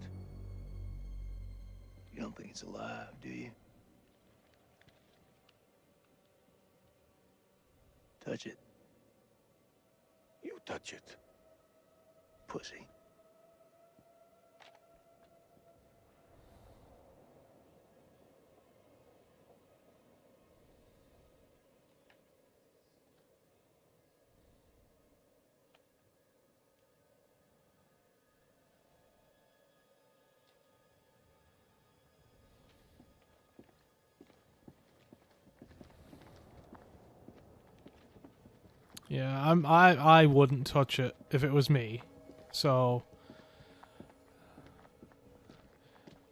You don't think it's alive, do you? Touch it. You touch it. Pussy. Yeah, I wouldn't touch it if it was me. So,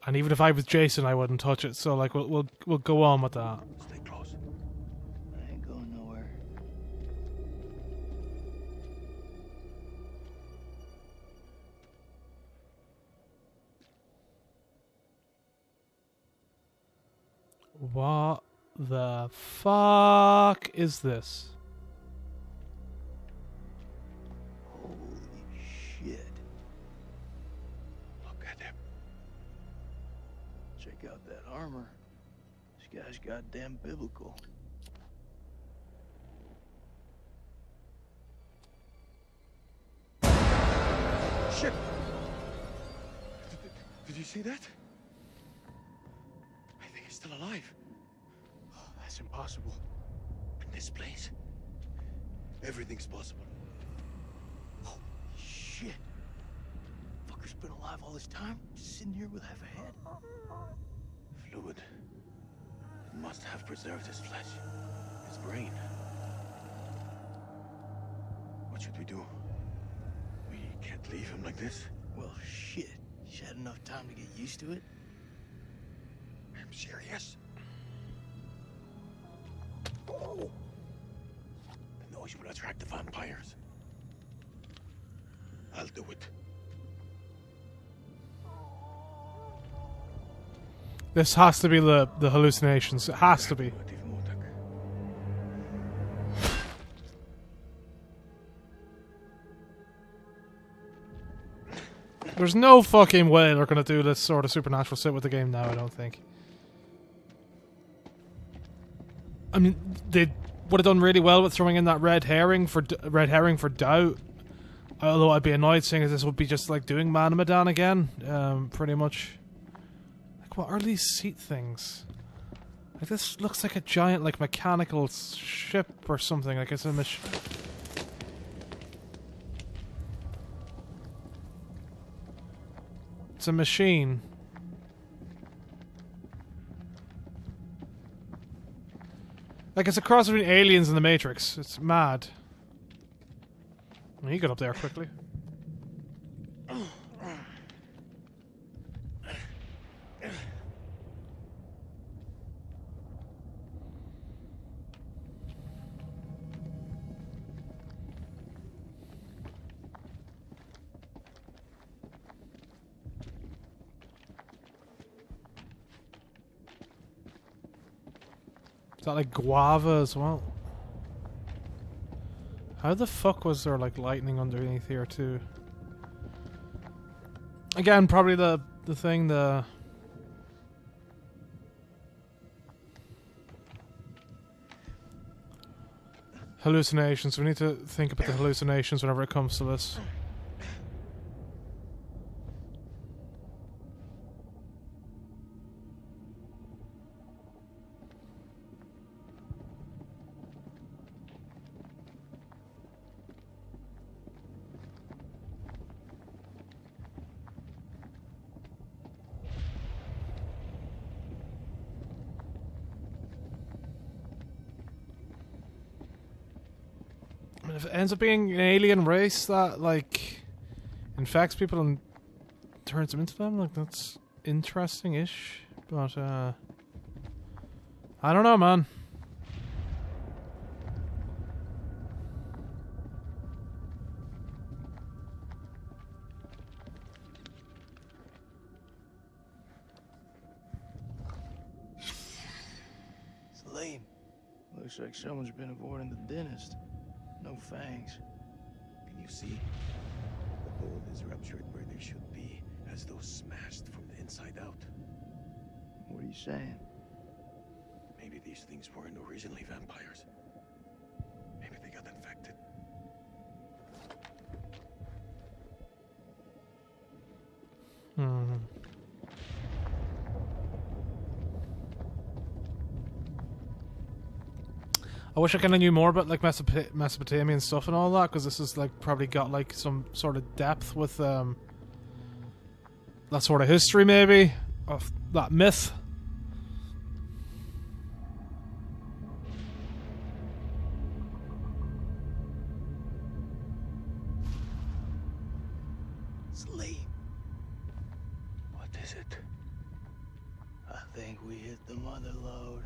and even if I was Jason, I wouldn't touch it. So, like, we'll go on with that. Stay close. I ain't going nowhere. What the fuck is this? Holy shit. Look at him. Check out that armor. This guy's goddamn biblical. Shit! Did you see that? I think he's still alive. Oh, that's impossible. In this place, everything's possible. Holy shit. Fucker's been alive all this time, just sitting here with half a head. Fluid. It must have preserved his flesh, his brain. What should we do? We can't leave him like this. Well, shit. He's had enough time to get used to it. I'm serious. Oh! The noise will attract the vampires. I'll do it. This has to be the hallucinations. It has to be. There's no fucking way they're gonna do this sort of supernatural shit with the game now, I don't think. I mean, they would have done really well with throwing in that red herring for doubt. Although I'd be annoyed seeing as this would be just like doing Man of Medan again, pretty much. Like, what are these seat things? Like, this looks like a giant, like, mechanical ship or something. Like, it's a machine. It's a machine. Like, it's a cross between Aliens and the Matrix. It's mad. Well, he got up there quickly. Is that like guava as well? How the fuck was there like lightning underneath here too? Again, probably the thing, the hallucinations. We need to think about the hallucinations whenever it comes to this. If it ends up being an alien race that like infects people and turns them into them, like that's interesting-ish. But I don't know, man. Salim, looks like someone's been avoiding the dentist. No fangs. Can you see? The bone is ruptured where there should be, as though smashed from the inside out. What are you saying? Maybe these things weren't originally vampires. Maybe they got infected. I wish I kind of knew more about like Mesopotamian stuff and all that, because this is like probably got like some sort of depth with that sort of history, maybe, of that myth. Sleep. What is it? I think we hit the mother lode.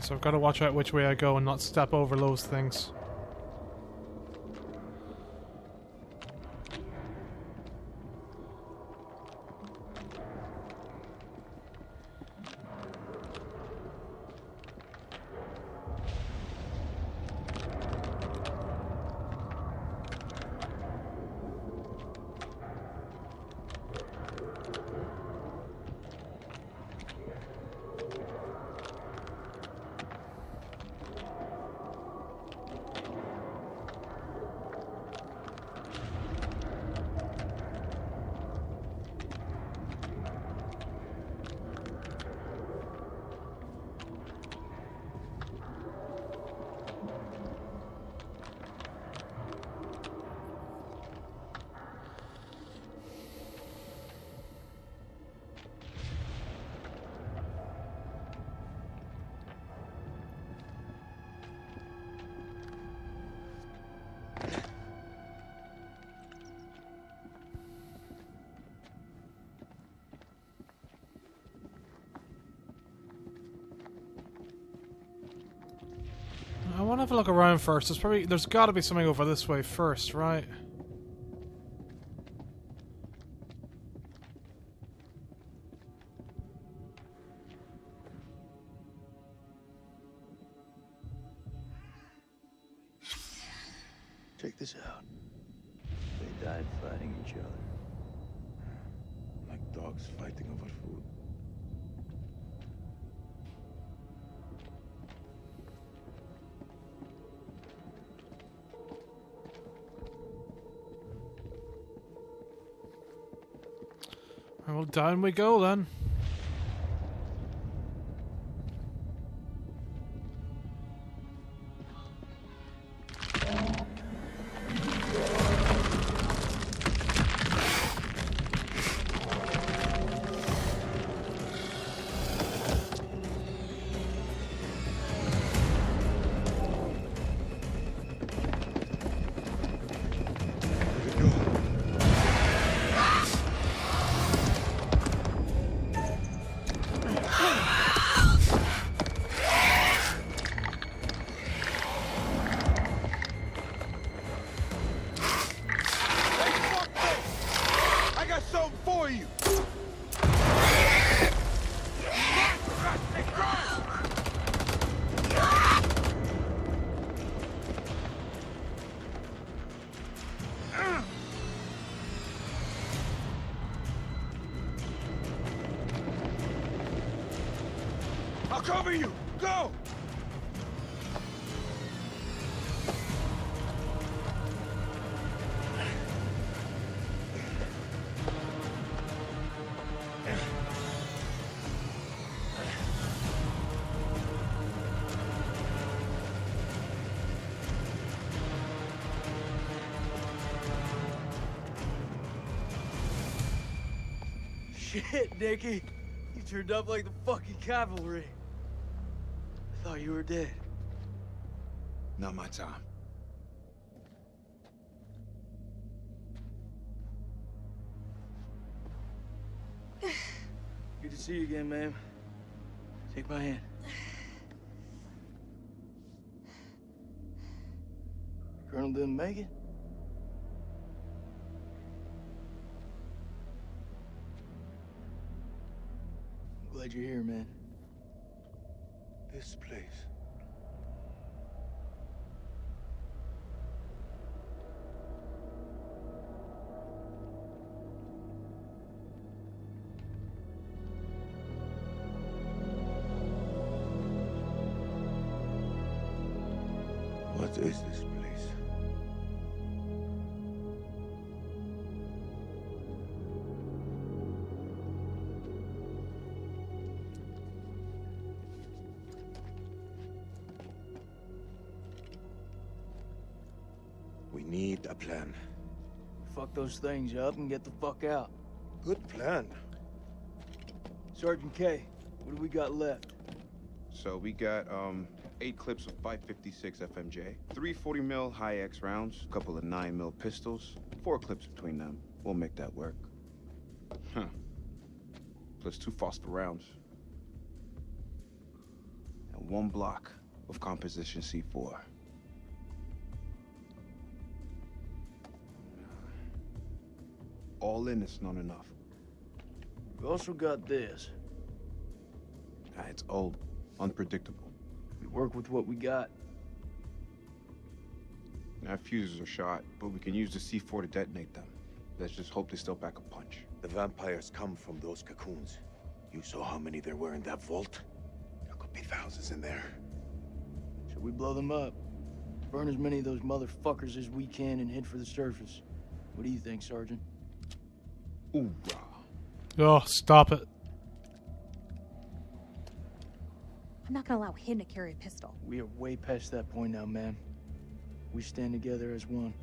So I've got to watch out which way I go and not step over those things. I want to have a look around first. There's got to be something over this way first, right? Check this out. They died fighting each other. Like dogs fighting over food. Well, down we go then. you! I'll cover you! Go! Shit, Dickie. You turned up like the fucking cavalry. I thought you were dead. Not my time. Good to see you again, ma'am. Take my hand. Colonel didn't make it? I'm glad you're here, man. This place. What is this place? We need a plan. Fuck those things up and get the fuck out. Good plan. Sergeant K, what do we got left? So we got 8 clips of 556 FMJ, 3 40 high X rounds, a couple of 9 pistols, 4 clips between them. We'll make that work. Huh. Plus 2 phosphor rounds. And 1 block of composition C4. All in, it's not enough. We also got this. It's old, unpredictable. We work with what we got. Our fuses are shot, but we can use the C4 to detonate them. Let's just hope they still pack a punch. The vampires come from those cocoons. You saw how many there were in that vault? There could be thousands in there. Should we blow them up? Burn as many of those motherfuckers as we can and head for the surface. What do you think, Sergeant? Ooh. Oh, stop it. I'm not gonna allow him to carry a pistol. We are way past that point now, ma'am. We stand together as one.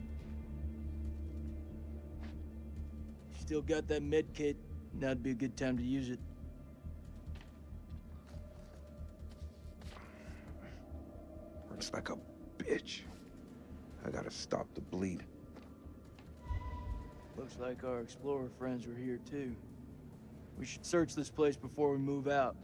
Still got that med kit. Now'd be a good time to use it. Works like a bitch. I gotta stop the bleed. Looks like our explorer friends are here too. We should search this place before we move out.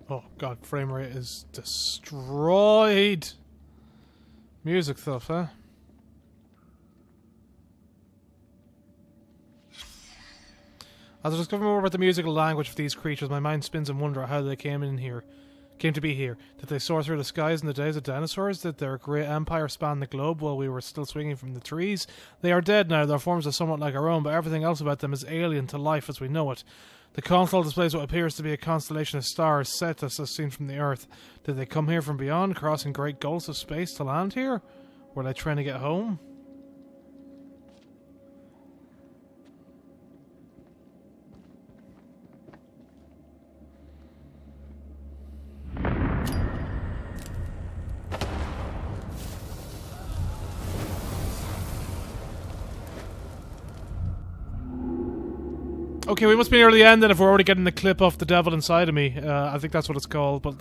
Oh god, frame rate is destroyed. Music stuff, huh? As I discover more about the musical language of these creatures, my mind spins in wonder at how they came to be here. Did they soar through the skies in the days of dinosaurs? Did their great empire span the globe while we were still swinging from the trees? They are dead now. Their forms are somewhat like our own, but everything else about them is alien to life as we know it. The console displays what appears to be a constellation of stars set as seen from the Earth. Did they come here from beyond, crossing great gulfs of space to land here? Were they trying to get home? Okay, we must be near the end then if we're already getting the clip off the devil inside of me. I think that's what it's called, but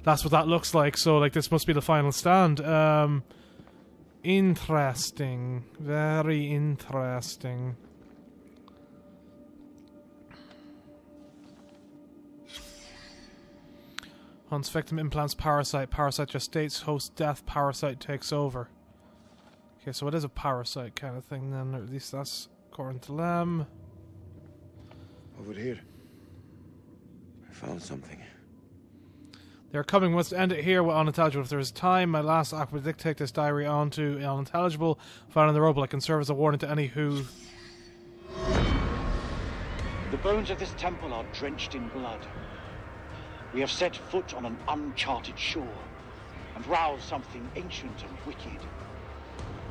that's what that looks like. So, like, this must be the final stand. Interesting. Very interesting. Hunts victim, implants parasite. Parasite gestates, host death, parasite takes over. Okay, so it is a parasite kind of thing then, or at least that's according to them. Over here. I found something. They're coming. Must end it here with unintelligible. If there is time, my last act would dictate this diary onto unintelligible. Found in the rubble, I can serve as a warning to any who. The bones of this temple are drenched in blood. We have set foot on an uncharted shore and roused something ancient and wicked.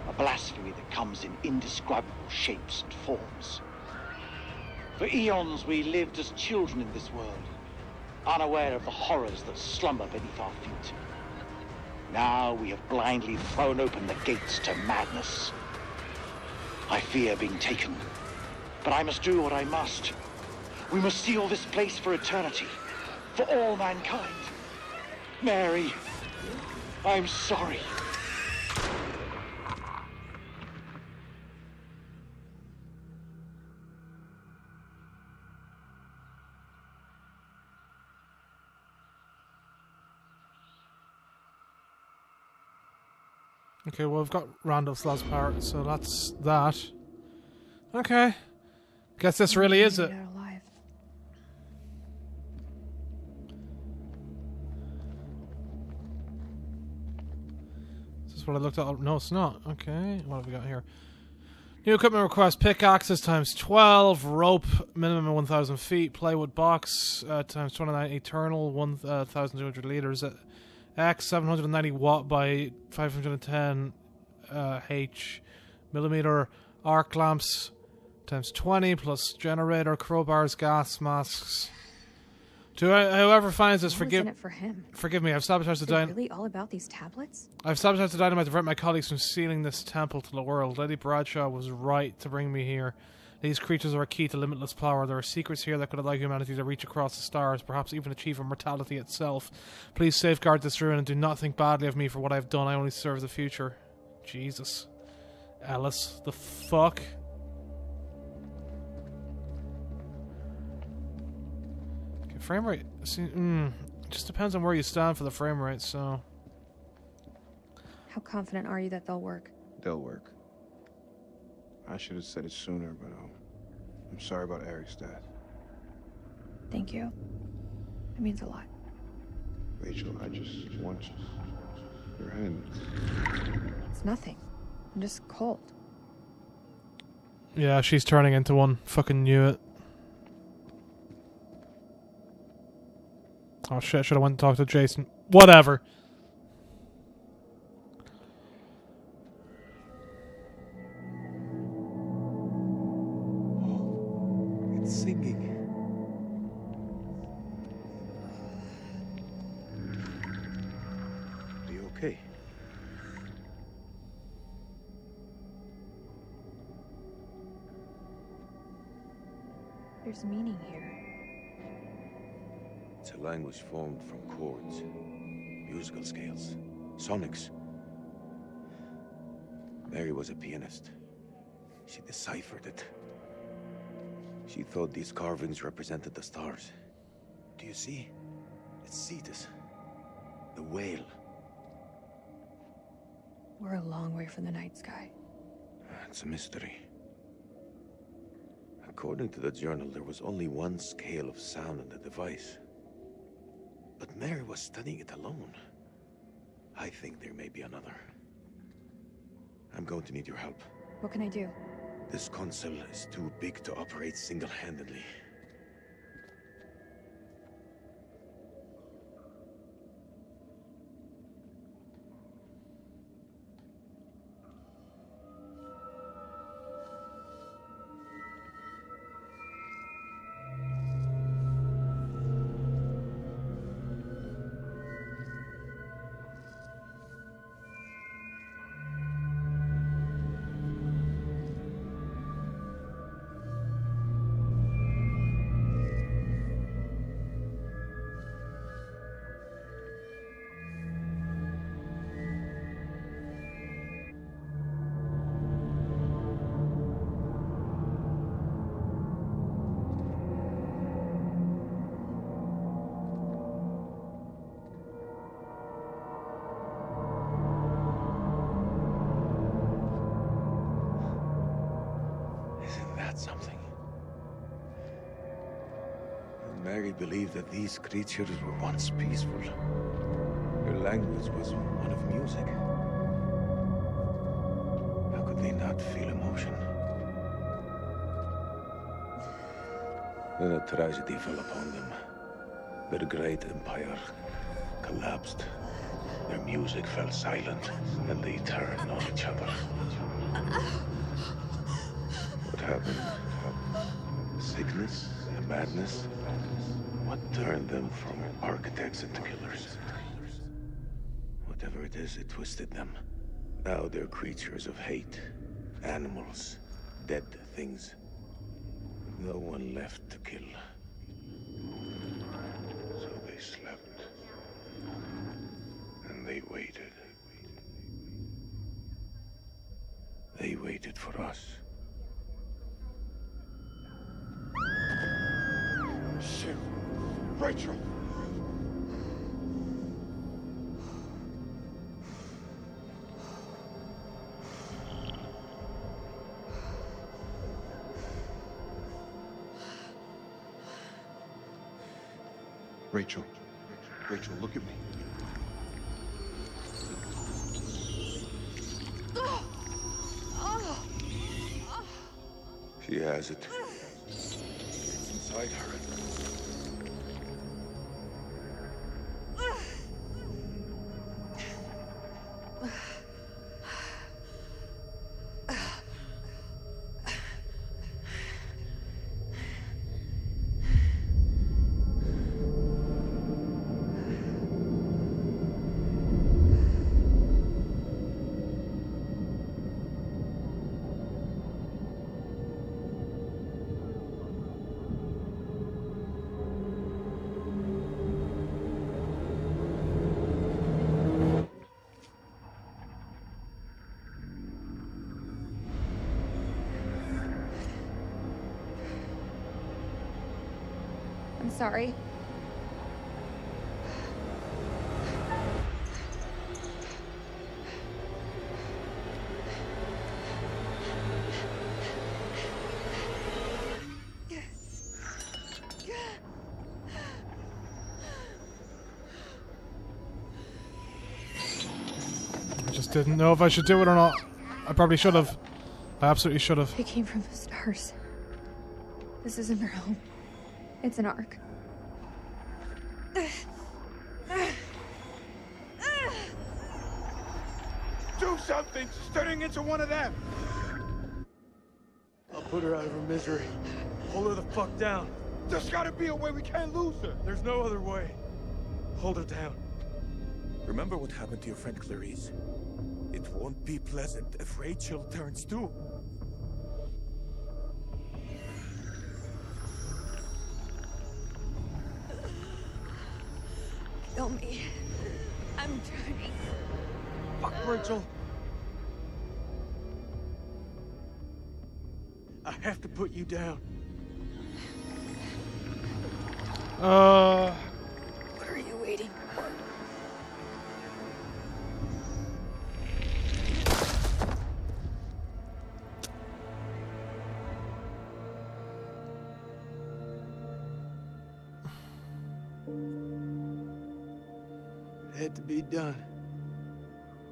A blasphemy that comes in indescribable shapes and forms. For eons we lived as children in this world, unaware of the horrors that slumber beneath our feet. Now we have blindly thrown open the gates to madness. I fear being taken, but I must do what I must. We must seal this place for eternity, for all mankind. Mary, I'm sorry. Okay, well, we've got Randolph's last part, so that's that. Okay. Guess this really is it. Is this what I looked at? No, it's not. Okay, what have we got here? New equipment request: pickaxes times 12, rope minimum 1,000 feet, plywood box times 29, eternal 1,200 liters. X 790 watt by 510 H millimeter arc lamps times 20 plus generator, crowbars, gas masks. To whoever finds this, What was in it for him? forgive me. I've sabotaged the Is it dynamite. really all about these tablets? I've sabotaged the dynamite to prevent my colleagues from sealing this temple to the world. Lady Bradshaw was right to bring me here. These creatures are a key to limitless power. There are secrets here that could allow humanity to reach across the stars, perhaps even achieve immortality itself. Please safeguard this ruin and do not think badly of me for what I've done. I only serve the future. Jesus. Ellis. The fuck? Okay, frame rate. See, it just depends on where you stand for the frame rate, so... How confident are you that they'll work? They'll work. I should have said it sooner, but I'm sorry about Eric's death. Thank you. It means a lot. Rachel, I just want your hand. It's nothing. I'm just cold. Yeah, she's turning into one. Fucking knew it. Oh shit, should have went and talked to Jason. Whatever. It's singing. Are you okay? There's meaning here. It's a language formed from chords, musical scales, sonics. Mary was a pianist. She deciphered it. She thought these carvings represented the stars. Do you see? It's Cetus, the whale. We're a long way from the night sky. It's a mystery. According to the journal, there was only one scale of sound in the device. But Mary was studying it alone. I think there may be another. I'm going to need your help. What can I do? This console is too big to operate single-handedly. had something. And Mary believed that these creatures were once peaceful. Their language was one of music. How could they not feel emotion? Then a tragedy fell upon them. Their great empire collapsed. Their music fell silent, and they turned on each other. What happened? Sickness? Madness? What turned them from architects into killers? Whatever it is, it twisted them. Now they're creatures of hate. Animals. Dead things. With no one left to kill. So they slept. And they waited. They waited for us. Shit. Rachel! Rachel. Rachel, look at me. She has it. It's inside her. I'm sorry. I just didn't know if I should do it or not. I probably should have. I absolutely should have. They came from the stars. This isn't their home. It's an ark. Do something! She's turning into one of them! I'll put her out of her misery. Hold her the fuck down. There's gotta be a way we can't lose her! There's no other way. Hold her down. Remember what happened to your friend Clarice? It won't be pleasant if Rachel turns too. Kill me. I'm trying. Fuck, Rachel. I have to put you down. What are you waiting for? It had to be done.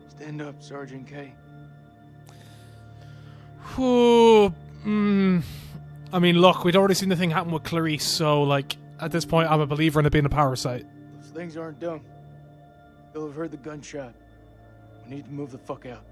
Stand up, Sergeant K. Whew. I mean, look, we'd already seen the thing happen with Clarice, so, like, at this point, I'm a believer in it being a parasite. Those things aren't dumb. They'll have heard the gunshot. We need to move the fuck out.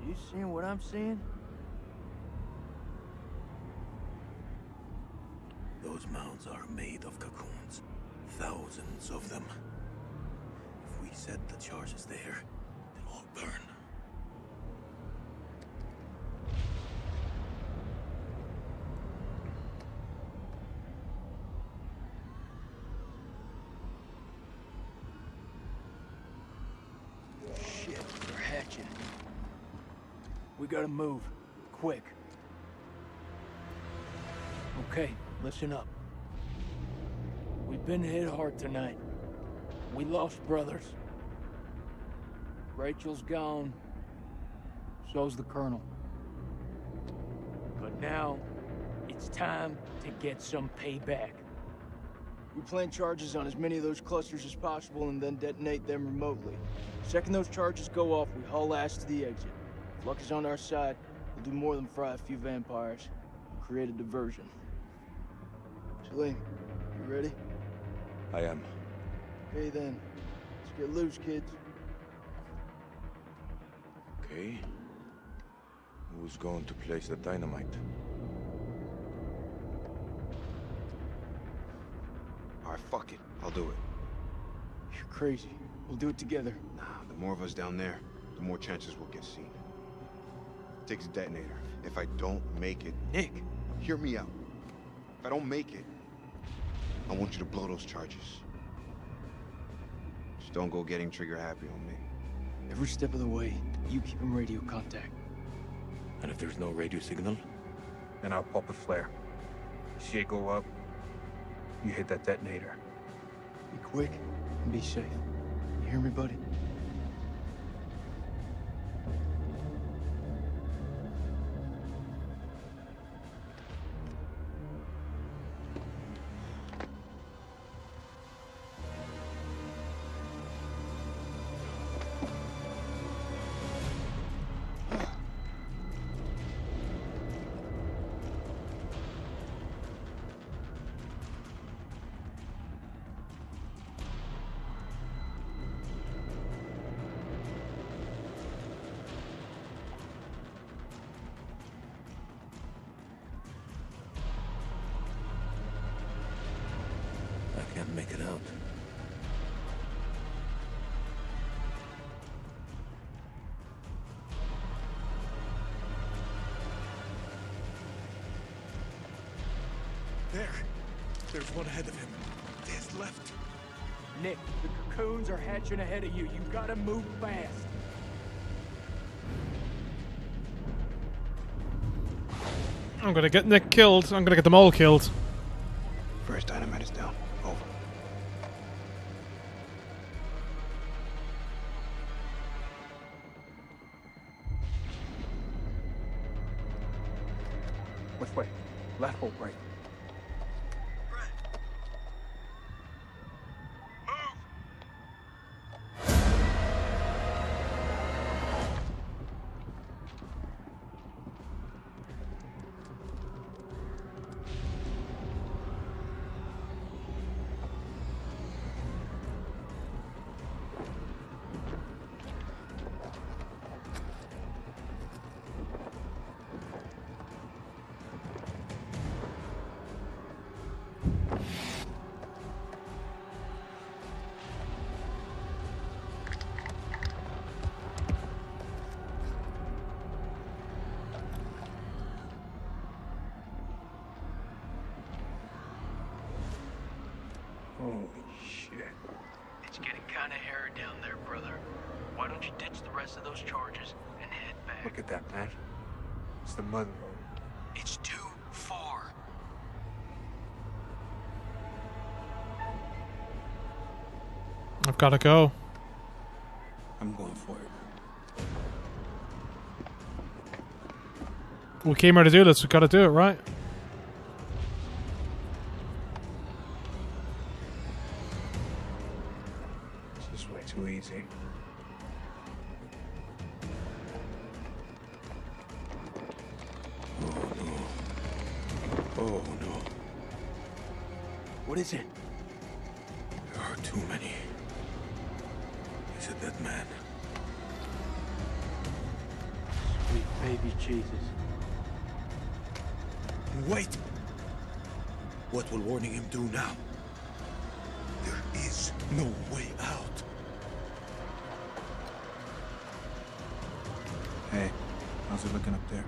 You seeing what I'm seeing? Those mounds are made of cocoons. Thousands of them. If we set the charges there, they'll all burn. Shit, they're hatching. We gotta move. Quick. Okay, listen up. We've been hit hard tonight. We lost brothers. Rachel's gone. So's the Colonel. But now, it's time to get some payback. We plant charges on as many of those clusters as possible and then detonate them remotely. Second those charges go off, we haul ass to the exit. If luck is on our side, we'll do more than fry a few vampires. Create a diversion. Salim, you ready? I am. Okay then. Let's get loose, kids. Okay. Who's going to place the dynamite? Alright, fuck it. I'll do it. You're crazy. We'll do it together. Nah, the more of us down there, the more chances we'll get seen. Takes a detonator. If I don't make it... Nick, hear me out. If I don't make it, I want you to blow those charges. Just don't go getting trigger happy on me. Every step of the way, you keep in radio contact. And if there's no radio signal? Then I'll pop a flare. See it go up, you hit that detonator. Be quick and be safe. You hear me, buddy? I can't make it out. There. There's one ahead of him. His left. Nick, the cocoons are hatching ahead of you. You gotta move fast. I'm gonna get Nick killed. I'm gonna get them all killed. First dynamite is down. Over. Which way? Left or right? Holy shit. It's getting kind of hairy down there, brother. Why don't you ditch the rest of those charges and head back? Look at that, man. It's the mud road. It's too far. I've gotta go. I'm going for it. We came here to do this. We gotta do it, right? This is way too easy. Oh no. What is it? There are too many. Is it that man? Sweet baby Jesus. Wait! What will warning him do now? There is no way out. Hey, how's it looking up there?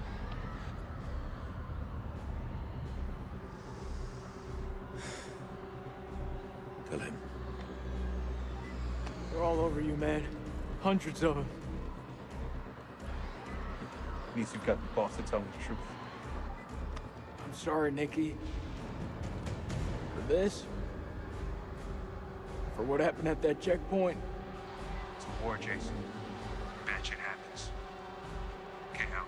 Tell him. They're all over you, man. Hundreds of them. At least you've got the boss to tell me the truth. I'm sorry, Nikki. For this? For what happened at that checkpoint? It's a war, Jason. Bad shit happens. Get out.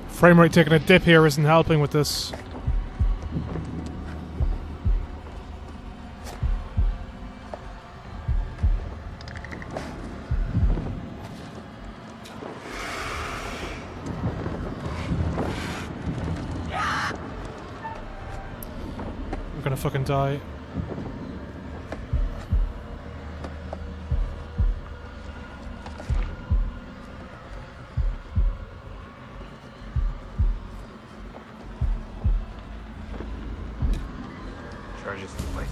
Frame rate taking a dip here isn't helping with this. I'm gonna fucking die. Charges in place.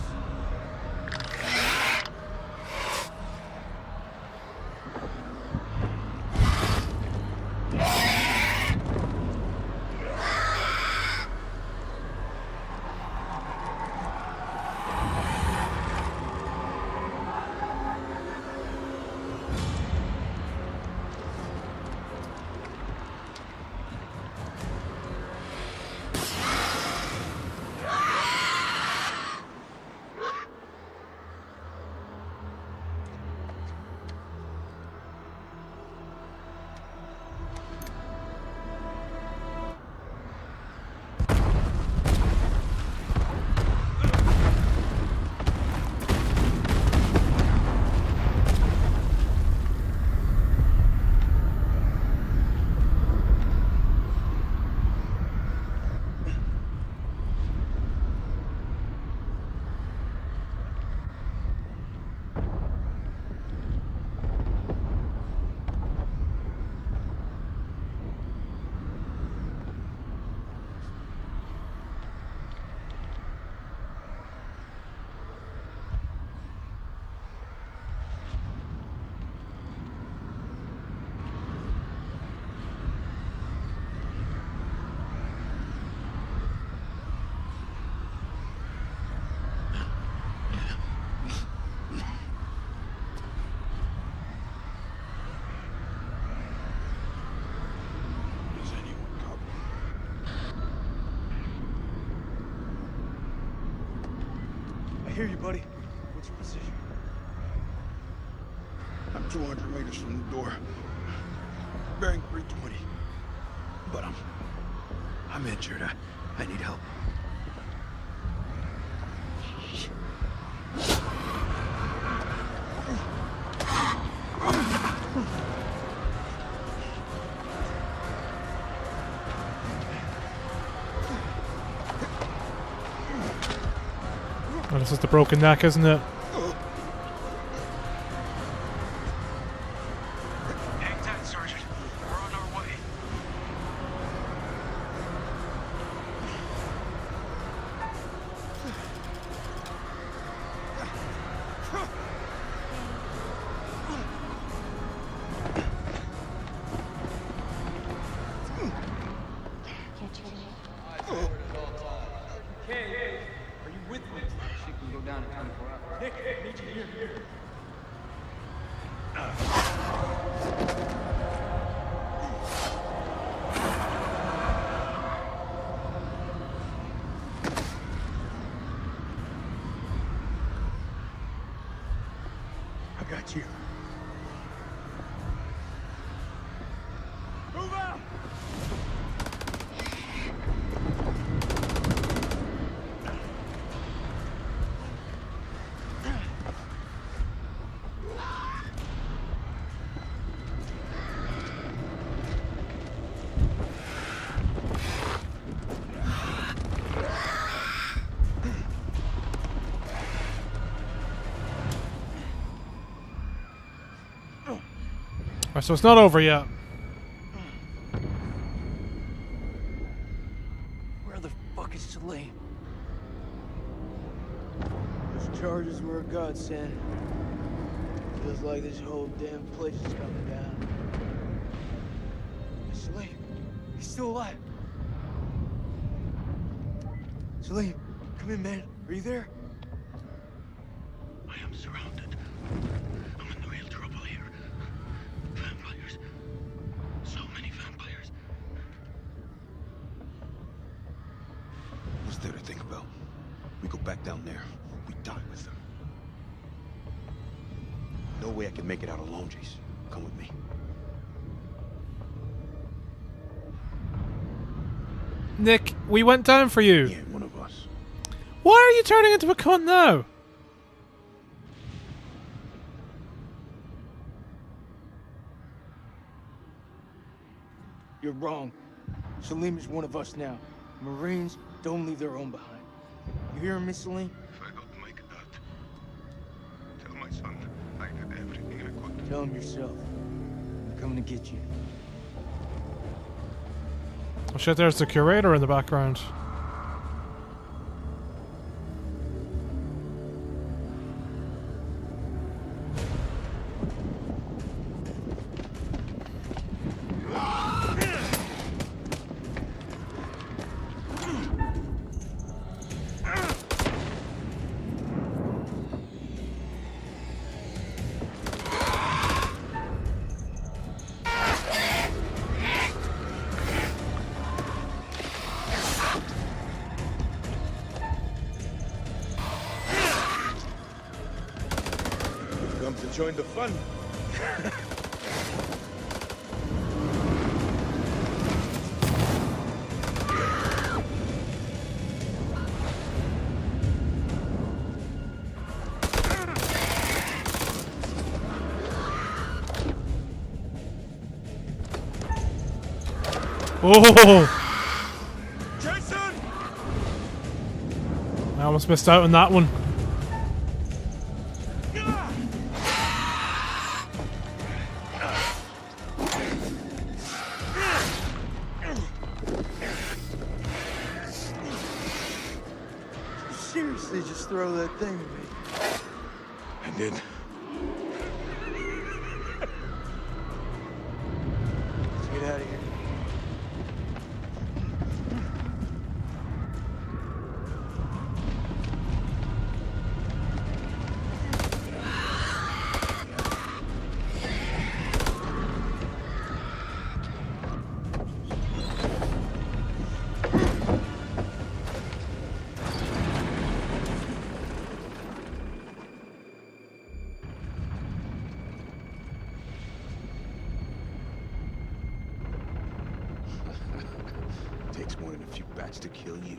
I hear you, buddy. What's your position? I'm 200 meters from the door. Bearing 320. But I'm injured. I need help. Oh, this is the broken neck, isn't it? Hang tight, Sergeant. We're on our way. Hey, are you with me? She can go down in 24 hours. Nick, I need you here. I got you. Move out! Alright, so it's not over yet. Where the fuck is Salim? Those charges were a godsend. Feels like this whole damn place is coming down. Salim, he's still alive. Salim, come in, man. Are you there? I am surrounded. I'm in real trouble here. Vampires. So many vampires. What's there to think about? We go back down there. We die with them. No way I can make it out alone, Jason. Come with me. Nick, we went down for you. He ain't one of us. Why are you turning into a cunt now? You're wrong. Salim is one of us now. Marines don't leave their own behind. You hear me, Salim? If I don't make that, tell my son I did everything I could. Tell him yourself. I'm coming to get you. Oh shit, there's the curator in the background. Come to join the fun. Oh! Jason! I almost missed out on that one. Seriously, just throw that thing at me. I did. Let's get out of here. Takes more than a few bats to kill you.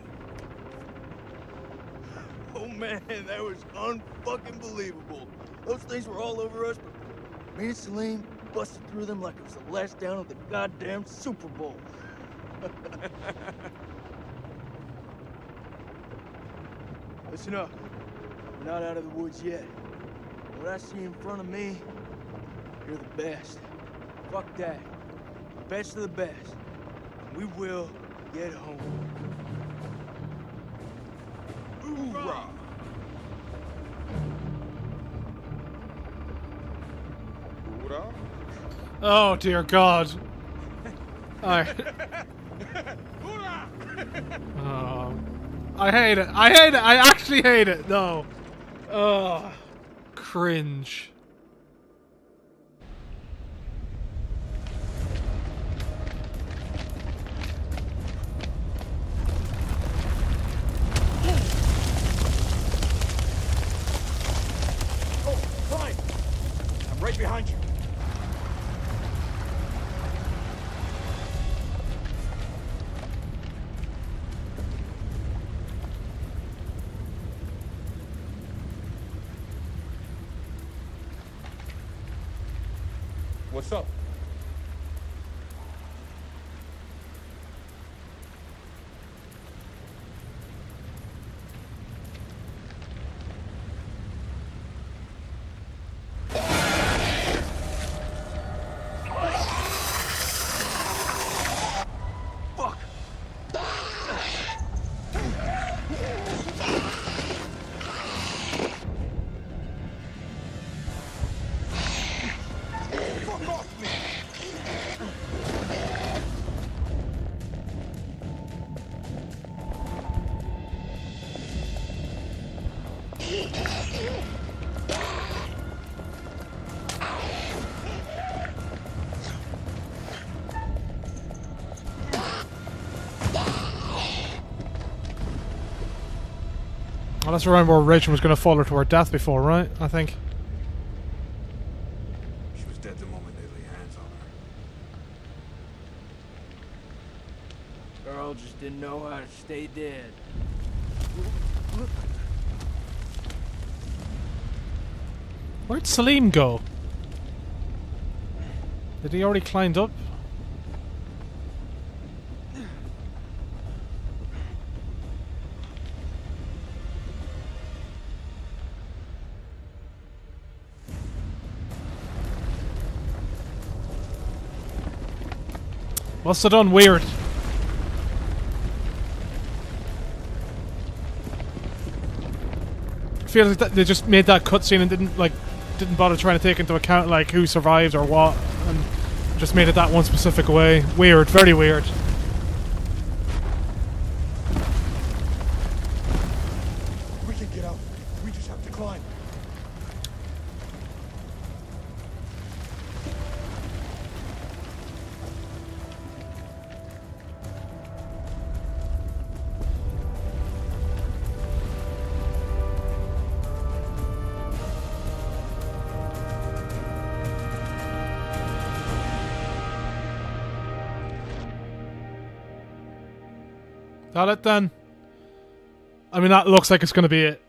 Oh man, that was unfucking believable. Those things were all over us, but me and Salim busted through them like it was the last down of the goddamn Super Bowl. Listen up. We're not out of the woods yet. What I see in front of me, you're the best. Fuck that. Best of the best. We will get home. Hoorah! Hoorah? Oh dear God. Alright. Oh. I hate it. I hate it. I actually hate it. No. Oh. Cringe. Oh, fine. I'm right behind you. What's up? let's remember Rachel was going to follow her to her death before, right? I think. She was dead the moment they lay hands on her. Girl just didn't know how to stay dead. Where'd Salim go? Did he already climbed up? Must have done weird. I feel like they just made that cutscene and didn't bother trying to take into account like who survived or what, and just made it that one specific way. Weird, very weird. We can get out. We just have to climb. That it then? I mean, that looks like it's going to be it.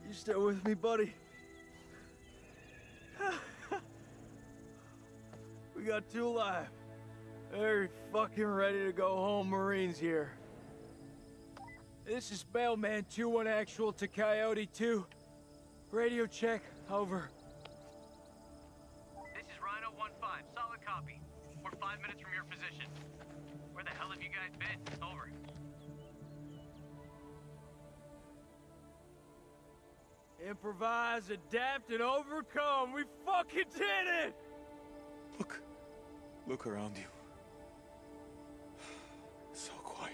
You still with me, buddy? We got two alive. Very fucking ready to go home, Marines here. This is Mailman 2-1 actual to Coyote 2. Radio check, over. This is Rhino 1-5, solid copy. We're 5 minutes from your position. Where the hell have you guys been? Over. Improvise, adapt, and overcome. We fucking did it! Look around you. So quiet.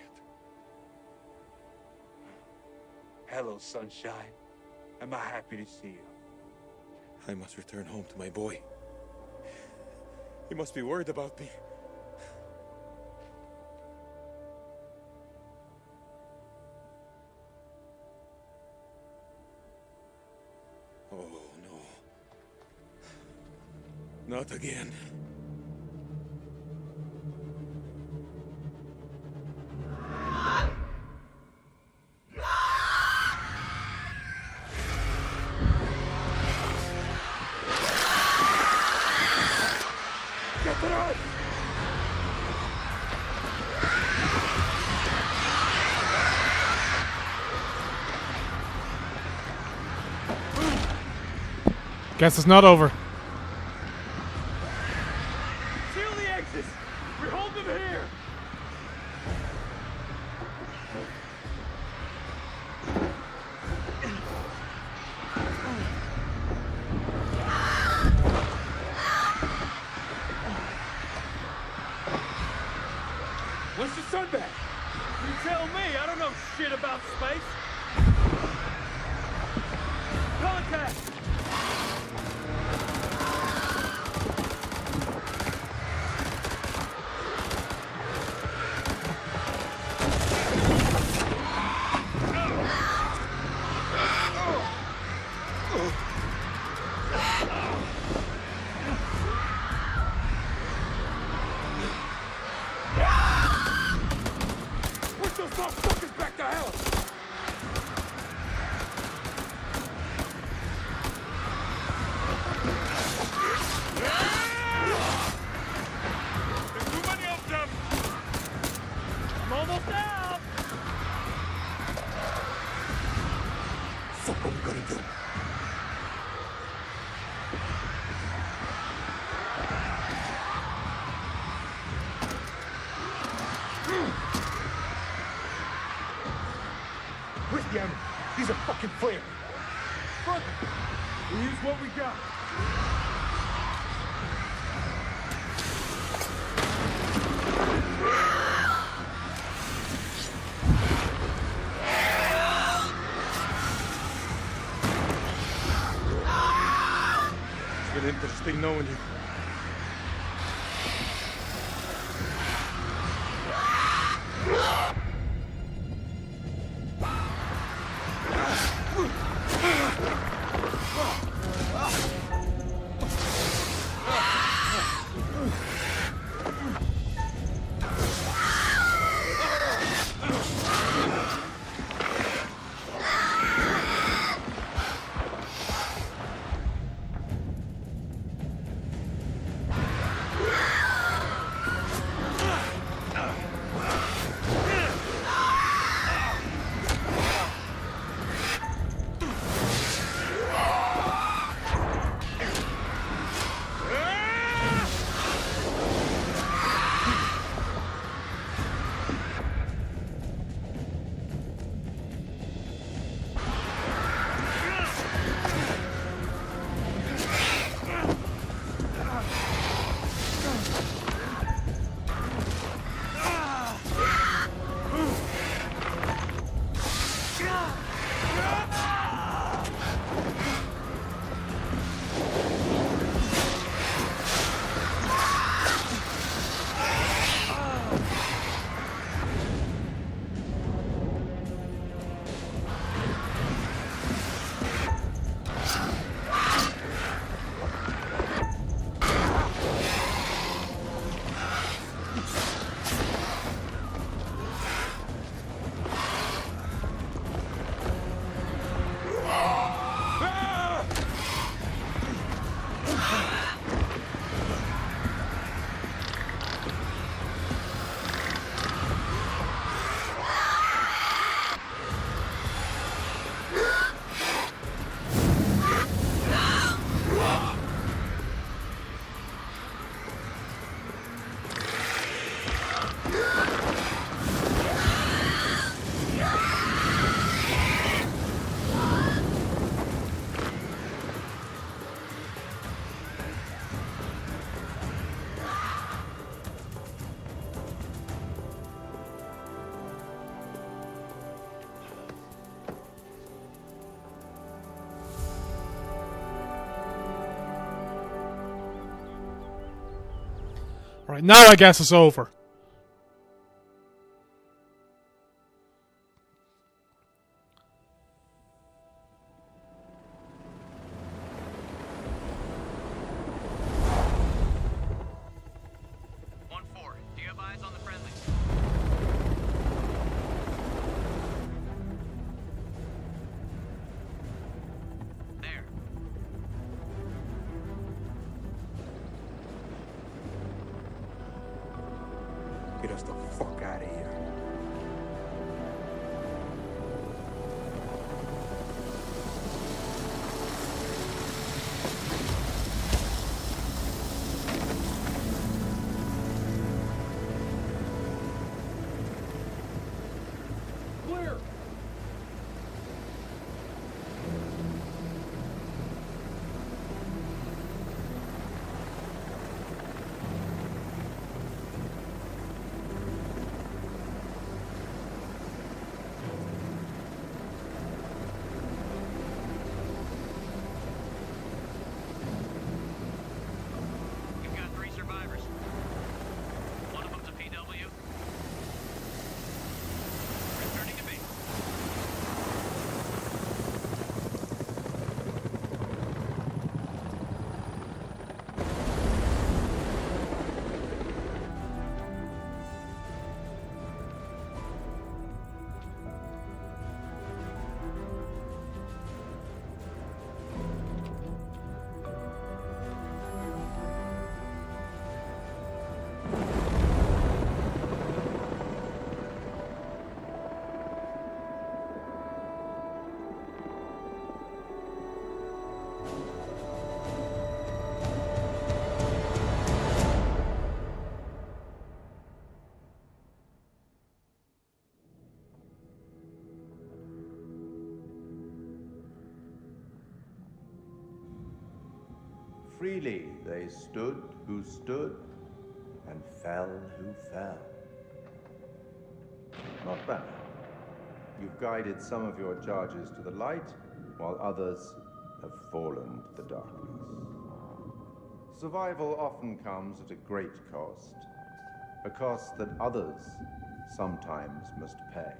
Hello, sunshine. Am I happy to see you? I must return home to my boy. He must be worried about me. Oh, no. Not again. Guess it's not over. Seal the exits! We hold them here! What's the sun back? You tell me, I don't know shit about space. Contact! Push those motherfuckers back to hell! what we got. It's been interesting knowing you. Right, now I guess it's over. Do you have eyes on the friendly? There. Get us the fuck out of here. Clear! freely. They stood who stood, and fell who fell. Not bad. You've guided some of your charges to the light, while others have fallen to the darkness. Survival often comes at a great cost, a cost that others sometimes must pay.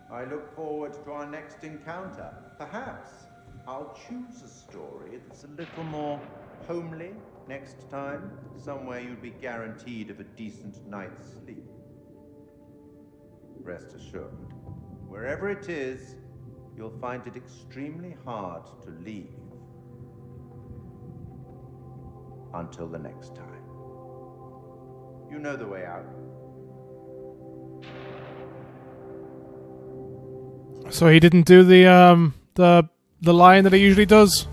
I look forward to our next encounter. Perhaps I'll choose a story that's a little more homely next time, somewhere you'll be guaranteed of a decent night's sleep. Rest assured, wherever it is, you'll find it extremely hard to leave. Until the next time. You know the way out. So he didn't do the line that he usually does.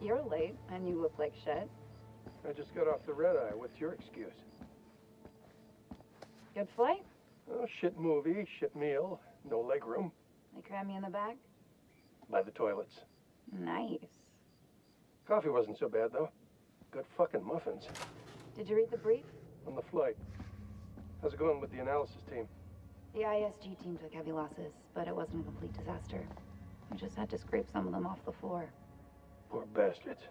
You're late, and you look like shit. I just got off the red eye. What's your excuse? Good flight? Oh, shit movie, shit meal, no leg room. They cram you in the back? By the toilets. Nice. Coffee wasn't so bad, though. Good fucking muffins. Did you read the brief? On the flight. How's it going with the analysis team? The ISG team took heavy losses, but it wasn't a complete disaster. We just had to scrape some of them off the floor. Poor bastards.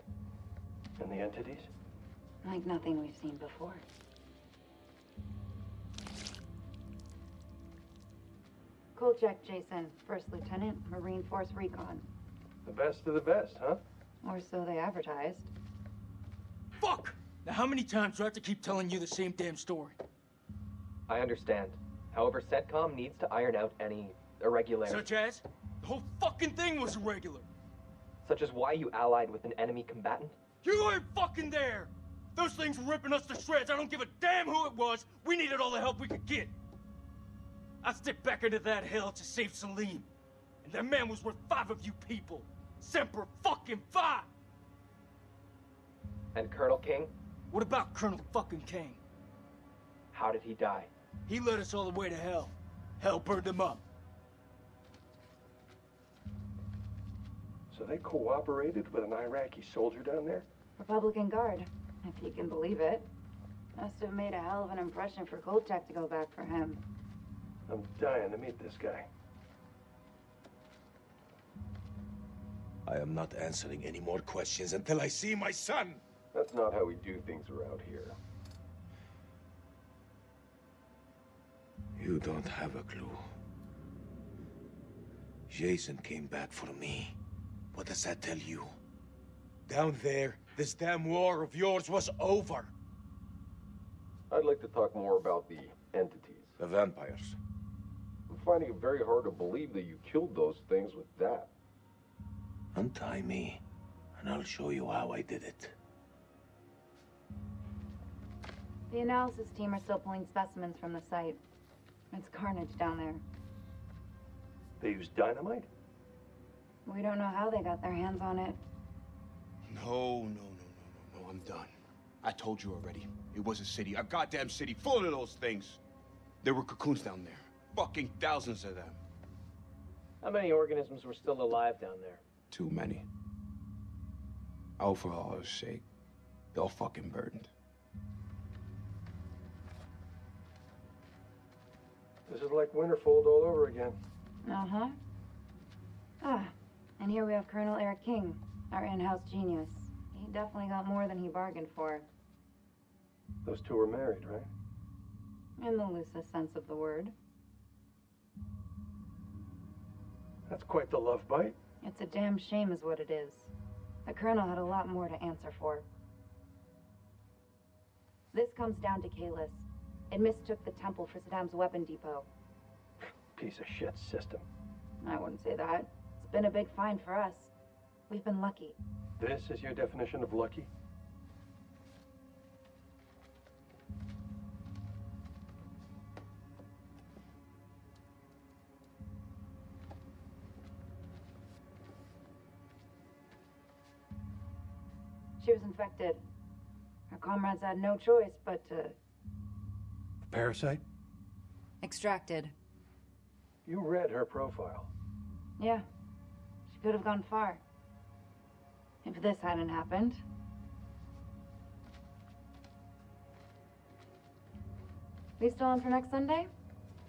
And the entities? Like nothing we've seen before. Kolchak Jason, First Lieutenant, Marine Force Recon. The best of the best, huh? Or so they advertised. Fuck! Now how many times do I have to keep telling you the same damn story? I understand. However, CENTCOM needs to iron out any irregularities. Such as? The whole fucking thing was irregular. Such as why you allied with an enemy combatant? You weren't fucking there! Those things were ripping us to shreds. I don't give a damn who it was. We needed all the help we could get. I stepped back into that hell to save Salim. And that man was worth 5 of you people. Semper fucking 5! And Colonel King? What about Colonel fucking King? How did he die? He led us all the way to hell. Hell burned him up. So they cooperated with an Iraqi soldier down there? Republican Guard, if you can believe it. Must have made a hell of an impression for Kolchak to go back for him. I'm dying to meet this guy. I am not answering any more questions until I see my son! That's not how we do things around here. You don't have a clue. Jason came back for me. What does that tell you? Down there, this damn war of yours was over. I'd like to talk more about the entities. The vampires. I'm finding it very hard to believe that you killed those things with that. Untie me, and I'll show you how I did it. The analysis team are still pulling specimens from the site. It's carnage down there. They used dynamite? We don't know how they got their hands on it. No, I'm done. I told you already. It was a city, a goddamn city full of those things. There were cocoons down there. Fucking thousands of them. How many organisms were still alive down there? Too many. Oh, for Allah's sake. They're all fucking burdened. This is like Winterfold all over again. Uh-huh. Ah, and here we have Colonel Eric King, our in-house genius. He definitely got more than he bargained for. Those two were married, right? In the loosest sense of the word. That's quite the love bite. It's a damn shame is what it is. The Colonel had a lot more to answer for. This comes down to Kalis. It mistook the temple for Saddam's weapon depot. Piece of shit system. I wouldn't say that. It's been a big find for us. We've been lucky. This is your definition of lucky? She was infected. Her comrades had no choice but to... Parasite? Extracted. You read her profile. Yeah. She could have gone far. If this hadn't happened. We still on for next Sunday?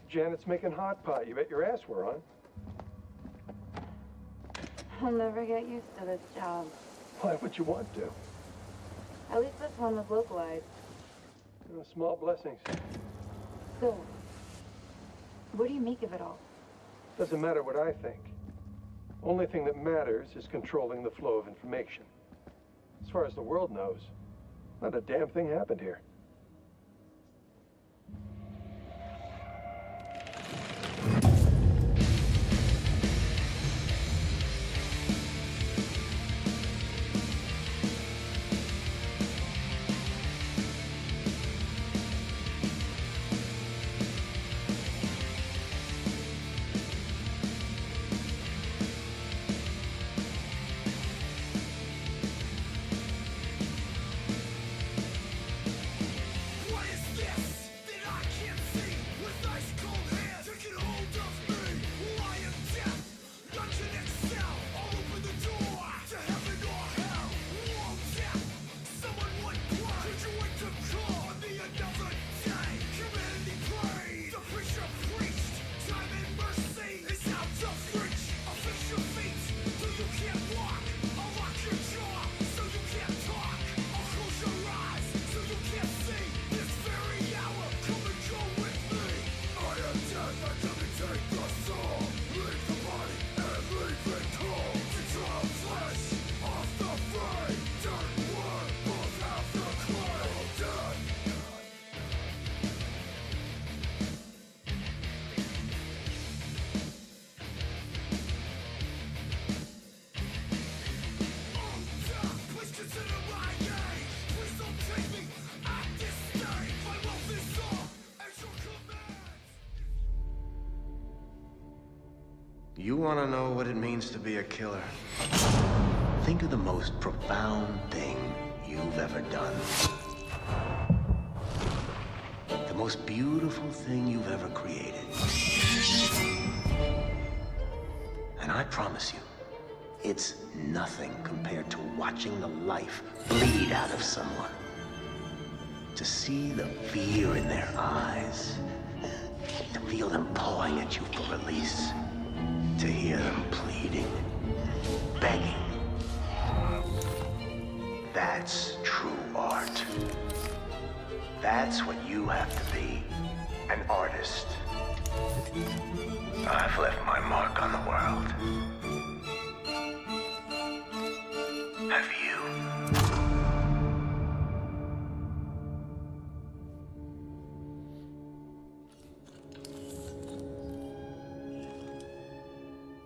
Janet's making hot pot. You bet your ass we're on. I'll never get used to this job. Why would you want to? At least this one was localized. Small blessings. So, what do you make of it all? Doesn't matter what I think. Only thing that matters is controlling the flow of information. As far as the world knows, not a damn thing happened here. You want to know what it means to be a killer? Think of the most profound thing you've ever done. The most beautiful thing you've ever created. And I promise you, it's nothing compared to watching the life bleed out of someone. To see the fear in their eyes. To feel them pawing at you for release. To hear them pleading, begging. That's true art. That's what you have to be, an artist. I've left my mark on the world. Have you?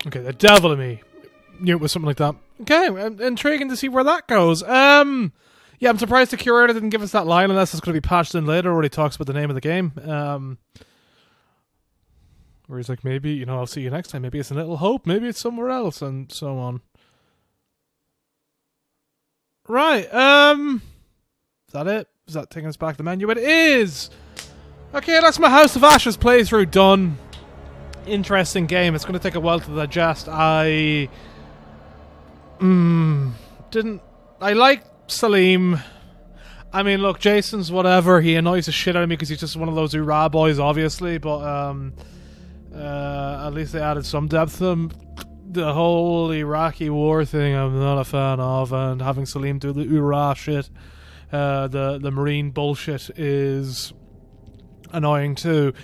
Okay, the devil in me knew it was something like that. Okay, intriguing to see where that goes. Yeah, I'm surprised the curator didn't give us that line unless it's going to be patched in later where he talks about the name of the game. Where he's like, maybe, I'll see you next time. Maybe it's a Little Hope. Maybe it's somewhere else, and so on. Right, is that it? Is that taking us back to the menu? It is! Okay, that's my House of Ashes playthrough done. Interesting game. It's going to take a while to digest. I like Salim. I mean, look, Jason's whatever. He annoys the shit out of me because he's just one of those hoorah boys, obviously. But at least they added some depth to him. The whole Iraqi war thing, I'm not a fan of, and having Salim do the hoorah shit, the Marine bullshit is annoying too.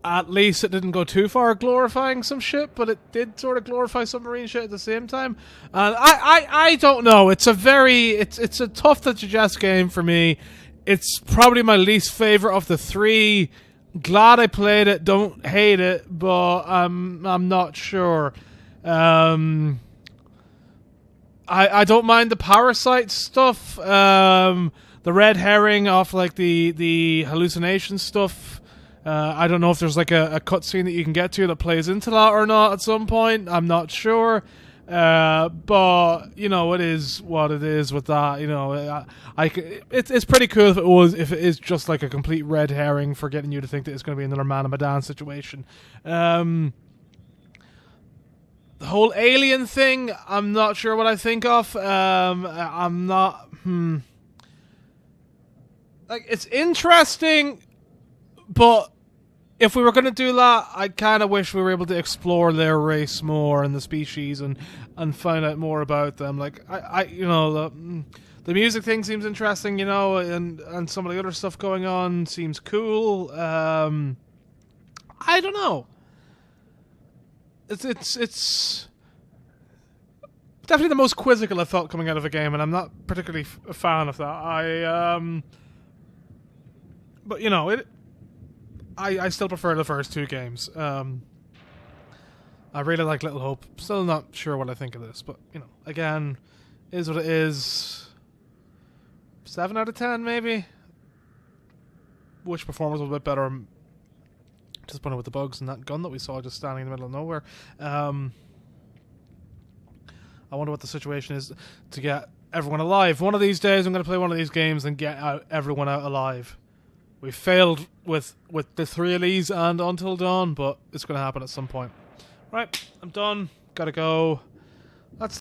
At least it didn't go too far glorifying some shit, but it did sort of glorify some Marine shit at the same time. I don't know. It's a tough to digest game for me. It's probably my least favorite of the three. Glad I played it. Don't hate it, but I'm not sure. I don't mind the parasite stuff. The red herring off like the hallucination stuff. I don't know if there's like a cutscene that you can get to that plays into that or not at some point. I'm not sure. But you know, it is what it is with that. You know, it's pretty cool if it is just like a complete red herring for getting you to think that it's going to be another Man of Medan situation. The whole alien thing, I'm not sure what I think of. I'm not. Like, it's interesting, but if we were going to do that, I kind of wish we were able to explore their race more and the species and find out more about them. Like, you know, the music thing seems interesting, you know, and some of the other stuff going on seems cool. I don't know. It's definitely the most quizzical I felt coming out of a game, and I'm not particularly a fan of that. But you know, I still prefer the first two games. I really like Little Hope. Still not sure what I think of this, but you know, again, is what it is. 7 out of 10, maybe. Which performance was a bit better? I'm disappointed with the bugs and that gun that we saw just standing in the middle of nowhere. I wonder what the situation is to get everyone alive. One of these days, I'm going to play one of these games and get everyone out alive. We failed with the 3 of these and Until Dawn, but it's going to happen at some point. Right, I'm done. Gotta go.